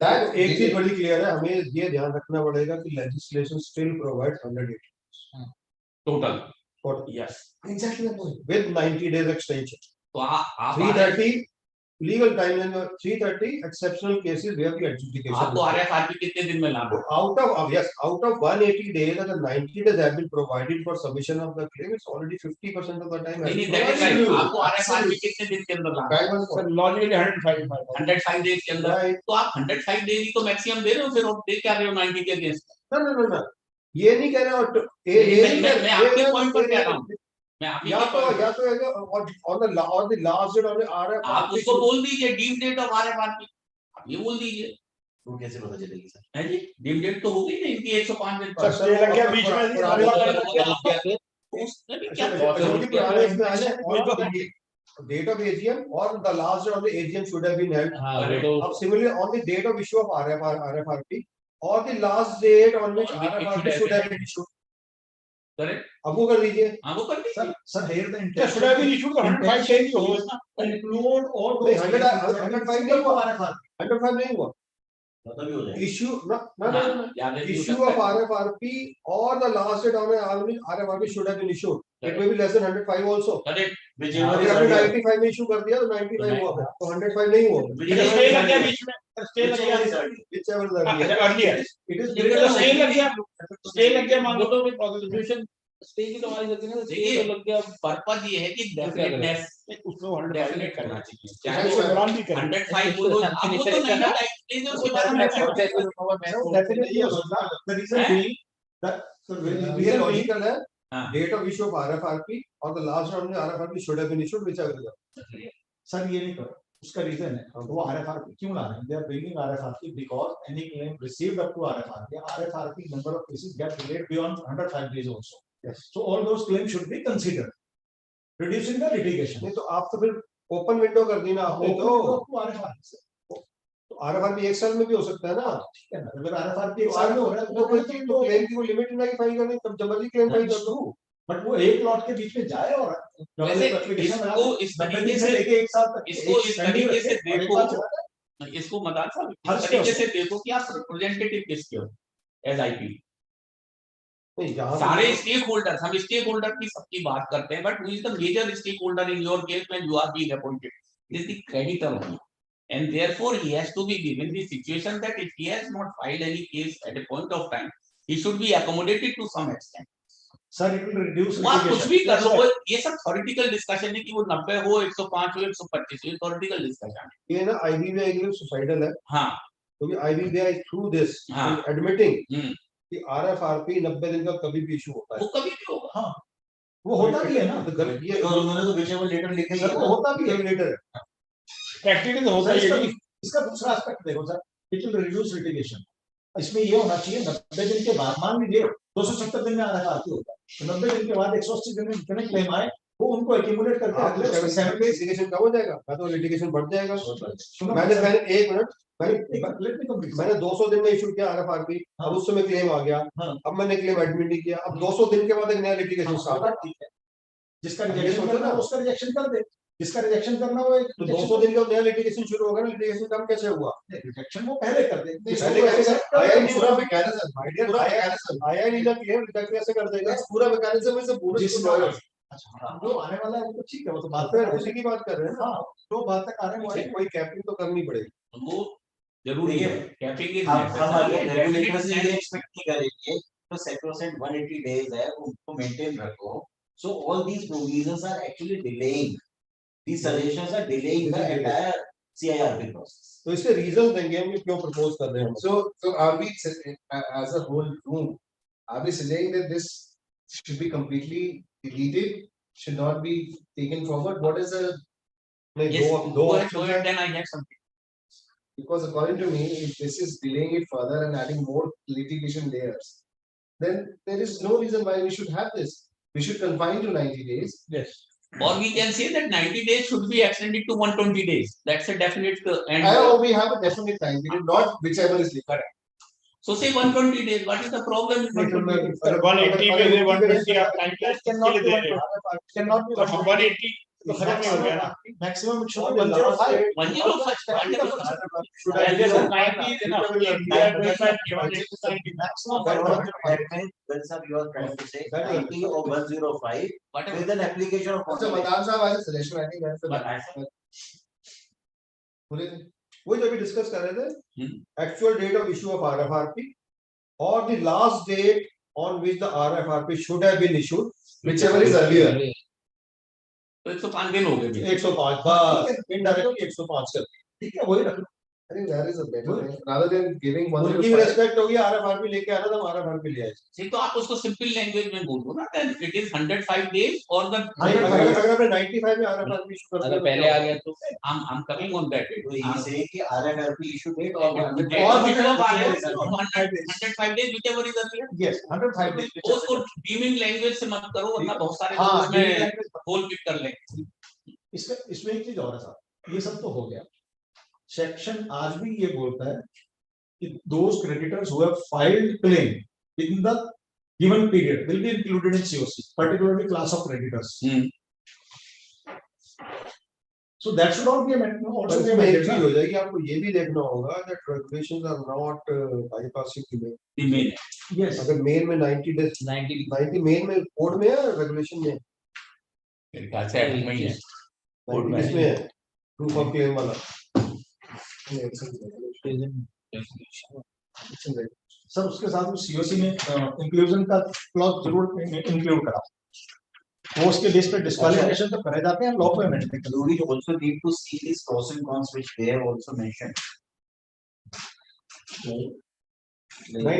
S9: That
S2: एक चीज बड़ी क्लियर है, हमें ये ध्यान रखना पड़ेगा कि legislation still provides 100 days
S3: Total.
S2: for
S3: Yes.
S2: exactly with 90 days extension.
S3: तो आप
S2: 330 legal time and 330 exceptional cases where the adjudication.
S3: आपको RFRP कितने दिन में लाना?
S2: Out of 180 days and the 90 days have been provided for submission of the claim, it's already 50% of the time.
S3: नहीं, that is right. आपको RFRP कितने दिन के अंदर लाना?
S11: सर लॉजिकली 105
S3: डेज के अंदर, तो आप 105 डेज ही तो मैक्सिमम दे रहे हो, फिर दे क्या रहे हो 90 के अगेंस्ट?
S2: No. ये नहीं कह रहे हो,
S3: मैं आपके पॉइंट पर कह रहा हूँ, मैं आप
S2: on the last date of the RFRP.
S3: आप उसको बोल दीजिए डीम डेट ऑफ RFRP, आप ये बोल दीजिए।
S10: वो कैसे पता चलेगी सर?
S3: है जी, डीम डेट तो हो गई ना इनकी 105 दिन
S11: सर स्टे लग गया बीच में,
S2: date of AGM or the last date of the AGM should have been held. Similarly, on the date of issue of RFRP or the last date on which RFRP should have been issued.
S3: Correct,
S2: अब वो कर दीजिए।
S3: हाँ वो कर दीजिए।
S8: Sir here the
S11: क्या should have been issued तो 105 change हो गया ना?
S8: include all those
S2: 105 नहीं हुआ, 105 नहीं हुआ।
S10: मतलब ही हो जाएगा।
S2: Issue no. Issue of RFRP or the last date on RFRP should have been issued. It may be less than 105 also.
S3: Correct,
S2: अगर आपने 95 में इशू कर दिया तो 95 हुआ, तो 105 नहीं हुआ।
S11: स्टे लग गया बीच में, स्टे लग गया,
S2: Whichever the earlier. It is
S11: stay लग गया, स्टे लग गया मान लो तो
S13: प्रोसिक्यूशन स्टे की तो हमारी गलती नहीं है, स्टे तो लग गया।
S3: पर्पस ये है कि डेफिनेटनेस
S11: उसको 100
S3: करना चाहिए,
S11: चाहे
S3: चाहे
S11: वो
S3: वो
S11: दौरान भी करे।
S3: 105 बोलो, अब वो तो नहीं होता
S8: definitely ये होगा। The reason being that
S2: ये लॉजिकल है। Date of issue of RFRP or the last round of RFRP should have been issued, whichever the.
S8: Sir ये नहीं करो, उसका रीजन है वो RFRP क्यों ला रहे हैं? They are bringing RFRP because any claim received up to RFRP number of cases get delayed beyond 105 days also. Yes. So all those claims should be considered, reducing the litigation.
S2: नहीं तो आप तो फिर open window कर दी ना आपने तो RFRP एक साल में भी हो सकता है ना।
S8: ठीक है ना, अगर RFRP एक साल में हो रहा है
S2: तो क्लेम की कोई लिमिट नहीं फाइल करनी, तब जब मर्जी क्लेम फाइल कर दो।
S8: बट वो एक लॉट के बीच में जाए और
S3: वैसे इसको इस तरीके से
S8: लेके एक साल तक
S3: इसको इस तरीके से देखो, इसको मदान साहब इस तरीके से देखो कि आप रिप्रेजेंटेटिव किसके हो एज आईपी। सारे स्टेक होल्डर्स, हम स्टेक होल्डर की सबकी बात करते हैं, but who is the major stake holder in your case when you are being appointed is the creditor only, and therefore he has to be given the situation that if he has not filed any case at a point of time, he should be accommodated to some extent.
S8: Sir, it will reduce
S3: litigation. कुछ भी कर लो, ये सब theoretical discussion है कि वो 90 हो 105 हो 125 हो, थ्योरेटिकल डिस्कशन है।
S2: ये ना IBBI के लिए सुसाइडल है।
S3: हाँ,
S2: क्योंकि IBBI through this admitting कि RFRP 90 दिन का कभी भी इशू होता है।
S3: वो कभी भी होगा।
S8: हाँ, वो होता भी है ना,
S2: तो गलत ये
S10: उन्होंने तो विषय लेटर लिखा ही
S8: है, होता भी है लेटर।
S11: प्रैक्टिकल होता है।
S8: इसका दूसरा एस्पेक्ट देखो sir, it will reduce litigation. इसमें ये होना चाहिए 90 दिन के बाद, मान लीजिए 270 दिन में RFRP होता है, तो 90 दिन के बाद 180 दिन में जितने क्लेम आए वो उनको एक्यूमुलेट करके अगले 7 डेज
S2: लिटिगेशन कम हो जाएगा, या तो लिटिगेशन बढ़ जाएगा। मैंने एक मिनट मैंने 200 दिन में इशू किया RFRP, अब उस समय क्लेम आ गया, अब मैंने क्लेम एडमिट नहीं किया, अब 200 दिन के बाद एक नया लिटिगेशन स्टार्ट।
S8: ठीक है, जिसका रिजेक्शन करना है उसका रिजेक्शन कर दे, जिसका रिजेक्शन करना वो एक
S2: तो 200 दिन का नया लिटिगेशन शुरू होगा ना, लिटिगेशन कम कैसे हुआ?
S8: रिजेक्शन वो पहले कर दे,
S2: आया नहीं पूरा मैकेनिज्म, आया नहीं ना क्लेम रिजेक्ट कैसे कर देगा? पूरा मैकेनिज्म इज पूरा।
S8: अच्छा, जो आने वाला है वो तो ठीक है, वो तो बात
S2: फिर उसी की बात कर रहे हैं ना।
S8: हाँ, तो बात तक आने वाली
S2: कोई कैपिंग तो करनी पड़ेगी,
S3: वो जरूरी है। कैपिंग इज
S10: हम अगर रेगुलेटर से ये एक्सपेक्ट नहीं करेंगे तो सैक्रोसेंट 180 डेज है उनको मेंटेन रखो। So all these provisions are actually delaying. These suggestions are delaying the entire CIRP process.
S2: तो इसके रीजन देंगे हम क्यों प्रपोज कर रहे हैं।
S9: So are we as a whole room, are we saying that this should be completely deleted, should not be taken forward? What is the
S3: then I have something.
S9: Because according to me, if this is delaying it further and adding more litigation layers, then there is no reason why we should have this. We should confine to 90 days.
S11: Yes.
S3: Or we can say that 90 days should be extended to 120 days. That's a definite and
S9: We have a definite time period, not whichever is correct.
S3: so say 120 days. What is the problem?
S8: 180 में 120 आप time period cannot be 180 तो खत्म नहीं हो गया ना maximum it should be 105 should I just 90 is enough maximum
S10: Well, sir, you are trying to say 90 or 105 with an application of
S9: अच्छा मदान साहब आज suggestion I think बोले वो जो अभी डिस्कस कर रहे थे actual date of issue of RFRP or the last date on which the RFRP should have been issued, whichever is earlier.
S3: तो 105 दिन हो गए
S9: 105 बस indirectly 105 कर ठीक है वही रख I think that is a better way rather than giving one उनकी respect होगी RFRP लेके आना तो RFRP ले आए
S3: नहीं तो आप उसको सिंपल लैंग्वेज में बोल दो ना that it is 105 days or the
S9: अगर आपने 95 में RFRP इशू कर
S3: अगर पहले आ गया तो I'm coming on that date.
S10: तो ये से कि RFRP issue date or
S3: 105 days whichever is earlier.
S9: yes 105 days
S3: उसको डीमिंग लैंग्वेज से मत करो वरना बहुत सारे लोग उसमें होल पिक कर लेंगे.
S8: इसमें एक चीज और है साहब ये सब तो हो गया सेक्शन आज भी ये बोलता है कि those creditors who have filed claim within the given period will be included in COC, particularly class of creditors. So that should all be amended. Also be amended.
S9: हो जाएगी आपको ये भी देखना होगा that regulations are not bypassing the main.
S8: Yes.
S9: अगर main में 90 days 90 main में code में है regulation में
S3: मेरे ख्याल से में ही है
S9: code में इसमें है proof of claim वाला
S8: सर उसके साथ में सीओसी में इंक्लूजन का क्लॉज जरूर इंक्लूड करा वो उसके बेस पे डिस्क्वालिफिकेशन तो करे जाते हैं लॉ पे amendment
S10: we also need to see these pros and cons which they have also mentioned.
S9: नहीं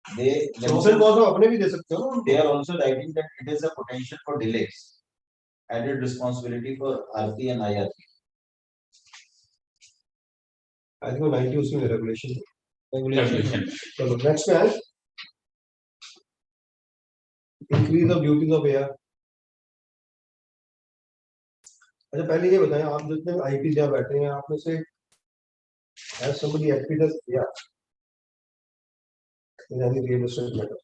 S10: They
S9: pros and cons अपने भी दे सकते हो ना
S10: they are also writing that it is a potential for delays, added responsibility for RP and IRP.
S9: I think 90 उसमें regulation चलो next है increase of duties of AR. अच्छा पहले ये बताएं आप जितने आईपी जहाँ बैठे हैं आप में से has somebody acted as AR in any real estate matter?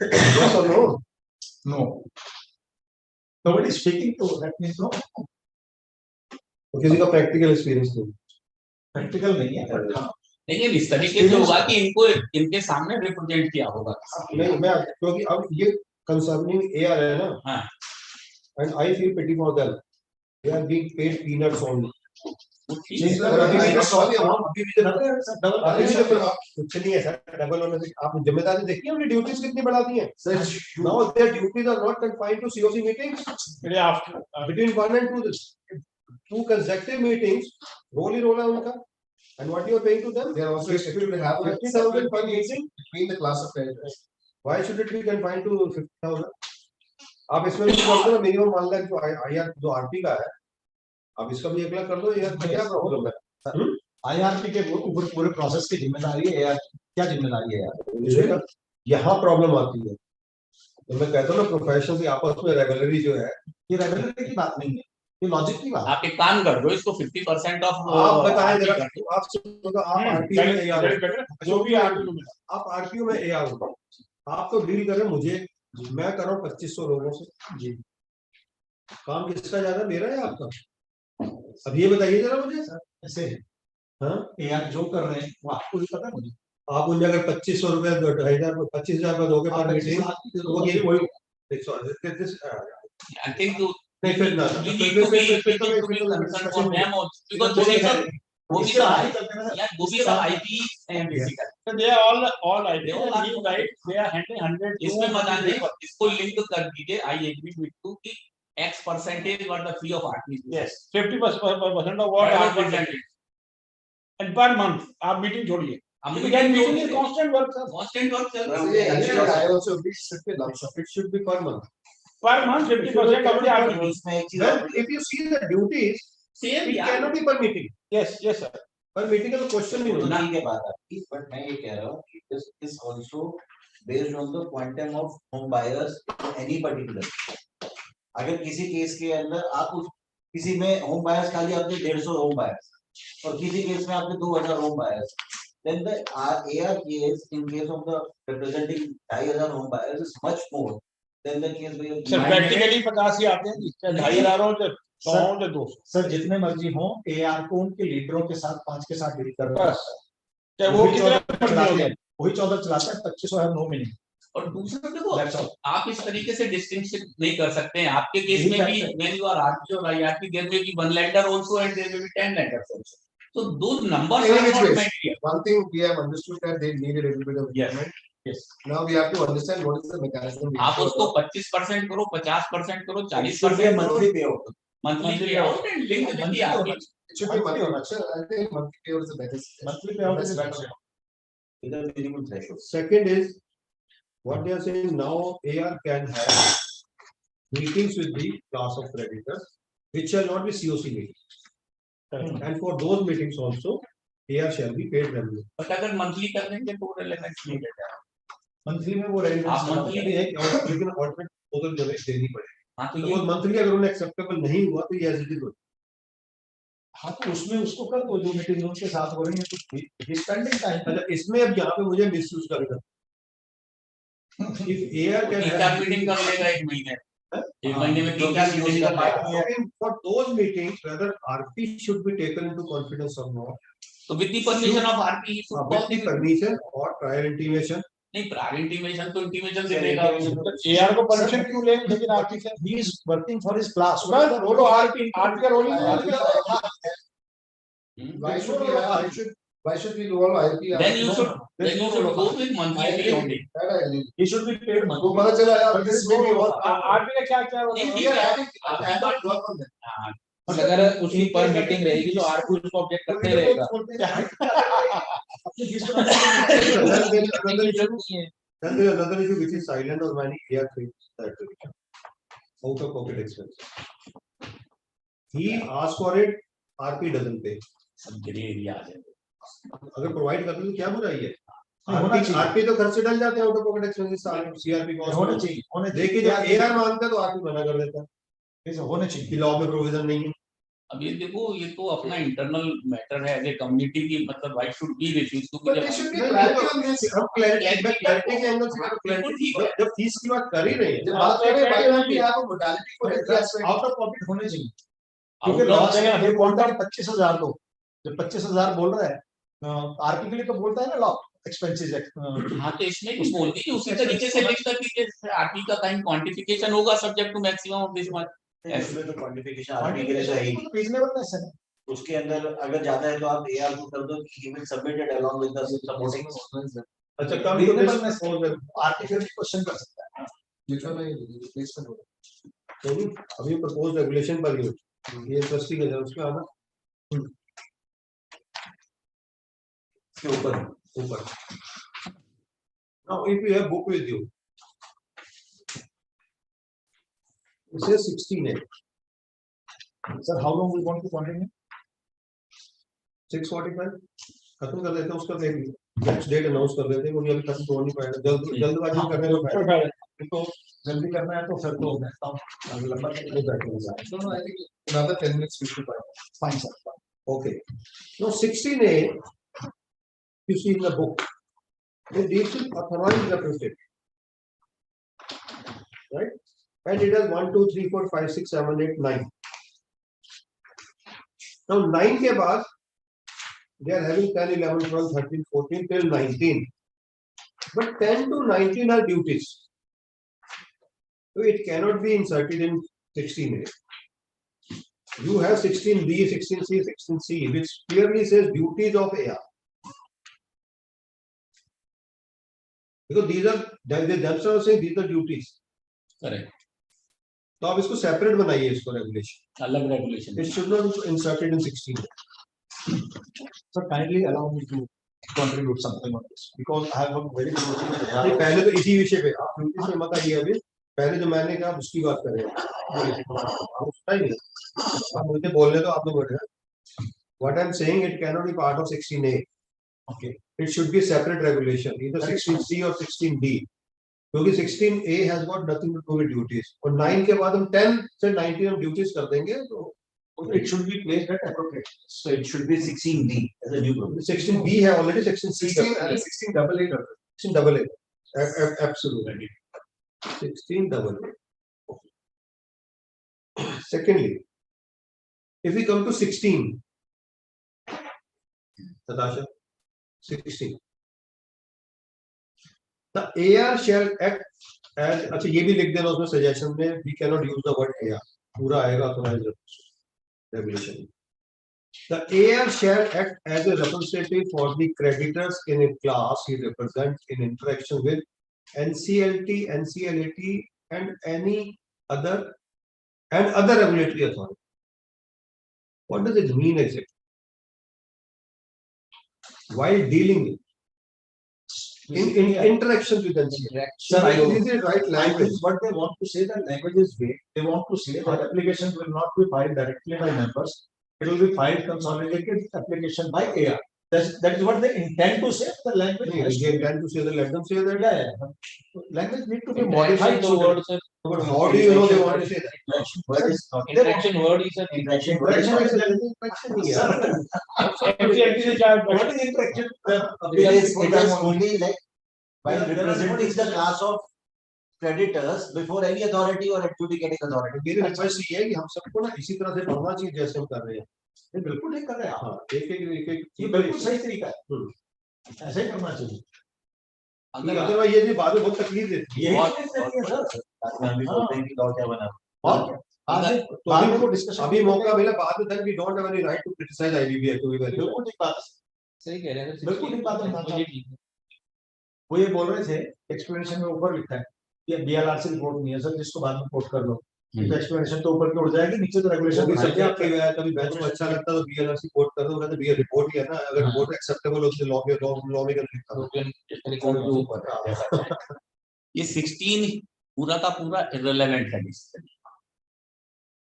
S9: Yes or no?
S8: No. Nobody is speaking to that means no.
S9: तो किसी का प्रैक्टिकल एक्सपीरियंस नहीं
S8: प्रैक्टिकल नहीं है
S3: लेकिन इस तरीके से होगा कि इनको इनके सामने रिप्रेजेंट किया होगा
S9: नहीं मैं क्योंकि अब ये कंसर्निंग एआर है ना
S3: हां
S9: and I feel pity for them they are being paid peanuts only कुछ नहीं है सर डबल होने से आप जिम्मेदारी देखिए उनकी ड्यूटीज कितनी बढ़ा दी हैं now their duties are not confined to COC meetings between 1 and 2 consecutive meetings roll है उनका and what you are paying to them
S2: They are also expected to have
S9: 50,000 per meeting
S2: between the class of creditors.
S9: why should it be confined to 50,000 आप इसमें भी कर दो ना minimum मान लो जो आईआर जो आरपी का है आप इसका भी 1 लाख कर दो यार क्या प्रॉब्लम है
S8: आईआरपी के ऊपर पूरे प्रोसेस की जिम्मेदारी है यार क्या जिम्मेदारी है यार
S9: यहाँ प्रॉब्लम आती है तो मैं कहता हूँ ना प्रोफेशन की आपस में रेगुलरी जो है
S8: ये रेगुलरिटी की बात नहीं है ये लॉजिक की बात
S3: आप एक काम कर दो इसको 50% ऑफ
S9: आप बताएं जरा आप आरपीओ में एआर जो भी आप आरपीओ में एआर हो आप तो डील करें मुझे मैं कर रहा हूँ 2500 लोगों से जी काम किसका ज्यादा मेरा है आपका अब ये बताइए जरा मुझे
S8: ऐसे
S9: हाँ
S8: एआर जो कर रहे हैं वो आपको भी पता है मुझे
S9: आप उन्हें अगर 2500 रुपए 2000 25,000 का दोगे पर मीटिंग तो ये कोई
S3: आई थिंक
S9: नहीं फिर ना
S3: इसमें बता दें इसको लिंक कर दीजिए आई एग्री विद यू कि X percentage what the fee of RP
S8: yes 50% of what percentage and per month आप मीटिंग छोड़िए meeting is constant work sir
S3: constant work चल रहा
S9: I also agree it should be per month
S8: per month 50% of the RP
S9: well if you see the duties
S3: same
S9: it cannot be per meeting
S8: yes sir
S9: पर meeting का तो question नहीं होता
S10: के बाद आपकी बट मैं ये कह रहा हूँ कि this is also based on the quantum of home buyers in any particular. अगर किसी केस के अंदर आप किसी में होम बायर्स खाली आपने 150 होम बायर्स और किसी केस में आपने 2000 home buyers, then the AR case in case of the representing 2500 home buyers is much more than the case where
S2: sir practically 50 ही आते हैं, चाहे 2500 हो चाहे 100 हो चाहे 200,
S8: सर जितने मर्जी हो, AR को उनके लीडरों के साथ 5 के साथ डील कर रहा है,
S2: चाहे वो कितना
S8: वही 14 चलाता है, 2500 है, 9 मिनट।
S3: और दूसरा देखो आप इस तरीके से डिस्टिंक्शन नहीं कर सकते हैं। आपके केस में भी when you are RP or IRP there may be one lender also and there may be 10 lenders also. So those numbers are not met here.
S9: One thing we have understood that they need a little bit of
S3: Yes.
S8: Yes.
S9: Now we have to understand what is the mechanism.
S3: आप उसको 25% करो, 50% करो, 40%
S10: monthly payout.
S3: monthly payout and link with the RP.
S9: It should be monthly. Sir, I think monthly payout is the better.
S8: Monthly payout is better.
S10: With a minimum threshold.
S11: Second is, what they are saying now, AR can have meetings with the class of creditors, which shall not be COC meetings. And for those meetings also, AR shall be paid revenue.
S3: But अगर monthly कर देंगे तो relevance नहीं रहता।
S8: Monthly में वो relevance
S3: आप monthly
S11: एक लेकिन ऑल्टरनेट प्रपोजल जो है देनी पड़ेगी।
S3: हाँ तो
S11: तो
S3: ये
S11: वो मंथली अगर उन्हें एक्सेप्टेबल नहीं हुआ तो ये एज इट इज होता है।
S8: हाँ तो उसमें उसको कर दो जो मीटिंग उनके साथ हो रही है, तो स्पेंडिंग टाइम।
S11: अच्छा, इसमें अब यहाँ पे मुझे मिसयूज करेगा। If AR can have
S3: meeting कर लेगा एक महीने में 3-4 मीटिंग कर लेगा।
S11: for those meetings, whether RP should be taken into confidence or not.
S3: तो with the permission of RP
S11: With the permission or prior intimation.
S3: नहीं, प्रायर इंटीमेशन तो इंटीमेशन से देगा।
S8: AR को परमिशन क्यों ले, लेकिन RP से he is working for his class। बस वो तो RP का रोल ही है।
S9: Why should we involve IRP?
S3: Then you should go with monthly pay only.
S8: He should be paid monthly।
S9: तो पता चला यार this may be what
S8: RP का क्या
S13: अगर उसकी पर मीटिंग रहेगी तो RP उसको ऑब्जेक्ट करते रहेगा।
S11: Then there is another issue which is silent or many AR claims that out of pocket expense. He asks for it, RP doesn't pay.
S3: सब ग्रे एरिया आ जाएगा।
S11: अगर प्रोवाइड कर दो तो क्या बुराई है? RP तो खर्चे डल जाते हैं आउट ऑफ पॉकेट एक्सपेंसेस सारे CRP को
S8: होने चाहिए।
S11: देखिए जब AR मांगता है तो RP मना कर देता है।
S8: ऐसा होने चाहिए।
S11: लॉ में प्रोविजन नहीं है।
S3: अब ये देखो, ये तो अपना इंटरनल मैटर है, एज ए कम्युनिटी की, मतलब why should be refuse to
S9: But there should be clarity on this.
S11: हम क्लैरिटी के एंगल से क्लैरिटी जब फीस की बात कर ही रहे हैं।
S9: जब बात कर रहे हैं why don't we have a modality for every aspect?
S8: Out of pocket होने चाहिए, क्योंकि लॉ जगह ये बोलता है 25,000 दो, जब 25,000 बोल रहा है RP के लिए तो बोलता है ना लॉ एक्सपेंसेस।
S3: हाँ तो इसमें भी बोलती है उसी तरीके से लिख सकती है कि RP का काइंड क्वांटिफिकेशन होगा subject to maximum of this much.
S10: इसमें तो क्वांटिफिकेशन RP के लिए चाहिए।
S8: रीजनेबलनेस है।
S10: उसके अंदर अगर ज्यादा है तो आप AR को कर दो कि he will submit it along with the supporting।
S11: अच्छा कम
S8: रीजनेबलनेस RP फिर भी क्वेश्चन कर सकता है।
S9: जितना मैं रिप्लेसमेंट हो
S11: तो अभी प्रपोज रेगुलेशन पर ही ये इंटरेस्टिंग है उसमें आना
S10: के ऊपर।
S11: Now if you have book with you, it says 16A.
S8: Sir, how long we want to continue?
S11: 6:45 खत्म कर देते हैं उसका नेक्स्ट डेट अनाउंस कर देते हैं, वो अभी खत्म हो नहीं पाएगा, जल्दबाजी करने में फायदा है।
S8: तो जल्दी करना है तो फिर तो देखता हूं लंबा नहीं बैठेगा।
S9: No, I think another 10 minutes we should buy.
S8: Fine sir।
S11: Okay. Now 16A, you see in the book, they deals with authorized representative, right? And it has 1, 2, 3, 4, 5, 6, 7, 8, 9. Now 9 के बाद they are having 10, 11, 12, 13, 14 till 19. But 10 to 19 are duties. So it cannot be inserted in 16A. You have 16B, 16C, 16C, which clearly says duties of AR. Because these are, they themselves say these are duties.
S3: Correct.
S11: तो आप इसको separate बनाइए, इसको regulation,
S3: अलग regulation.
S11: It should not be inserted in 16.
S8: Sir, kindly allow me to contribute something on this because I have a very close
S11: नहीं, पहले तो इसी विषय पे आप ड्यूटीज में मत आइए, अभी पहले जो मैंने कहा उसकी बात कर रहे हैं, आप सुना ही नहीं, आप मुझे बोलने तो आप लोग बैठे हैं। What I am saying, it cannot be part of 16A.
S2: Okay, it should be separate regulation, either 16C or 16D. क्योंकि 16A has got nothing to do with duties. और 9 के बाद हम 10 से 19 हम duties कर देंगे तो
S8: it should be placed at appropriate.
S10: So it should be 16D as a new provision.
S2: 16B है already 16C
S9: 16 and 16 double A.
S2: 16 double A. Absolutely. 16 double A. Secondly, if we come to 16, Natasha, 16. The AR shall act as, अच्छा ये भी लिख देना उसमें suggestion में, we cannot use the word AR, पूरा आएगा authorized regulation. The AR shall act as a representative for the creditors in a class he represents in interaction with NCLT, NCLAT, and any other regulatory authority. What does it mean exactly? While dealing in interactions with NCLT.
S8: Sir, I
S2: Is it right language?
S8: What they want to say, the language is vague. They want to say that application will not be filed directly by members. It will be filed consolidated application by AR. That is what they intend to say. The language.
S2: They intend to say that, let them say that.
S8: Yeah. Language need to be
S13: Modified
S8: modified.
S13: the word, sir.
S2: But how do you know they want to say that?
S10: Word is not
S13: Interaction word is an
S10: interaction.
S2: Interaction is
S8: What is interaction?
S10: It is only like by representing the class of creditors before any authority or adjudicating authority.
S2: मेरी request ये है कि हम सबको ना इसी तरह से पढ़ना चाहिए जैसे हम कर रहे हैं.
S8: ये बिल्कुल ठीक कर रहे हैं आप.
S2: हाँ, एक
S8: ये बिल्कुल सही तरीका है. ऐसे ही करना चाहिए.
S2: अदरवाइज ये भी बाद में बहुत तकलीफ देती है. अभी मौका मिला बाद में तक we don't have any right to criticize IBBI to be very
S8: बिल्कुल ठीक बात.
S13: सही कह रहे हैं सर.
S8: बिल्कुल ठीक बात है.
S13: मुझे ठीक है.
S8: वो ये बोल रहे थे एक्सप्लेनेशन में ऊपर लिखा है ये BLRC रिपोर्ट नहीं है सर, जिसको बाद में कोट कर लो. एक्सप्लेनेशन तो ऊपर की उड़ जाएगी, नीचे तो रेगुलेशन
S2: कभी बेंच को अच्छा लगता है तो BLRC कोट कर दो, कहते BL रिपोर्ट ही है ना, अगर रिपोर्ट एक्सेप्टेबल हो तो लॉ में कर लिखा हो.
S3: ये 16 पूरा का पूरा irrelevant है.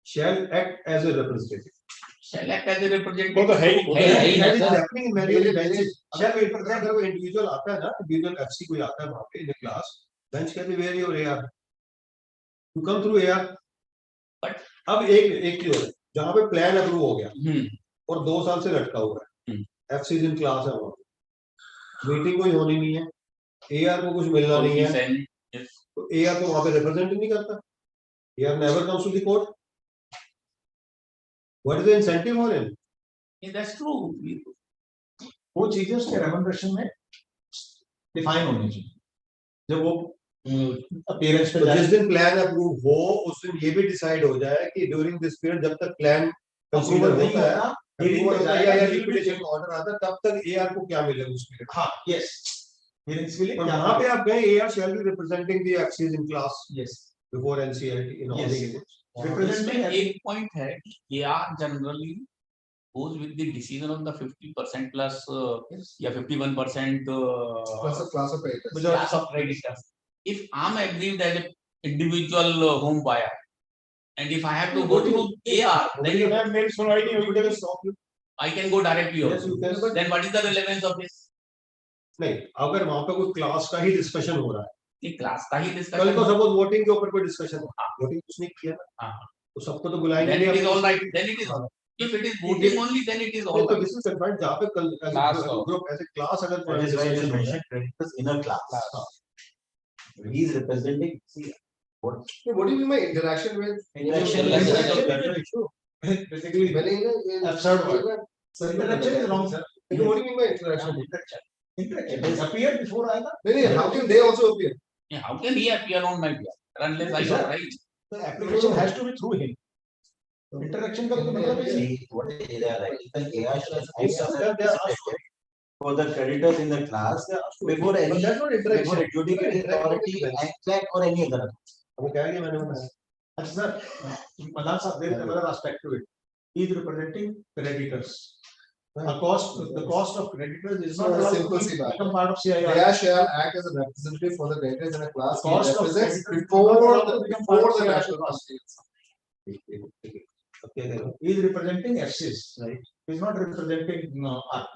S2: Shall act as a representative.
S3: Shall act as a representative.
S2: वो तो है ही.
S3: है
S2: That is happening in many benches. Shall represent अगर वो इंडिविजुअल आता है ना, इंडिविजुअल FC कोई आता है वहाँ पे in the class, bench कहते where your AR. You come through AR. But अब एक चीज है जहाँ पे प्लान अप्रूव हो गया और 2 साल से लटका हुआ है, FC in class है वहाँ, मीटिंग कोई होनी नहीं है, AR को कुछ मिलना नहीं है, तो AR को वहाँ पे रिप्रेजेंट नहीं करता. AR never comes to the court. What is the incentive for him?
S3: That's true.
S8: वो चीजें उसके रेमंडरेशन में डिफाइन होनी चाहिए. जब वो अपीयरेंस पे
S2: जिस दिन प्लान अप्रूव हो उस दिन ये भी डिसाइड हो जाए कि ड्यूरिंग दिस पीरियड जब तक प्लान कंसीडर नहीं होता है या लिक्विडेशन ऑर्डर आता है तब तक एआर को क्या मिलेगा उस पीरियड.
S8: हाँ, यस. हियरिंग्स के लिए
S2: यहाँ पे आप गए AR shall be representing the excess in class.
S8: Yes.
S2: Before NCLT in all the
S3: representing. एक पॉइंट है कि AR generally goes with the decision of the 50% plus या 51%
S9: Plus a class of creditors.
S3: class of creditors. If I'm aggrieved as an individual home buyer, and if I have to go through AR, then I can go directly.
S2: Yes, you can, but
S3: then what is the relevance of this?
S2: नहीं, अगर वहाँ पे कोई class का ही discussion हो रहा है,
S3: ये क्लास का ही
S2: कल
S3: डिस्कशन.
S2: को सपोज वोटिंग के ऊपर कोई डिस्कशन हो, वोटिंग कुछ नहीं किया ना, तो सबको तो बुलाएंगे.
S3: Then it is all right. Then it is all right. If it is voting only, then it is all
S2: तो
S3: right.
S2: this is confined जहाँ पे ग्रुप ऐसे क्लास अगर
S10: That is why you mentioned creditors in a class. He is representing. See, what
S9: What do you mean by interaction with?
S10: interaction is
S9: Basically, when
S8: absurd word.
S9: So
S8: Interaction is wrong, sir.
S9: What do you mean by interaction?
S8: Interaction. They appear before आएगा.
S9: No, how can they also appear?
S3: Yeah, how can he appear on my behalf unless I know, right?
S8: The application has to be through him. Interaction का मतलब है
S10: See, what is there, right? The AR shall act for the creditors in the class before any
S9: But that's not interaction.
S10: before adjudicating authority, act or any other.
S2: वो क्या है कि मैंने बताया.
S8: अच्छा सर, मदान साहब, there is another aspect to it. He is representing creditors. The cost of creditors is not allowed
S9: Simple
S8: to
S9: सी बात.
S8: become part of CIR.
S9: They shall act as a representative for the creditors in a class. He
S8: Cost of
S9: represents
S8: creditors
S9: before the national constituency.
S8: He is representing FCs, right? He is not representing RP.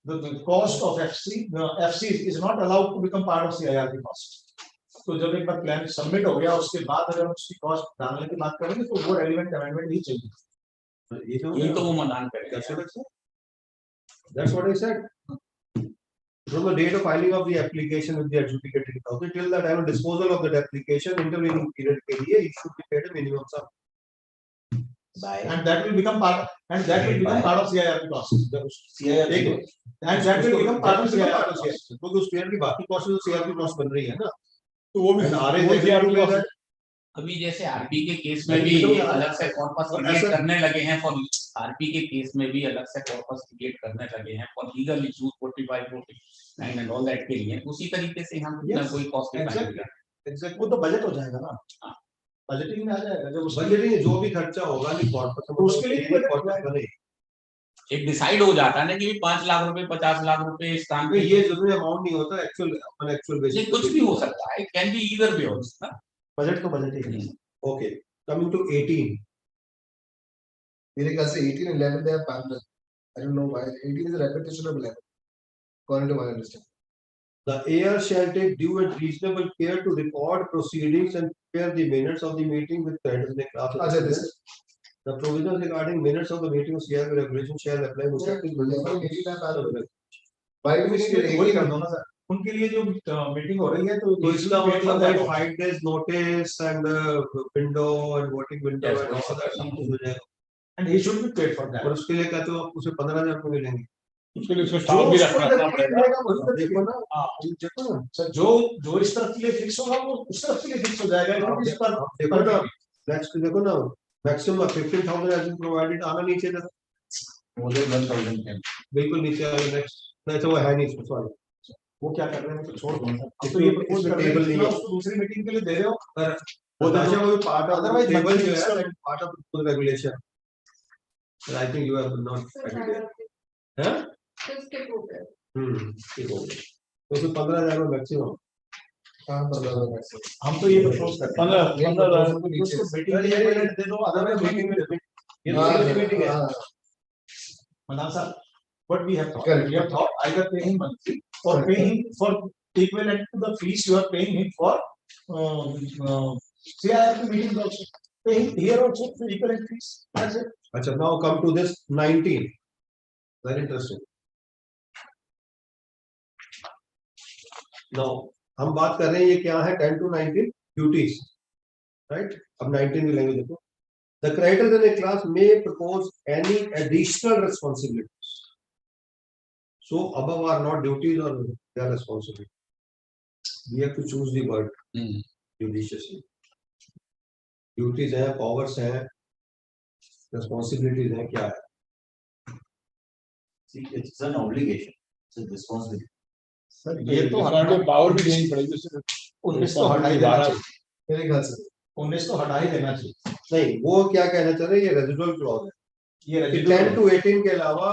S8: the cost of FC, FC is not allowed to become part of CIRP cost. तो जब एक बार plan submit हो गया उसके बाद अगर हम उसकी कॉस्ट डालने की बात करेंगे तो वो रेलेवेंट अमेंडमेंट नहीं चाहिए।
S3: ये तो वो मदान करेगा।
S2: That's what I said. From the date of filing of the application with the adjudicating authority till the time of disposal of that application, intervening period के लिए it should be paid a minimum sum.
S8: And that will become part of CIRP cost. CIRP and that will become part of CIRP cost.
S2: क्योंकि उस period की बाकी cost तो CIRP cost बन रही है ना,
S8: तो वो भी
S2: RA
S3: अभी जैसे आरपी के केस में भी अलग से कॉर्पस क्रिएट करने लगे हैं फॉर आरपी के केस में भी अलग से कॉर्पस क्रिएट करने लगे हैं for legal issues 45 49 and all that के लिए। उसी तरीके से हम ना कोई कॉस्ट
S8: एग्जैक्ट वो तो बजट हो जाएगा ना, बजटिंग में आ जाएगा। जब
S2: बजटिंग जो भी खर्चा होगा नहीं कॉर्पस
S8: तो उसके लिए कॉर्पस बने
S3: एक डिसाइड हो जाता है ना कि 5 लाख रुपए 50 लाख रुपए इस काम पे,
S2: ये जरूरी अमाउंट नहीं होता, एक्चुअल बेसिस
S3: कुछ भी हो सकता है, can be either way also ना।
S8: बजट तो बजट ही है।
S2: Okay, coming to 18.
S9: मेरे ख्याल से 18 and 11 they are parallel. I don't know why 18 is a repetition of 11. According to my understanding.
S2: The heir shall take due and reasonable care to record proceedings and prepare the minutes of the meeting with creditors in the class.
S9: अच्छा, this is
S2: The provisions regarding minutes of the meeting of CIRP regulation shall apply.
S9: Why do we need 18
S8: कर दो ना sir, उनके लिए जो meeting हो रही है तो
S2: इसका मतलब है 5 days notice and window and voting window and all that सब कुछ हो जाएगा।
S8: And he should be paid for that.
S2: और उसके लिए कहते हो आप उसे 15,000 रुपए मिलेंगे।
S13: उसके लिए उसको स्टाफ भी रखना पड़ेगा।
S2: देखो ना, देखो ना
S8: सर, जो इस तरफ के लिए फिक्स होगा वो उस तरफ के लिए फिक्स हो जाएगा। इस पर
S2: देखो ना, नेक्स्ट देखो ना, मैक्सिमम 15,000 has been provided, आना नीचे तक
S10: मुझे 1,000
S2: बिल्कुल नीचे आगे नेक्स्ट नहीं तो वो है नहीं, सॉरी
S8: वो क्या कर रहे हैं तो छोड़ दो सर। तो ये प्रपोज कर रहे हैं उसको दूसरी मीटिंग के लिए दे रहे हो, पर
S2: वो दाशा वो पार्ट ऑफ
S8: अदरवाइज
S2: टेबल जो है part of regulation. I think you have not हैं ठीक हो गया तो 15,000 मैक्सिमम।
S8: हम तो ये प्रपोज करते हैं 15,000 मीटिंग दे दो, अदरवाइज मीटिंग में मीटिंग है मनान sir. What we have thought either pay him monthly or pay him for equivalent to the fees you are paying him for CIRP meetings also. Pay him here also for equivalent fees. That's it.
S2: अच्छा, now come to this 19. Very interesting. Now हम बात कर रहे हैं ये क्या है 10 to 19 duties, right? अब 19 की लैंग्वेज देखो। The creditors in a class may propose any additional responsibilities. So above are not duties or they are responsibility. We have to choose the word judiciously. Duties है, powers है, responsibilities है, क्या है?
S10: See, it's an obligation, it's a responsibility.
S8: Sir ये तो
S13: power भी देनी पड़ेगी उसे।
S8: 19 तो हटा ही देना चाहिए मेरे ख्याल से। 19 तो हटा ही देना चाहिए।
S2: नहीं, वो क्या कहना चाह रहे हैं, ये रेजिडुअल क्लॉज है।
S8: ये
S2: 10 to 18 के अलावा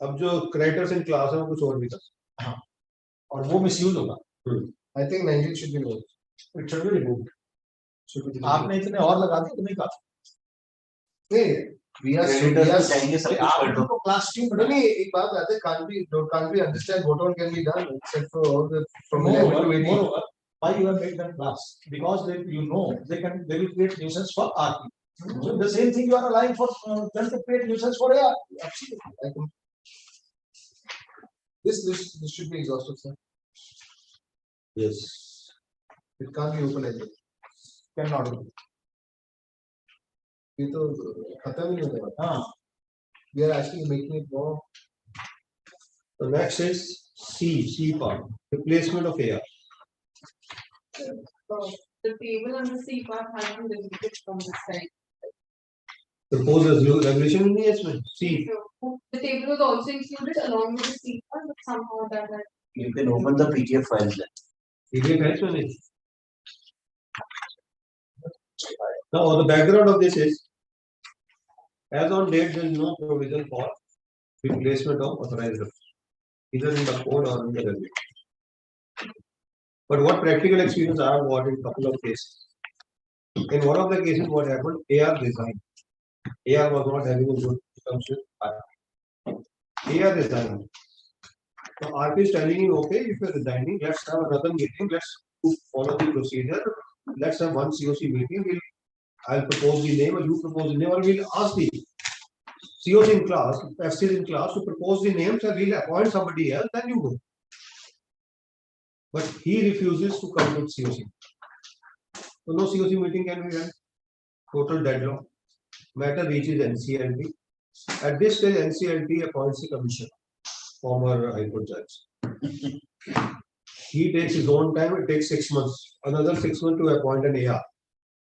S2: अब जो क्रेडिटर्स इन क्लास है वो कुछ और भी कर सकते हैं
S8: और वो मिसयूज होगा।
S9: I think 19 should be removed.
S8: It should be removed. आपने इतने और लगा दिए तो नहीं कहा।
S9: नहीं, we are
S10: चाहिए सब कुछ कर दो।
S8: क्लास टीम
S9: नहीं, एक बात आते can't we understand what all can be done except for all the from 11 to 18.
S8: Moreover, why you have made them class? Because they, you know, they will create nuisance for RP. So the same thing you are allowing for them to create nuisance for AR.
S9: Absolutely. This should be exhaustive, sir.
S2: Yes.
S9: It can't be open ended.
S8: Cannot be.
S9: ये तो खत्म ही नहीं होगा।
S8: हाँ।
S9: We are actually making it more.
S2: The next is C part, replacement of AR.
S14: The table on the C part has been deleted from this side.
S2: Proposed regulation नहीं है इसमें C.
S14: The table was also included along with the C part, but somehow that had.
S10: You can open the PDF file then.
S2: PDF है इसमें नहीं। Now the background of this is, as on date there is no provision for replacement of authorized either in the code or in the regulation. But what practical experience I have got in couple of cases. In one of the cases, what happened? AR resigned. AR was not having a good terms with RP. AR resigned.
S9: So RP is telling you, okay, if you're resigning, let's have another meeting, let's follow the procedure, let's have one COC meeting, I'll propose the name, or you propose the name, or we'll ask the COC in class, FCs in class to propose the names, and we'll appoint somebody else, then you go. But he refuses to come to COC. So no COC meeting can be held. Total deadlock. Matter reaches NCLT. At this stage, NCLT appoints a commission, former High Court judge. He takes his own time. It takes 6 months. Another 6 months to appoint an AR,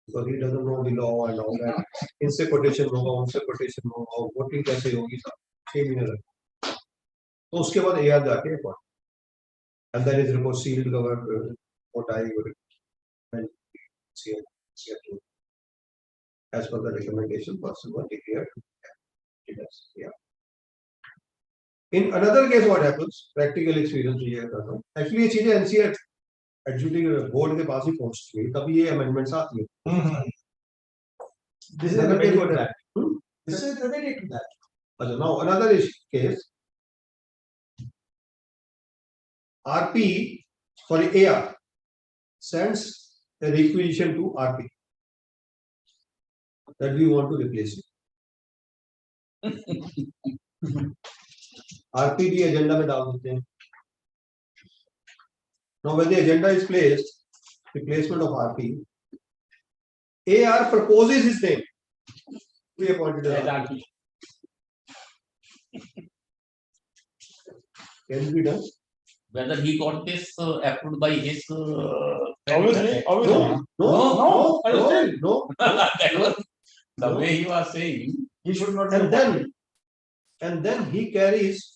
S9: because he doesn't know the law and all that. इनसे quotation होगा, उनसे quotation होगा, और voting कैसे होगी सब 6 महीने लगते. तो उसके बाद AR जाके appoint. And then his report sealed, covered, what I would and as per the recommendation, person was declared. Yeah. In another case, what happens? Practical experience here. Actually, ये चीजें NCLT adjudicating board के पास ही पहुंचती है. तभी ये amendments आती है.
S2: This is related to that. This is related to that.
S9: Now another case. RP for AR sends a requisition to RP that we want to replace it. RP भी agenda में डाल देते हैं. Now when the agenda is placed, replacement of RP, AR proposes his name. We appointed as RP. Can be done.
S3: Whether he got this approved by his.
S2: Obviously.
S9: No.
S3: That was the way he was saying.
S2: He should not.
S9: And then he carries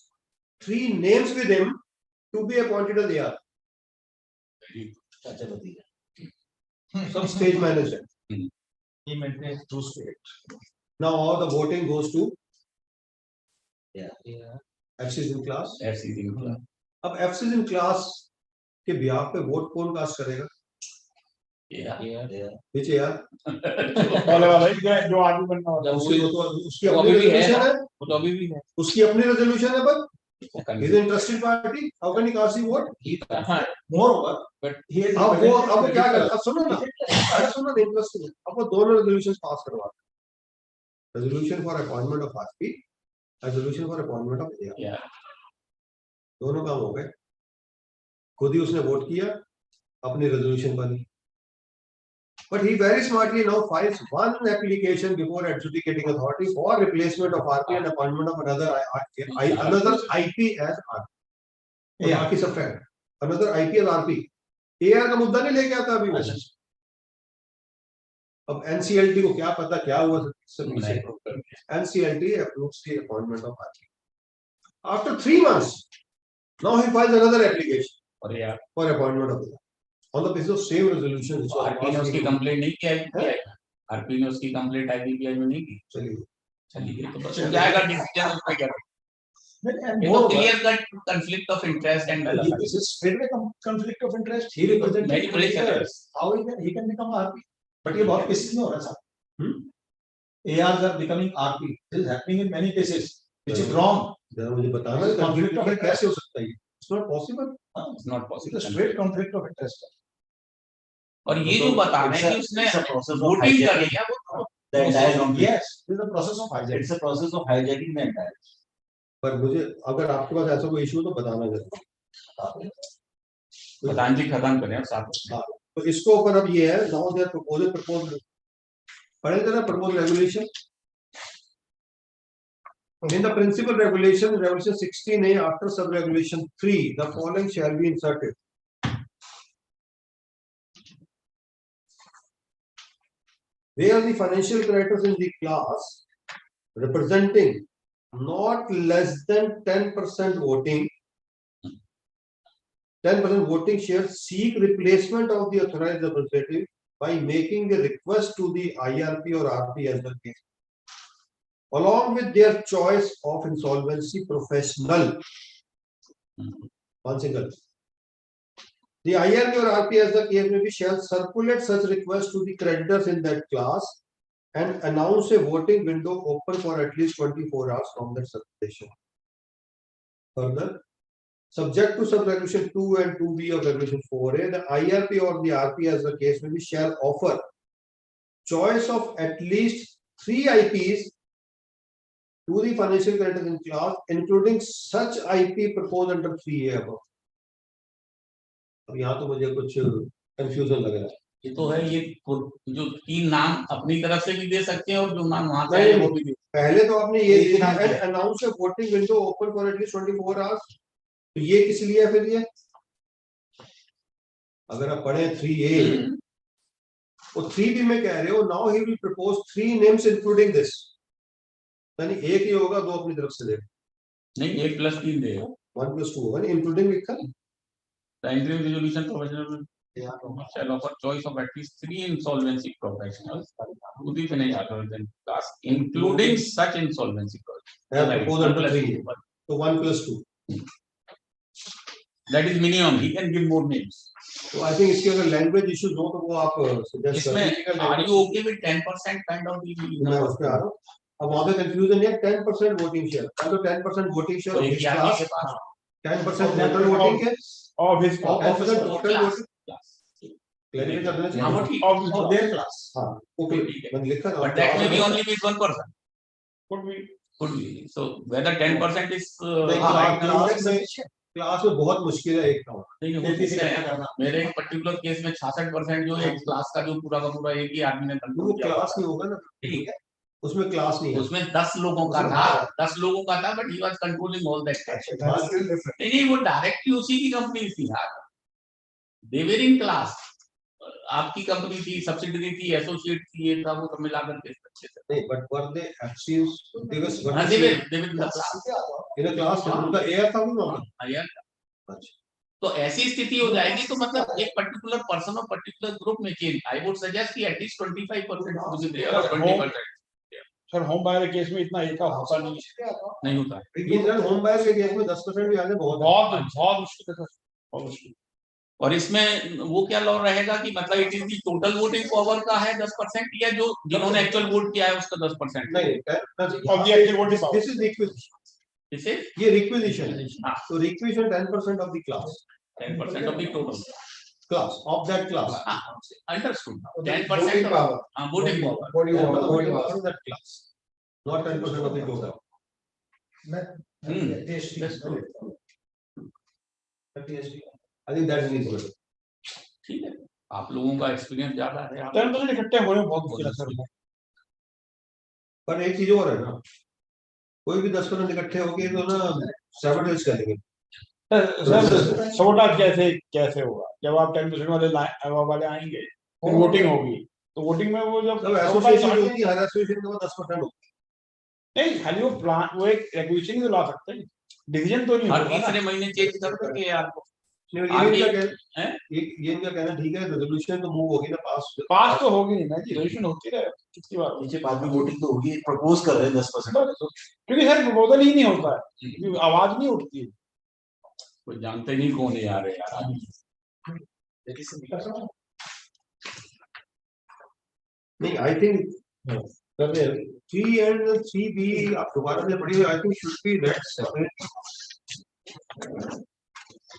S9: 3 names with him to be appointed as AR. Some stage manager.
S2: He maintains 2 states.
S9: Now all the voting goes to
S10: Yeah.
S9: FCs in class.
S3: FCs in class.
S9: अब FCs in class के बिहार पे vote कौन cast करेगा? Which AR?
S2: पहले वाला ही जो आगे बनना होता है.
S9: उसकी अपनी रेजोल्यूशन है.
S13: वो तो अभी भी है.
S9: उसकी अपनी रेजोल्यूशन है पर. He's an interested party. How can he cast the vote?
S2: Moreover, but he is.
S9: अब वो क्या करता? सुनो ना. सुनो ना interesting. अब वो दोनों resolutions pass करवाते. Resolution for appointment of RP, resolution for appointment of AR. दोनों काम हो गए. खुद ही उसने वोट किया अपनी रेजोल्यूशन पर. But he very smartly now files one application before adjudicating authority for replacement of RP and appointment of another IP as RP. बाकी सब fair. Another IP as RP. AR का मुद्दा नहीं लेके आता अभी. अब NCLT को क्या पता क्या हुआ सब. NCLT approves the appointment of RP. After 3 months, now he files another application for appointment of AR. On the basis of same resolution, which
S3: RP ने उसकी कंप्लेंट नहीं किया. RP ने उसकी कंप्लेंट IBBI में नहीं की. चलिए तो बस जाएगा डिसीजन उस पे क्या. ये तो clear cut conflict of interest and
S2: this is straight conflict of interest. He represents many players. How he can become RP? But ये बहुत cases में हो रहा है. ARs are becoming RP. This is happening in many cases, which is wrong.
S9: मुझे बताना conflict of interest कैसे हो सकता है? It's not possible.
S3: It's not possible.
S2: It's a straight conflict of interest.
S3: और ये जो बता रहे हैं कि उसने वोटिंग करी है वो
S10: The entire conflict.
S2: Yes, this is the process of hijacking.
S10: It's a process of hijacking the entire.
S9: पर मुझे अगर आपके पास ऐसा कोई इशू तो बताना जरूर.
S3: प्रधान जी खत्म करें अब साथ.
S9: तो इसको ऊपर अब ये है now they are proposed पढ़ेंगे ना proposed regulation. In the principal regulation 16A after sub regulation 3 the following shall be inserted. Where the financial creditors in the class representing not less than 10% voting, 10% voting share seek replacement of the authorized representative by making a request to the IRP or RP as the case, along with their choice of insolvency professional. One single. The IRP or RP as the case may be shall circulate such request to the creditors in that class and announce a voting window open for at least 24 hours from that circulation. Further, Subject to sub-resolution 2 and 2B of resolution 4A, the IRP or the RP as the case may be shall offer choice of at least 3 IPs to the financial creditors in class, including such IP proposed under 3A above. अब यहाँ तो मुझे कुछ confusion लग रहा है।
S3: ये तो है, ये जो 3 नाम अपनी तरफ से भी दे सकते हैं और जो नाम वहां से
S9: नहीं,
S3: आए वो भी दे।
S9: पहले तो आपने ये announce voting window open for at least 24 hours, तो ये किस लिए है फिर? ये अगर आप पढ़े 3A और 3B में कह रहे हो now he will propose 3 names including this, यानी एक ही होगा, 2 अपनी तरफ से दे
S3: नहीं, 1 + 3 दे
S9: 1 + 2 1 इंक्लूडिंग लिखा है।
S3: interim resolution professional shall offer choice of at least 3 insolvency professionals to the financial creditors class, including such insolvency professionals.
S9: So 1 + 2.
S3: That is minimum. He can give more names.
S9: So I think इसके अगर language issues हो तो वो आप suggest
S3: इसमें are you okay with 10% kind of the
S9: मैं उस पे आ रहा हूँ। अब वहाँ पे कंफ्यूजन है 10% वोटिंग शेयर, तो 10% वोटिंग शेयर
S3: तो एक आदमी के पास
S9: 10% टोटल वोटिंग है
S11: of his
S9: 10% total voting
S3: class.
S9: Clarify कर देना चाहिए।
S3: हाँ, वो ठीक
S11: of their class.
S9: हाँ ओके, मैंने लिखा था
S3: but that may be only with 1 person.
S11: Could be.
S3: So whether 10% is right now,
S9: class में बहुत मुश्किल है एक काउंट।
S3: मेरे एक पर्टिकुलर केस में 66% जो है क्लास का जो पूरा का पूरा एक ही आदमी ने
S9: वो क्लास नहीं होगा ना,
S3: ठीक है,
S9: उसमें क्लास नहीं है,
S3: उसमें 10 लोगों का था, 10 लोगों का था, but he was controlling all that. नहीं, वो डायरेक्टली उसी की कंपनी थी यार, दे वर इन क्लास, आपकी कंपनी थी, सब्सिडरी थी, एसोसिएट थी, ये था, वो सब मिलाकर के अच्छे से
S9: नहीं, but were they actually they were
S3: हाँ, they were in the class,
S9: in the class उनका एयर था वो ना।
S3: अच्छा, तो ऐसी स्थिति हो जाएगी तो मतलब एक पर्टिकुलर पर्सन और पर्टिकुलर ग्रुप में चेंज, आई वुड सजेस्ट कि एटलीस्ट 25% मुझे दे और 20%।
S11: सर होम बायर केस में इतना एक होता नहीं
S3: होता,
S9: लेकिन होम बायर के केस में 10% भी आने
S11: बहुत मुश्किल है सर, बहुत मुश्किल।
S3: और इसमें वो क्या लॉ रहेगा कि मतलब it is the total voting power का है 10% या जो जिन्होंने एक्चुअल वोट किया है उसका 10%?
S9: नहीं, दिस इज रिक्विजिशन,
S3: इसे
S9: ये रिक्विजिशन है, तो requisition 10% of the class,
S3: 10% of the total
S9: class of that class,
S3: understood, 10%
S9: power,
S3: voting power
S9: that class, not 10% of the total. I think that is reasonable.
S3: ठीक है, आप लोगों का एक्सपीरियंस ज्यादा है, आप
S11: 10% इकट्ठे होने में बहुत मुश्किल है सर।
S9: पर एक चीज और है ना, कोई भी 10% इकट्ठे हो गए तो ना सैबोटेज करेंगे।
S11: सैबोटेज कैसे होगा? जब आप 10% वाले आएंगे, फिर वोटिंग होगी, तो वोटिंग में वो जब
S9: एसोसिएशन होती है, हर एसोसिएशन के पास 10% होता
S11: है। नहीं, खाली वो प्लान, वो एक रेगुलेशन ही तो ला सकते हैं, डिवीजन तो नहीं
S3: हर
S11: होगा ना।
S3: तीसरे महीने चेंज कर करके आपको
S9: ये इनका कहना ठीक है, रेजोल्यूशन तो मूव होगी ना,
S11: पास तो होगी नहीं ना जी, रेजोल्यूशन होती रहे, कितनी बार
S10: नीचे बाद में वोटिंग तो होगी, प्रपोज कर रहे हैं 10%,
S11: क्योंकि सर प्रपोजल ही नहीं होता है, आवाज नहीं उठती है,
S3: कोई जानते नहीं कौन है यार
S9: नहीं। आई थिंक 3 and 3B आप दोबारा से पढ़िए, I think should be red separate,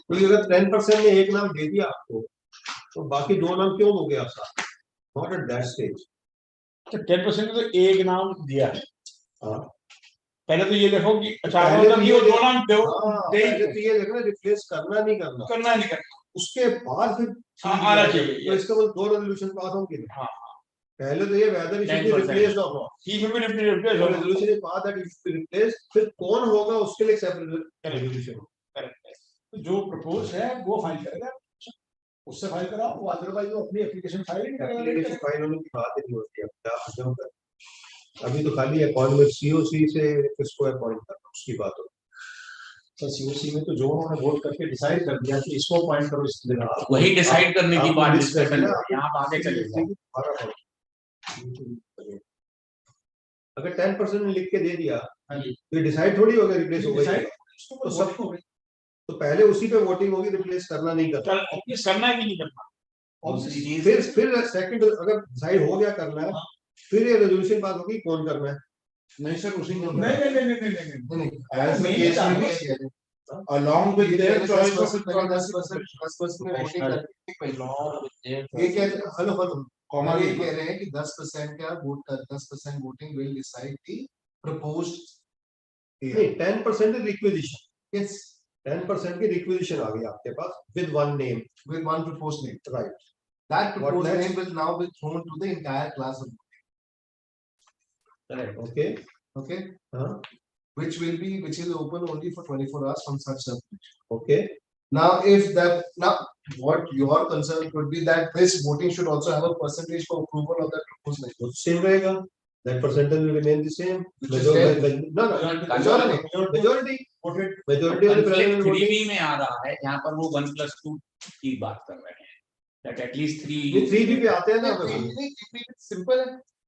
S9: क्योंकि अगर 10% ने एक नाम दे दिया आपको, तो बाकी 2 नाम क्यों दोगे आप साथ? Not at that stage.
S11: तो 10% ने तो एक नाम दिया है।
S9: हाँ,
S11: पहले तो ये देखो कि
S9: पहले तो ये
S11: 2 नाम दो,
S9: पहले तो ये देखना रिप्लेस करना नहीं करना, उसके बाद फिर
S11: आना चाहिए,
S9: तो इसका मतलब 2 रेजोल्यूशन पास होंगे।
S11: हाँ,
S9: पहले तो ये whether it should be replaced और
S11: he should be replaced,
S9: resolution के बाद that it should be replaced, फिर कौन होगा उसके लिए सेपरेट रेजोल्यूशन।
S8: जो प्रपोज है वो फाइल करेगा, उससे फाइल करा, वो अदरवाइज वो अपनी एप्लीकेशन फाइल नहीं करेगा।
S9: एप्लीकेशन फाइल होने की बात नहीं होती है, अभी तो खाली अपॉइंटमेंट सीओसी से किसको अपॉइंट करना उसकी बात हो।
S8: तो सीओसी में तो जो उन्होंने वोट करके डिसाइड कर दिया कि इसको अपॉइंट करो, इस दिन
S3: वही डिसाइड करने की बात डिस्कशन है, यहाँ आगे चलेगा।
S9: अगर 10% ने लिख के दे दिया तो डिसाइड थोड़ी हो गया, रिप्लेस हो गया, तो सब तो पहले उसी पे वोटिंग होगी, रिप्लेस करना नहीं करना,
S11: करना है कि नहीं करना।
S9: फिर सेकंड अगर डिसाइड हो गया करना है, फिर ये रेजोल्यूशन पास होगी कौन करना है।
S8: नहीं सर, उसी
S11: नहीं along with their choice of
S9: 10% में voting करके
S13: along with their
S9: ये कह रहे हेलो
S11: comma
S9: ये कह रहे हैं कि 10% का vote 10% voting will decide the proposed
S2: नहीं 10% is requisition.
S9: yes
S2: 10% की requisition आ गई आपके पास with one name.
S9: with one proposed name.
S2: Right.
S9: That
S2: What
S9: proposed
S2: next?
S9: name will now be thrown to the entire class of
S13: correct.
S2: Okay.
S9: okay,
S2: Huh?
S9: which is open only for 24 hours from such circulation.
S2: Okay.
S9: Now, what your concern could be that this voting should also have a percentage for approval of that proposed name.
S2: तो same रहेगा. That percentage will remain the same.
S9: Which is there.
S2: No, majority voted. Majority of the president
S3: three
S2: voting.
S3: में आ रहा है, यहाँ पर वो 1+2 की बात कर रहे हैं. That at least 3.
S2: ये 3B पे आते हैं ना.
S9: नहीं सिंपल है.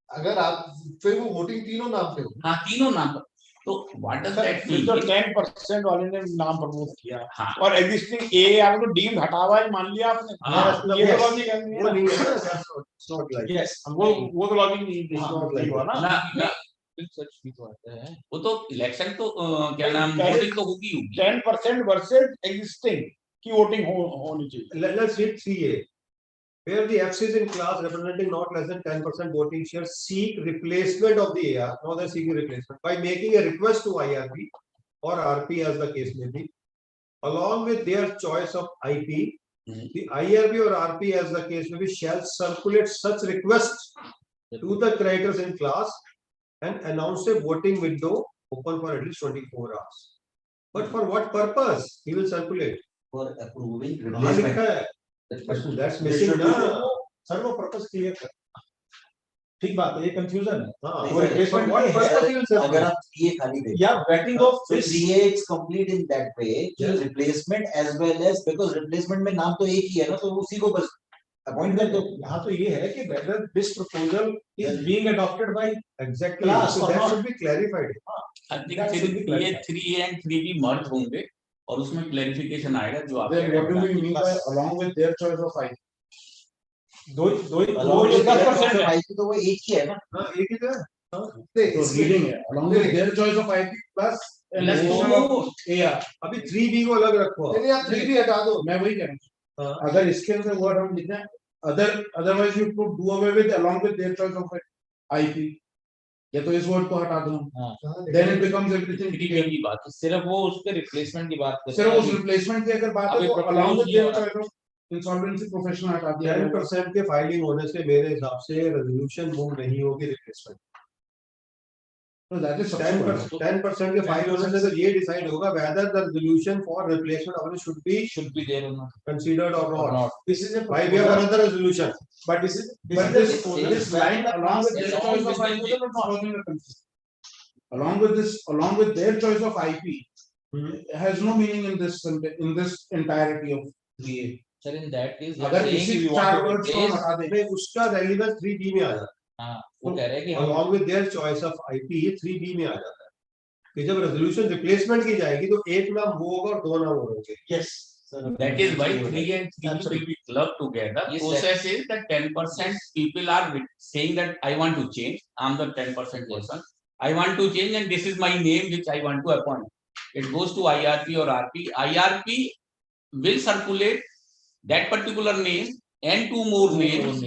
S9: अगर आप फिर वो वोटिंग तीनों नाम पे हो.
S3: हाँ, तीनों नाम पर. तो what does that mean?
S11: तो 10% वाले ने नाम प्रमोट किया
S3: हाँ.
S11: और एग्जिस्टिंग ए आपको डीम हटावा है मान लिया आपने
S3: हाँ.
S11: ये तो लॉजिक है
S2: वो नहीं है ना. It's not like.
S11: यस वो तो लॉजिक नहीं हुआ ना
S3: ना
S13: सच भी तो आता है.
S3: वो तो इलेक्शन तो क्या नाम वोटिंग तो होगी
S11: 10% वर्सेस एग्जिस्टिंग की वोटिंग होनी चाहिए.
S2: Let's read 3A. Where the FCs in class representing not less than 10% voting share seek replacement of the AR, now they're seeking replacement by making a request to IRP or RP as the case may be, along with their choice of IP, the IRP or RP as the case may be shall circulate such requests to the creditors in class and announce a voting window open for at least 24 hours. But for what purpose he will circulate?
S10: For approving
S2: हाँ,
S10: replacement.
S2: लिखा है. That's missing ना.
S8: Sir वो purpose clear कर. ठीक बात है, ये कंफ्यूजन है.
S2: हाँ.
S8: वो replacement what purpose he will serve?
S10: अगर आप 3A खाली देखें.
S8: Yeah, vetting of
S10: So
S8: this.
S10: 3A is complete in that way.
S2: Yes.
S10: Replacement as well as because replacement में नाम तो एक ही है ना, तो उसी को बस अपॉइंट कर दो.
S8: यहाँ तो ये है कि whether this proposal is being adopted by
S2: Exactly.
S8: class
S2: So
S8: or
S2: that
S8: not.
S2: should be clarified.
S3: I think
S8: That should be
S3: ये 3A and 3B मर्ज होंगे और उसमें क्लैरिफिकेशन आएगा जो आप
S11: Then what do we mean by along with their choice of IP?
S8: दो
S10: Along with their choice of IP तो वो एक ही है ना.
S2: हाँ, एक ही तो है.
S11: तो रीडिंग है along with their choice of IP plus election of AR.
S2: अभी 3B को अलग रखो.
S9: नहीं आप 3B हटा दो.
S11: मैं वही कह रहा हूँ. अगर इसके अंदर वर्ड हम लिखते हैं otherwise you could do away with along with their choice of IP. या तो इस वर्ड को हटा दो. Then it becomes everything.
S3: 3B की बात.
S13: सिर्फ वो उसके रिप्लेसमेंट की बात कर
S11: सिर्फ उस रिप्लेसमेंट की अगर बात है तो along with their choice of insolvency professional हटा दिया.
S2: 10% के फाइलिंग होने से मेरे हिसाब से रेजोल्यूशन मूव नहीं होगी रिप्लेसमेंट.
S11: तो दैट इज
S2: 10% के फाइल होने से तो ये डिसाइड होगा whether the resolution for replacement of it should be
S13: there or not
S2: considered or not.
S8: This is a
S2: Why we have another resolution.
S8: but
S11: this line along with their choice of IP along with their choice of IP has no meaning in this entirety of 3A.
S13: Sir, in that case
S11: अगर इसी चार words को हटा दें
S2: उसका relevance 3B में आ जाता है.
S13: हाँ, वो कह रहे हैं कि
S2: along with their choice of IP 3B में आ जाता है कि जब रेजोल्यूशन रिप्लेसमेंट की जाएगी तो एक नाम वो होगा और दो नाम वो होंगे.
S8: yes
S3: That is why 3 and 3 will be clubbed together.
S13: Yes,
S3: Process is that 10% people are saying that I want to change. I'm the 10% person. I want to change and this is my name which I want to appoint. It goes to IRP or RP. IRP will circulate that particular name and two more names.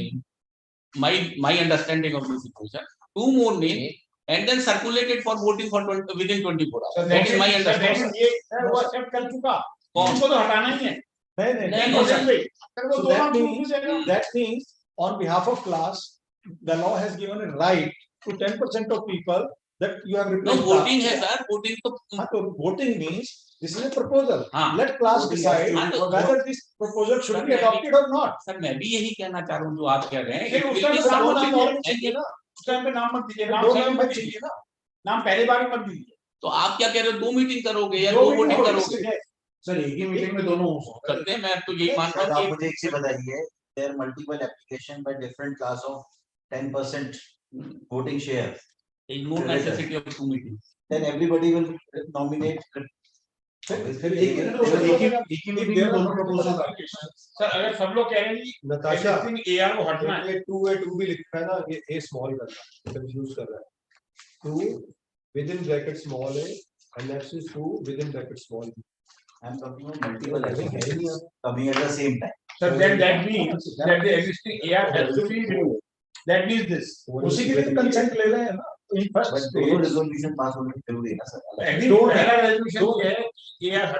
S3: My understanding of the situation. Two more names and then circulate it for voting for within 24 hours. That is my understanding.
S11: ये वो accept कर चुका. उनको तो हटाना ही है.
S8: So that means on behalf of class the law has given a right to 10% of people that you have
S3: No,
S8: replaced.
S3: voting है sir. Voting तो
S8: voting means this is a proposal.
S3: हाँ.
S8: Let class decide
S3: हाँ, तो
S8: whether this proposal should be adopted or not.
S3: Sir मैं भी यही कहना चाह रहा हूँ जो आप कह रहे हैं.
S11: लेकिन उस टाइम पे नाम मत दीजिए. नाम मत दीजिए ना. नाम पहले बार मत दीजिए.
S3: तो आप क्या कह रहे हो? 2 मीटिंग करोगे या 2 वोटिंग करोगे?
S11: सर एक ही मीटिंग में दोनों हो
S3: सकते हैं. मैं तो यही मानता हूँ.
S10: आप मुझे एक चीज बताइए. There are multiple application by different class of 10% voting share.
S3: There is no necessity of 2 meetings.
S10: Then everybody will nominate.
S11: Sir अगर सब लोग कह रहे हैं कि
S2: नताशा
S11: AR को हटना है.
S2: ये 2A 2B लिखा है ना, ये A स्मॉल कर रहा है, कंफ्यूज कर रहा है. 2 within bracket small a and next is 2 within bracket small b.
S10: I'm talking about multiple applications coming at the same time.
S2: So then that means that the existing AR has to be removed. That means this. उसी के लिए consent ले रहे हैं ना. In first
S10: But दोनों resolution pass होने जरूरी है ना सर.
S2: पहला resolution ये है AR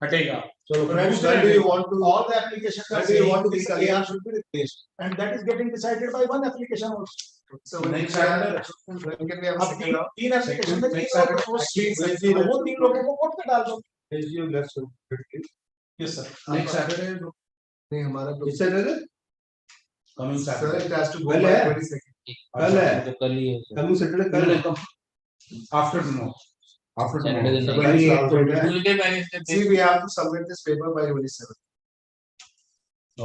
S2: हटेगा.
S9: So friends, when do you want to,
S2: all the applications
S9: when
S2: are
S9: do you
S2: saying
S9: want to
S2: this
S9: be
S2: AR should be replaced, and that is getting decided by one application also.
S9: so when
S2: Next
S9: can
S2: Saturday.
S9: we have a
S2: अब
S9: second round?
S2: तीन application में
S9: Next
S2: तीन
S9: Saturday.
S2: और वो तीन लोगों को court में डाल दो. Yes sir.
S11: Next Saturday,
S9: नहीं हमारा तो
S11: Saturday?
S2: Coming
S9: sir
S2: Saturday.
S9: it has to go
S11: Well,
S9: by
S11: yeah.
S9: 22nd.
S11: कल है.
S13: तो कल ही है
S11: कल Saturday कल है.
S2: After tomorrow.
S11: After
S13: Saturday
S11: tomorrow.
S13: the
S11: Saturday
S13: night.
S11: is
S13: Tuesday Wednesday
S9: See, we have to submit this paper by 27th.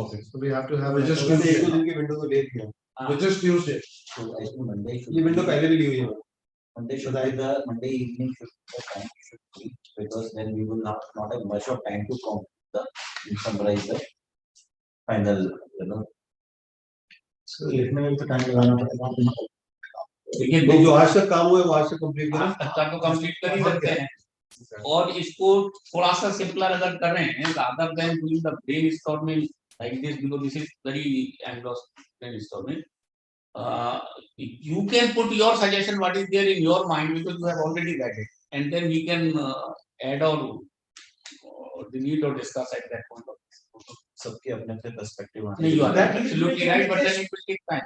S11: Okay.
S9: So we have to have.
S11: Which is
S9: एक
S11: Tuesday.
S9: दो दिन की window तो ले लिया.
S11: Which is Tuesday.
S10: So I think Monday should.
S9: ये window पहले भी ली हुई है.
S10: Monday should be the Monday evening should be the time we should be, because then we will not have much of time to summarize the final,
S9: So लिखने में तो time लगाना पड़ेगा.
S13: लेकिन
S9: जो आज तक काम हुआ है वो आज तक complete करें.
S13: आज तक तो कंप्लीट कर ही सकते हैं और इसको थोड़ा सा सिंपलर अगर कर रहे हैं rather than doing the brainstorming like this, because this is very engrossed brainstorming. You can put your suggestion what is there in your mind because you have already read it, and then we can add or delete or discuss at that point of time.
S10: सबके अपने अपने perspective
S13: No, you are absolutely right, but then it will take time.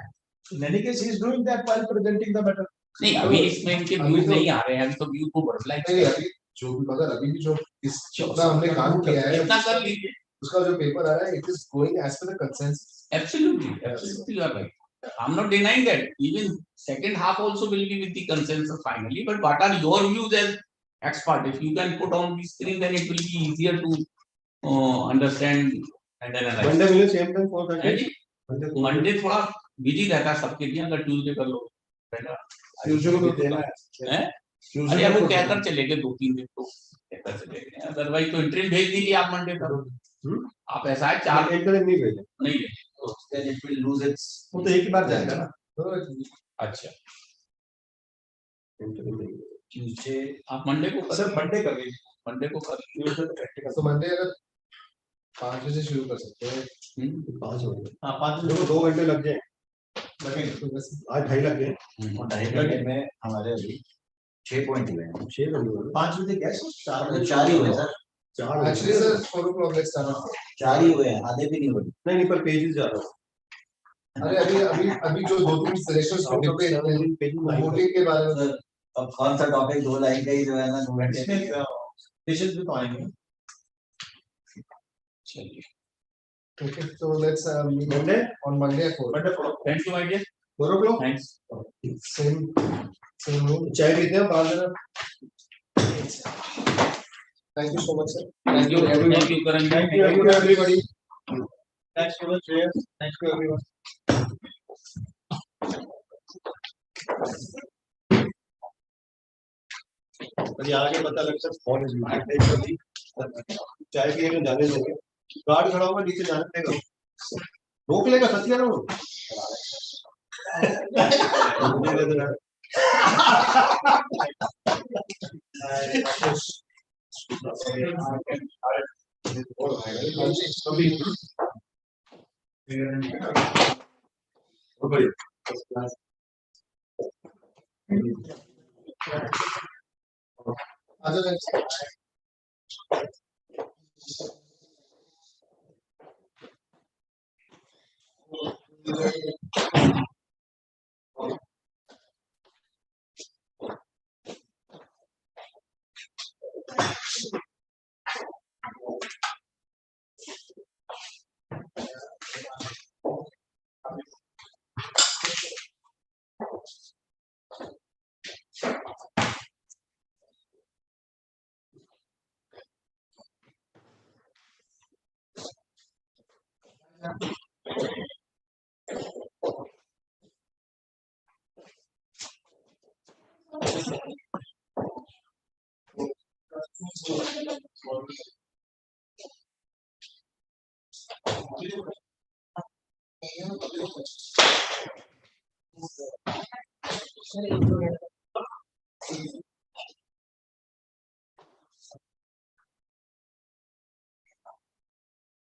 S2: In any case, he is doing that while presenting the matter.
S13: नहीं अभी इसमें इनके views नहीं आ रहे हैं, अभी तो व्यू को बटरफ्लाई
S9: नहीं अभी जो भी मगर अभी भी जो इस जितना हमने काम किया है
S13: इतना कर लीजिए.
S9: उसका जो पेपर आ रहा है it is going as per the consensus.
S13: Absolutely, you are right. I'm not denying that. Even second half also will be with the consensus finally. But what are your views as expert? If you can put on the screen, then it will be easier to understand and analyze.
S9: Monday will same time for that.
S13: Monday थोड़ा busy रहता है सबके लिए, अगर Tuesday कर लो बेटा.
S11: Tuesday को देना है.
S13: अरे अब वो कहकर चलेंगे 2-3 दिन तो कहकर चलेंगे. अदरवाइज तो इंटरव्यू भेज दीजिए आप मंडे तक. आप ऐसा है 4
S9: एक दिन नहीं भेजे.
S13: नहीं
S10: So then it will lose its.
S2: वो तो एक ही बार जाएगा ना.
S13: अच्छा Tuesday आप मंडे को
S2: सर मंडे कर लीजिए.
S13: मंडे को कर
S2: Tuesday तो practical.
S9: तो मंडे अगर 5 बजे शुरू कर सकते हैं. 5 बजे.
S2: हाँ 5 बजे
S9: 2 घंटे लग जाए.
S2: लगेंगे.
S9: आज 2.5 लग गए.
S10: और 2.5 घंटे में हमारे अभी 6 पॉइंट हुए हैं.
S9: 6 बजे.
S2: 5 बजे गैस
S10: 4 ही हुए sir.
S9: Actually sir 4 o'clock let's start.
S10: 4 ही हुए हैं, आधे भी नहीं हुए.
S9: नहीं पर पेजेस जा रहा है. अरे अभी जो 2-3 सिलेक्शंस को डिबेट वोटिंग के बारे में.
S10: अब कौन सा टॉपिक 2 लाइन का ही जो है ना 2 घंटे
S2: पेशेंट भी तो आएंगे.
S13: चलिए.
S9: Okay, so let's meet on Monday at 4.
S2: Monday को.
S13: Thank you my dear.
S9: 4 o'clock.
S13: Thanks.
S9: Same room. चाय पीते हैं बाद में. Thank you so much sir.
S13: Thank you Karan.
S9: Thank you everybody.
S2: Thanks for the chair. Thank you everyone. अभी आगे पता लग सकता कौन इस चाय पिए तो जाने देंगे. गार्ड खड़ा होगा नीचे जाने देगा. रोक लेगा सत्या ना वो.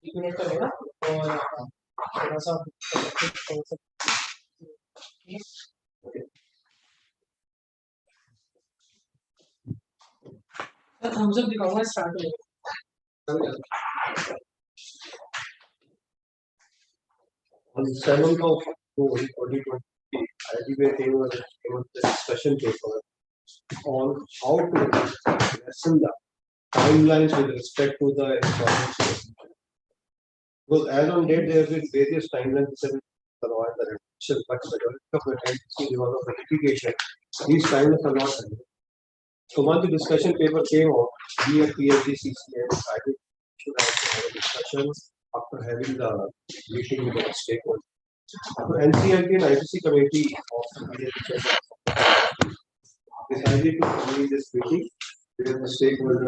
S13: एक मिनट का लेना और थोड़ा सा हम सब दिखाऊंगा start
S9: On the 7th of June 2020, IBBI came with a discussion paper on how to lessen the timelines with respect to the insurance system. Because as on date, there have been various timelines which have been provided the reduction, but majority of the time, because of litigation, these timelines are not met. So once the discussion paper came out, we at PhD-CCA decided to have a discussion after having the meeting with the stakeholders. So NCLT and IBC committee of decided to convene this meeting with the stakeholders